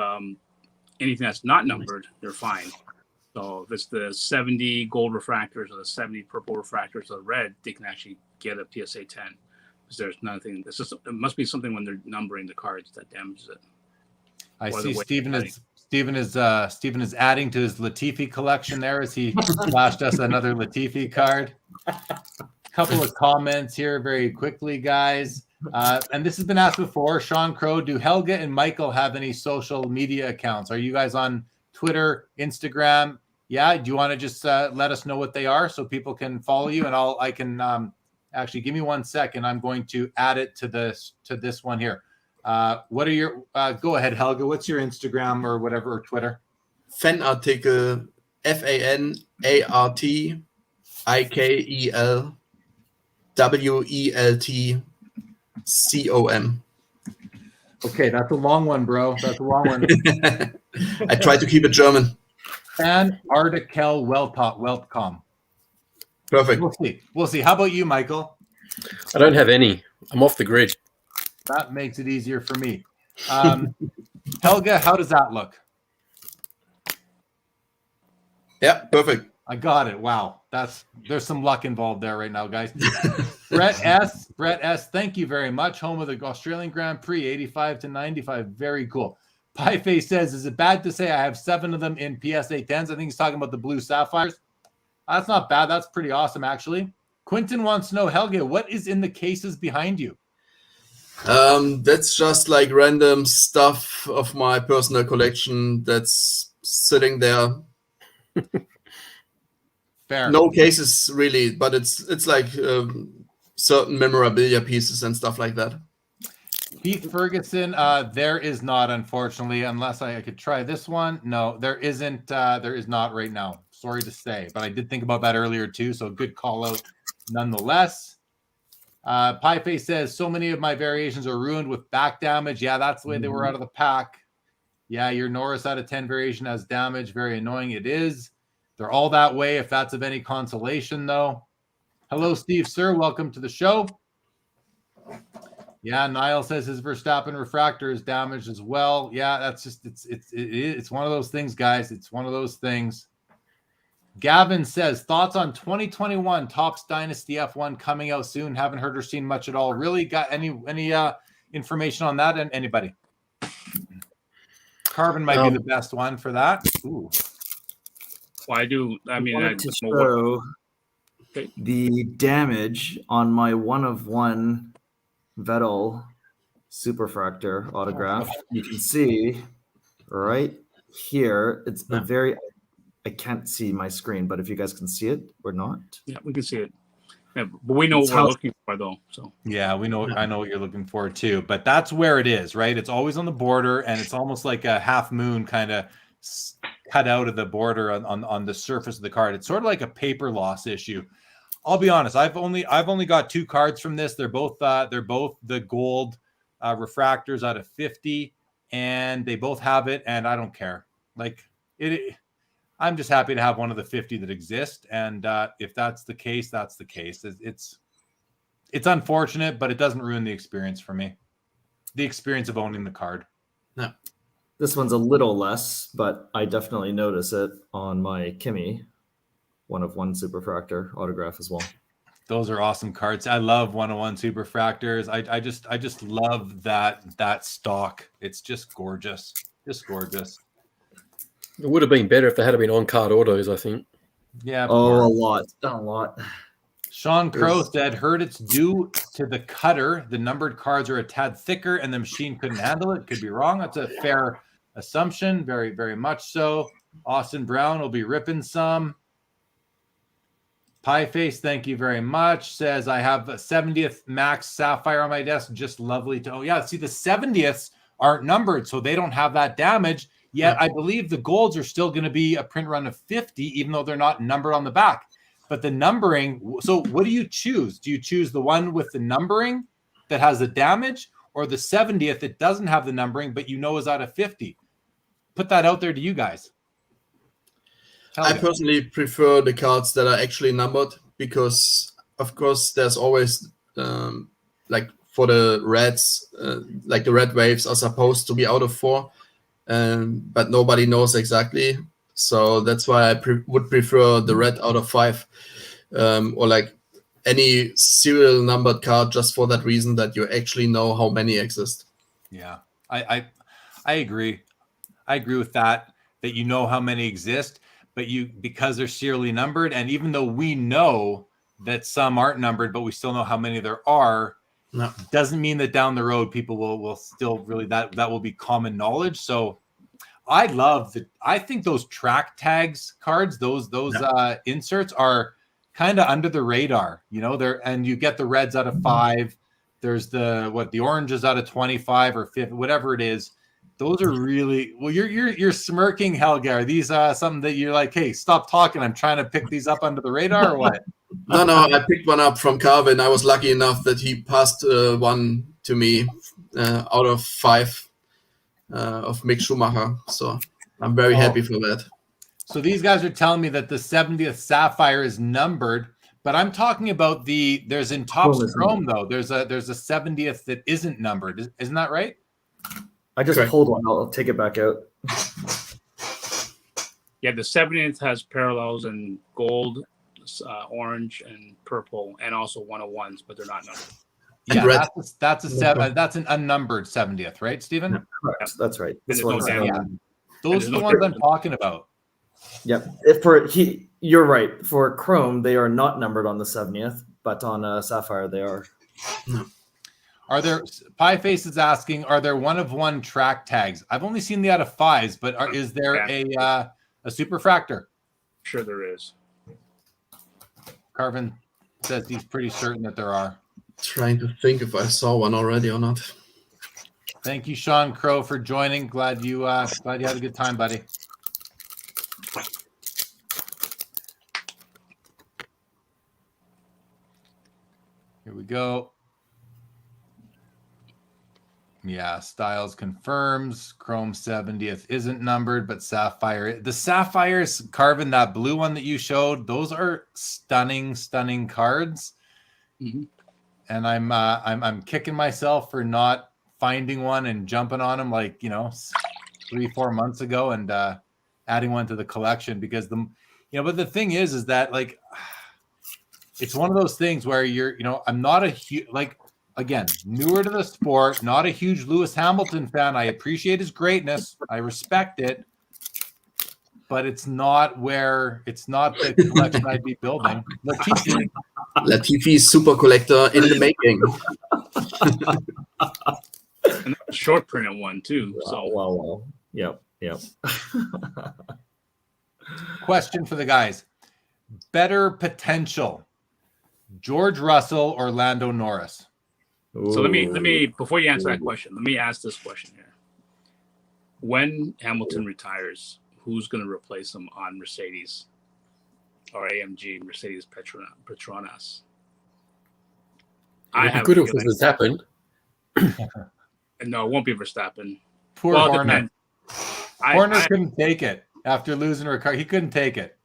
anything that's not numbered, they're fine. So if it's the 70 gold refractors or the 70 purple refractors or red, they can actually get a PSA 10. Because there's nothing. It must be something when they're numbering the cards that damages it. I Or see the way Stephen is adding to his Latifi collection there as he flashed us another Latifi card. Couple of comments here very quickly, guys. And this has been asked before. Sean Crow, do Helga and Michael have any social media accounts? Are you guys on Twitter, Instagram? Yeah. Do you want to just let us know what they are so people can follow you? And I can actually give me 1 second. I'm going to add it to this one here. What are your go ahead, Helga? What's your Instagram or whatever, or Twitter? Fanartikel, FANARTIKELWELTCOM. Okay, that's a long one, bro. That's a long one. I try to keep it German. Architect Weltcom. Perfect. We'll see. How about you, Michael? I don't have any. I'm off the grid. That makes it easier for me. Helga, how does that look? Yeah, perfect. I got it. Wow. There's some luck involved there right now, guys. Brett S. Thank you very much. Home of the Australian Grand Prix, 85-95. Very cool. Pieface says, is it bad to say I have 7 of them in PSA 10s? I think he's talking about the blue sapphires. That's not bad. That's pretty awesome, actually. Quentin wants to know, Helga, what is in the cases behind you? That's just like random stuff of my personal collection that's sitting there. Fair. No cases really, but it's like certain memorabilia pieces and stuff like that. Pete Ferguson, there is not, unfortunately, unless I could try this one. No, there isn't. There is not right now. Sorry to say, but I did think about that earlier too. So good call out nonetheless. Pieface says, so many of my variations are ruined with back damage. Yeah, that's the way they were out of the pack. Yeah, your Norris out of 10 variation has damage. Very annoying. It is. They're all that way, if that's of any consolation, though. Hello, Steve, sir. Welcome to the show. Yeah, Niall says his Verstappen refractor is damaged as well. Yeah, that's just it's one of those things, guys. It's one of those things. Gavin says, thoughts on 2021 Topps Dynasty F1 coming out soon? Haven't heard or seen much at all. Really got any information on that? And anybody? Karvin might be the best one for that. Ooh. Well, I do. I mean, wanted to show the damage on my 1-of-1 Vettel Superfractor autograph. You can see right here. It's a very. I can't see my screen, but if you guys can see it or not. Yeah, we can see it. Yeah, but we know what we're looking for, though. So yeah, we know. I know what you're looking for too. But that's where it is, right? It's always on the border, and it's almost like a half moon kind of cut out of the border on the surface of the card. It's sort of like a paper loss issue. I'll be honest. I've only got 2 cards from this. They're both the gold refractors out of 50, and they both have it. And I don't care. Like it. I'm just happy to have one of the 50 that exist. And if that's the case, that's the case. It's unfortunate, but it doesn't ruin the experience for me. The experience of owning the card. No. This one's a little less, but I definitely notice it on my Kimmy 1-of-1 Superfractor autograph as well. Those are awesome cards. I love 101 Superfractors. I just love that stock. It's just gorgeous. Just gorgeous. It would have been better if they had been on-card autos, I think. Yeah. Oh, a lot. Sean Crow said, heard it's due to the cutter. The numbered cards are a tad thicker and the machine couldn't handle it. Could be wrong. That's a fair assumption. Very, very much so. Austin Brown will be ripping some. Pieface, thank you very much. Says, I have a 70th Max Sapphire on my desk. Just lovely to... Oh, yeah. See, the 70ths aren't numbered, so they don't have that damage. Yet, I believe the golds are still going to be a print run of 50, even though they're not numbered on the back. But the numbering... So what do you choose? Do you choose the one with the numbering that has the damage, or the 70th that doesn't have the numbering, but you know is out of 50? Put that out there to you guys. I personally prefer the cards that are actually numbered because, of course, there's always like for the reds, like the red waves are supposed to be out of 4, but nobody knows exactly. So that's why I would prefer the red out of 5, or like any serial numbered card, just for that reason that you actually know how many exist. Yeah, I agree. I agree with that you know how many exist. But because they're serially numbered, and even though we know that some aren't numbered, but we still know how many there are, doesn't mean that down the road people will still really that will be common knowledge. So I think those track tags cards, those inserts are kind of under the radar. You know, and you get the reds out of 5. There's the oranges out of 25 or 50, whatever it is. Those are really well. You're smirking, Helga. Are these something that you're like, hey, stop talking? I'm trying to pick these up under the radar, or what? No, I picked one up from Karvin. I was lucky enough that he passed one to me out of 5 of Mick Schumacher. So I'm very happy for that. So these guys are telling me that the 70th Sapphire is numbered, but I'm talking about there's in Topps Chrome though. There's a 70th that isn't numbered. Isn't that right? I just pulled one. I'll take it back out. Yeah, the 70th has parallels in gold, orange, and purple, and also 101s, but they're not numbered. Yeah, that's an unnumbered 70th, right, Stephen? Correct. That's right. Those are the ones I'm talking about. Yep. You're right. For Chrome, they are not numbered on the 70th, but on Sapphire, they are. No. Are there Pieface is asking? Are there 1-of-1 track tags? I've only seen the out of 5s, but is there a Superfractor? Sure, there is. Karvin says he's pretty certain that there are. Trying to think if I saw one already or not. Thank you, Sean Crow, for joining. Glad you had a good time, buddy. Here we go. Yeah, Styles confirms Chrome 70th isn't numbered, but Sapphire. The Sapphires, Karvin, that blue one that you showed, those are stunning, stunning cards. Mm-hmm. And I'm kicking myself for not finding one and jumping on them 3-4 months ago and adding one to the collection because but the thing is that like it's one of those things where I'm not a huge again, newer to the sport, not a huge Lewis Hamilton fan. I appreciate his greatness. I respect it. But it's not the collection I'd be building. Latifi's super collector in the making. And a short printed one too. Wow. Yep. Question for the guys. Better potential. George Russell or Lando Norris? So let me before you answer that question, let me ask this question here. When Hamilton retires, who's going to replace him on Mercedes or AMG, Mercedes Petronas? It'd be good if it was Verstappen. No, it won't be Verstappen. Poor Horner. Horner couldn't take it after losing a car. He couldn't take it.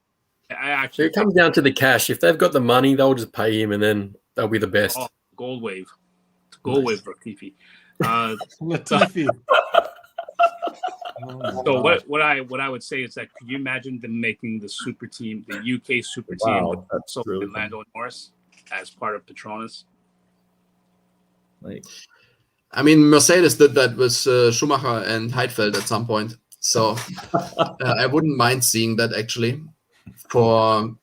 It comes down to the cash. If they've got the money, they'll just pay him, and then they'll be the best. Oh, Gold Wave. Gold Wave Latifi. Latifi. So what I would say is that could you imagine them making the super team, the UK super team, with Lando Norris? as part of Petronas? Like, I mean, Mercedes did that with Schumacher and Heidfeld at some point. So I wouldn't mind seeing that actually for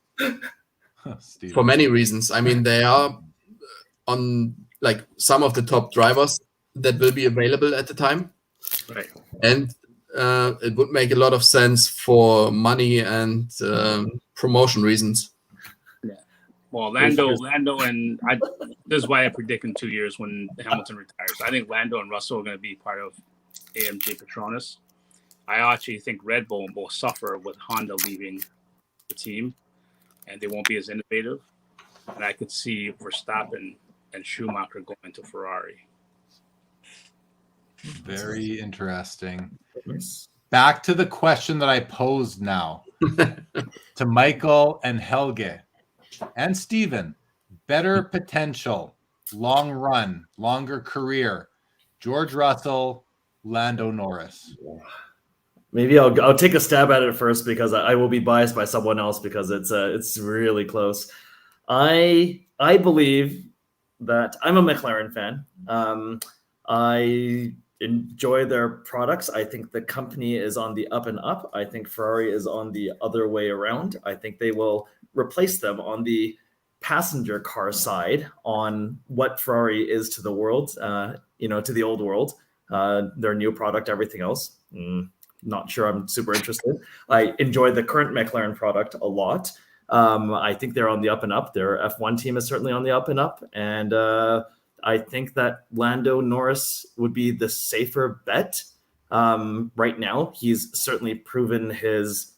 Steven. many reasons. I mean, they are on like some of the top drivers that will be available at the time. Right. And it would make a lot of sense for money and promotion reasons. Well, Lando, and this is why I predict in 2 years when Hamilton retires. I think Lando and Russell are going to be part of AMG Petronas. I actually think Red Bull will suffer with Honda leaving the team, and they won't be as innovative. And I could see Verstappen and Schumacher going to Ferrari. Very interesting. Back to the question that I posed now to Michael and Helge and Steven. Better potential, long run, longer career, George Russell, Lando Norris. maybe I'll take a stab at it first because I will be biased by someone else because it's really close. I believe that I'm a McLaren fan. I enjoy their products. I think the company is on the up and up. I think Ferrari is on the other way around. I think they will replace them on the passenger car side on what Ferrari is to the world, to the old world, their new product, everything else. Not sure I'm super interested. I enjoy the current McLaren product a lot. I think they're on the up and up. Their F1 team is certainly on the up and up. And I think that Lando Norris would be the safer bet right now. He's certainly proven his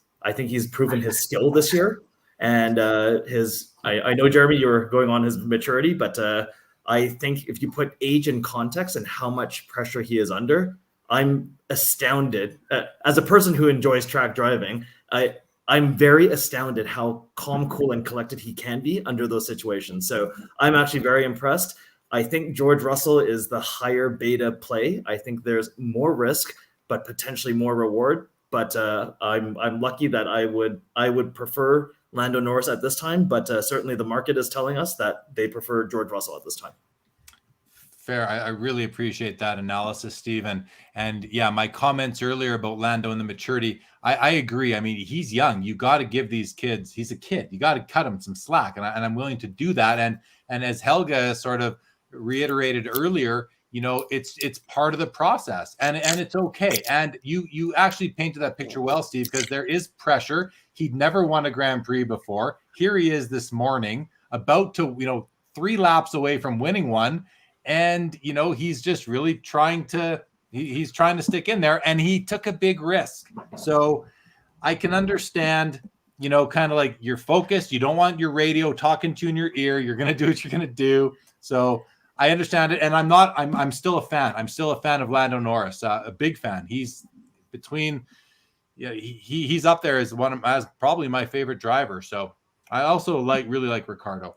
skill this year. And I know, Jeremy, you were going on his maturity, but I think if you put age in context and how much pressure he is under, I'm astounded. As a person who enjoys track driving, I'm very astounded how calm, cool, and collected he can be under those situations. So I'm actually very impressed. I think George Russell is the higher beta play. I think there's more risk, but potentially more reward. But I'm lucky that I would prefer Lando Norris at this time. But certainly the market is telling us that they prefer George Russell at this time. Fair. I really appreciate that analysis, Stephen. And yeah, my comments earlier about Lando and the maturity, I agree. I mean, he's young. You got to give these kids, he's a kid. You got to cut him some slack. And I'm willing to do that. And as Helga sort of reiterated earlier, it's part of the process and it's okay. And you actually painted that picture well, Steve, because there is pressure. He'd never won a Grand Prix before. Here he is this morning about to, 3 laps away from winning one. And, he's just really trying to stick in there, and he took a big risk. So I can understand, kind of like you're focused. You don't want your radio talking to you in your ear. You're going to do what you're going to do. So I understand it. And I'm still a fan. I'm still a fan of Lando Norris, a big fan. He's he's up there as as probably my favorite driver. So I also really like Ricciardo.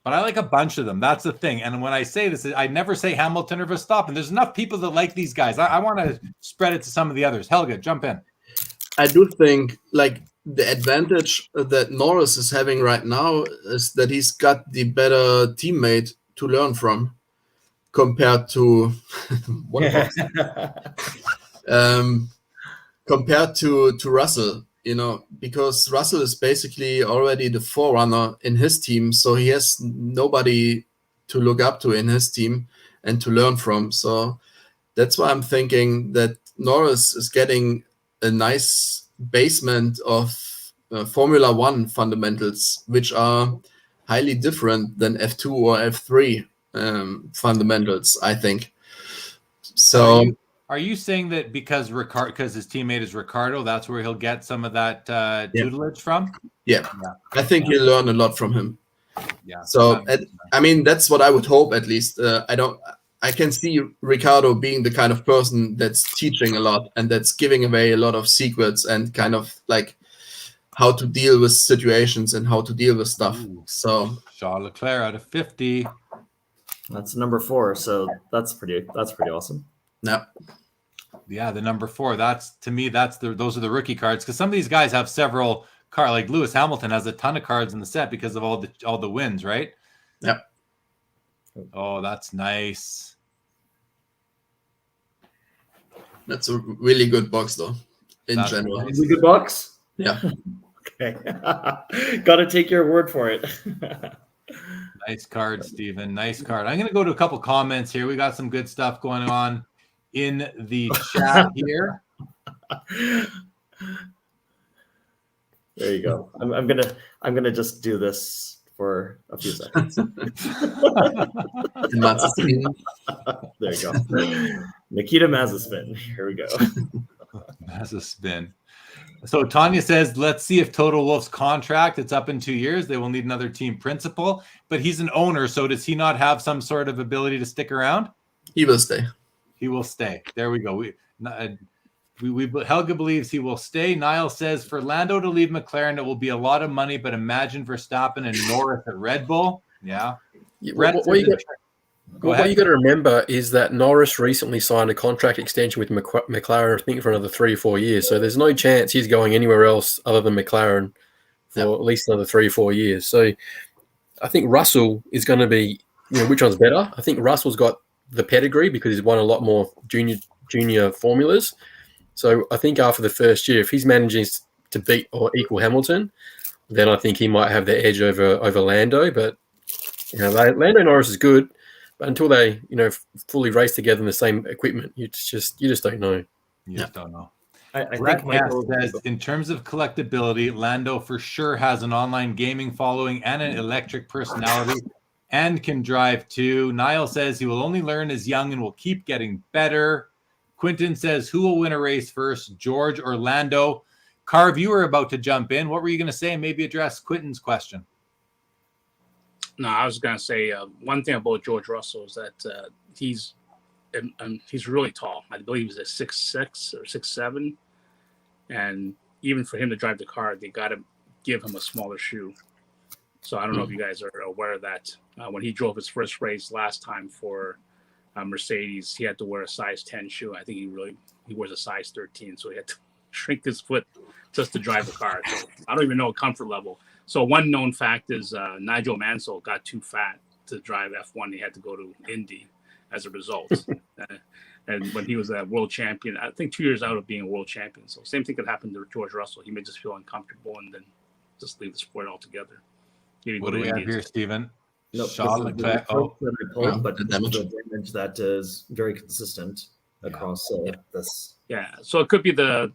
But I like a bunch of them. That's the thing. And when I say this, I never say Hamilton or Verstappen. There's enough people that like these guys. I want to spread it to some of the others. Helga, jump in. I do think the advantage that Norris is having right now is that he's got the better teammate to learn from compared to compared to Russell. Because Russell is basically already the forerunner in his team. So he has nobody to look up to in his team and to learn from. So that's why I'm thinking that Norris is getting a nice basement of Formula One fundamentals, which are highly different than F2 or F3 fundamentals, I think. So... Are you saying that because his teammate is Ricciardo, that's where he'll get some of that tutelage from? Yeah. I think he'll learn a lot from him. Yeah. So that's what I would hope. At least I can see Ricciardo being the kind of person that's teaching a lot and that's giving away a lot of secrets and kind of like how to deal with situations and how to deal with stuff. Ooh. So Charles Leclerc out of 50. That's number 4. So that's pretty awesome. Yeah, the number 4. That's to me. Those are the rookie cards because some of these guys have several card. Like Lewis Hamilton has a ton of cards in the set because of all the wins, right? Yep. Oh, that's nice. That's a really good box, though. In That's general, nice. Is it a good box? yeah. Okay. Got to take your word for it. Nice card, Steven. Nice card. I'm going to go to a couple comments here. We got some good stuff going on in the chat here. There you go. I'm gonna just do this for a few seconds. There you go. Nikita Mazepin. Here we go. That's a spin. So Tanya says, let's see if Total Wolf's contract, it's up in 2 years. They will need another team principal, but he's an owner. So does he not have some sort of ability to stick around? He will stay. He will stay. There we go. Helga believes he will stay. Niall says for Lando to leave McLaren, it will be a lot of money, but imagine Verstappen and Norris at Red Bull. Yeah. What you got to remember is that Norris recently signed a contract extension with McLaren, I think, for another 3 or 4 years. So there's no chance he's going anywhere else other than McLaren for at least another 3 or 4 years. So I think Russell is going to be, which one's better? I think Russell's got the pedigree because he's won a lot more junior formulas. So I think after the first year, if he's managing to beat or equal Hamilton, then I think he might have the edge over Lando. But Lando Norris is good. But until they, fully race together in the same equipment, you just don't know. You just don't know. I think Michael says, in terms of collectability, Lando for sure has an online gaming following and an electric personality and can drive too. Niall says he will only learn as young and will keep getting better. Quinton says, who will win a race first, George or Lando? Carv, you were about to jump in. What were you going to say? Maybe address Quinton's question. No, I was gonna say one thing about George Russell is that he's really tall. I believe he's a 6'6" or 6'7", and even for him to drive the car, they got to give him a smaller shoe. So I don't know if you guys are aware of that. When he drove his first race last time for Mercedes, he had to wear a size 10 shoe. I think he wears a size 13, so he had to shrink his foot just to drive the car. So I don't even know comfort level. So one known fact is Nigel Mansell got too fat to drive F1. He had to go to Indy as a result. And when he was a world champion, I think 2 years out of being a world champion. So same thing could happen to George Russell. He may just feel uncomfortable and then just leave the sport altogether. What do we have here, Stephen? Nope, Shaw that I pulled, but the the damage that is very consistent across this. Yeah, so it could be the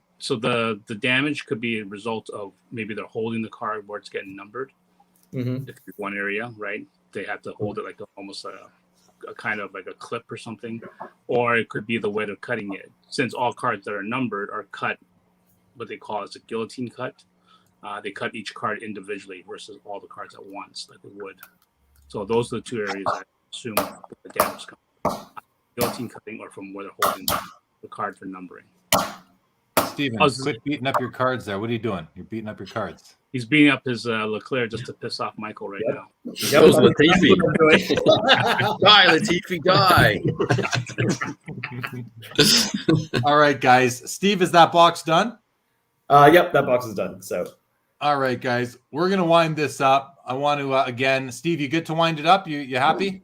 damage could be a result of maybe they're holding the card where it's getting numbered. Mm-hmm. If it's one area, right, they have to hold it like almost a kind of like a clip or something, or it could be the way they're cutting it. Since all cards that are numbered are cut, what they call as a guillotine cut. They cut each card individually versus all the cards at once, like they would. So those are the two areas I assume the damage comes from. Guillotine cutting or from where they're holding the card for numbering. Steven, quit beating up your cards there. What are you doing? You're beating up your cards. He's beating up his Leclerc just to piss off Michael right now. That was Latifi. Die, Latifi, die. All right, guys. Steve, is that box done? Yep, that box is done. So. All right, guys. We're going to wind this up. I want to, again, Steve, you good to wind it up? You happy?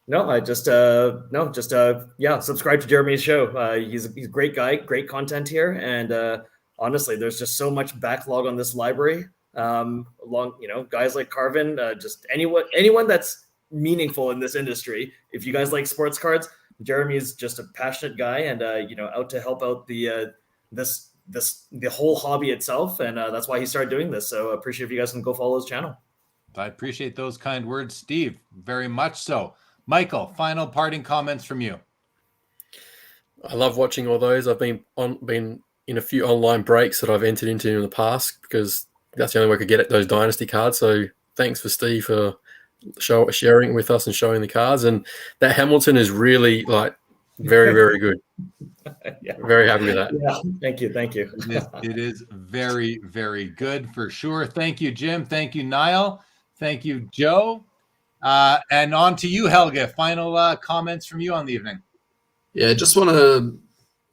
No, I just subscribe to Jeremy's show. He's a great guy, great content here, and honestly, there's just so much backlog on this library. Guys like Karvin, just anyone that's meaningful in this industry. If you guys like sports cards, Jeremy is just a passionate guy and out to help out the whole hobby itself, and that's why he started doing this. So I appreciate if you guys can go follow his channel. I appreciate those kind words, Steve, very much so. Michael, final parting comments from you. I love watching all those. I've been in a few online breaks that I've entered into in the past because that's the only way I could get at those Dynasty cards. So thanks for Steve for sharing it with us and showing the cards. And that Hamilton is really very, very good. Yeah. Very happy with that. Yeah. Thank you. It is very, very good for sure. Thank you, Jim. Thank you, Niall. Thank you, Joe. And on to you, Helga. Final comments from you on the evening. Yeah, I just want to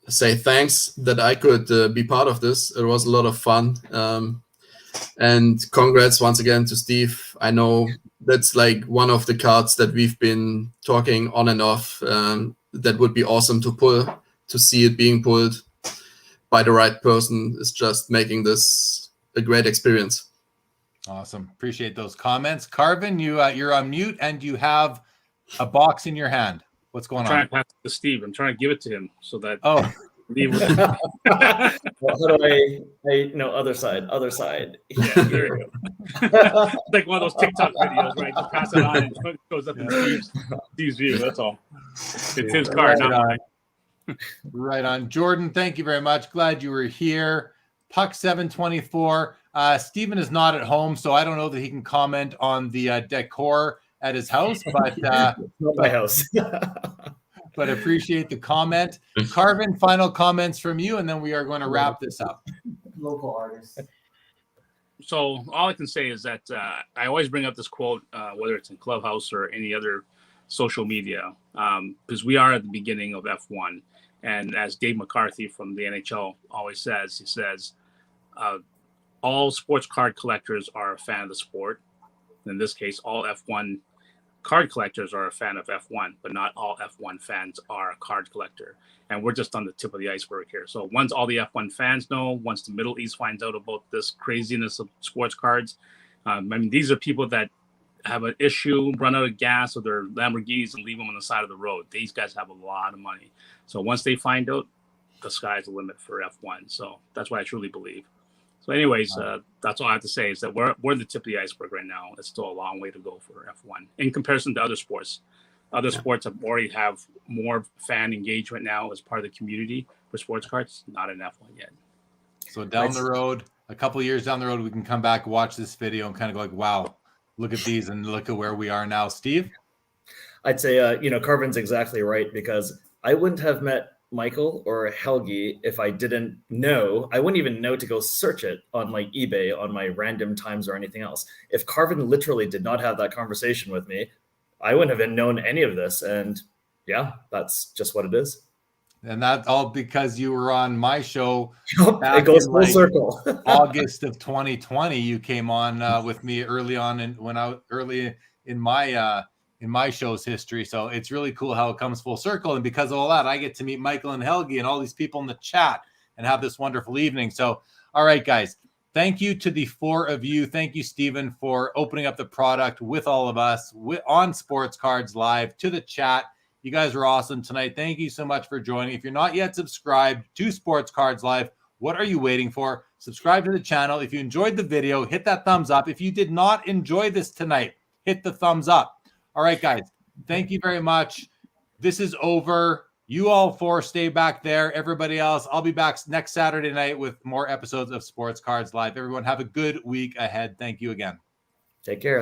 say thanks that I could be part of this. It was a lot of fun. And congrats once again to Steve. I know that's like one of the cards that we've been talking on and off. That would be awesome to pull, to see it being pulled by the right person is just making this a great experience. Awesome. Appreciate those comments. Karvin, you're on mute and you have a box in your hand. What's going I'm trying on? to pass it to Steve. I'm trying to give it to him so that Oh, Well, how do I no, other side. yeah, there you go. It's like one of those TikTok videos where I just pass it on and it goes up in Steve's view. That's all. It's his card, not mine. right on. Jordan, thank you very much. Glad you were here. Puck 724. Stephen is not at home, so I don't know that he can comment on the decor at his house, but Not my house. but appreciate the comment. Karvin, final comments from you, and then we are going to wrap this up. Local artist. So all I can say is that I always bring up this quote, whether it's in Clubhouse or any other social media, because we are at the beginning of F1. And as Dave McCarthy from the NHL always says, he says, all sports card collectors are a fan of the sport. In this case, all F1 card collectors are a fan of F1, but not all F1 fans are a card collector. And we're just on the tip of the iceberg here. So once all the F1 fans know, once the Middle East finds out about this craziness of sports cards, I mean, these are people that have an issue, run out of gas with their Lamborghinis and leave them on the side of the road. These guys have a lot of money. So once they find out, the sky's the limit for F1. So that's what I truly believe. So anyways, that's all I have to say is that we're the tip of the iceberg right now. It's still a long way to go for F1 in comparison to other sports. Other sports already have more fan engagement now as part of the community for sports cards, not in F1 yet. So down the road, a couple of years down the road, we can come back, watch this video, and kind of go like, wow, look at these and look at where we are now. Steve? I'd say, Karvin's exactly right, because I wouldn't have met Michael or Helgi if I didn't know. I wouldn't even know to go search it on like eBay on my random times or anything else. If Karvin literally did not have that conversation with me, I wouldn't have known any of this. And yeah, that's just what it is. And that's all because you were on my show. It goes full circle. August of 2020, you came on with me early on, and early in my show's history. So it's really cool how it comes full circle. And because of all that, I get to meet Michael and Helgi and all these people in the chat and have this wonderful evening. So, all right, guys, thank you to the four of you. Thank you, Stephen, for opening up the product with all of us on Sports Cards Live, to the chat. You guys are awesome tonight. Thank you so much for joining. If you're not yet subscribed to Sports Cards Live, what are you waiting for? Subscribe to the channel. If you enjoyed the video, hit that thumbs up. If you did not enjoy this tonight, hit the thumbs up. All right, guys, thank you very much. This is over. You all four stay back there. Everybody else, I'll be back next Saturday night with more episodes of Sports Cards Live. Everyone have a good week ahead. Thank you again. Take care.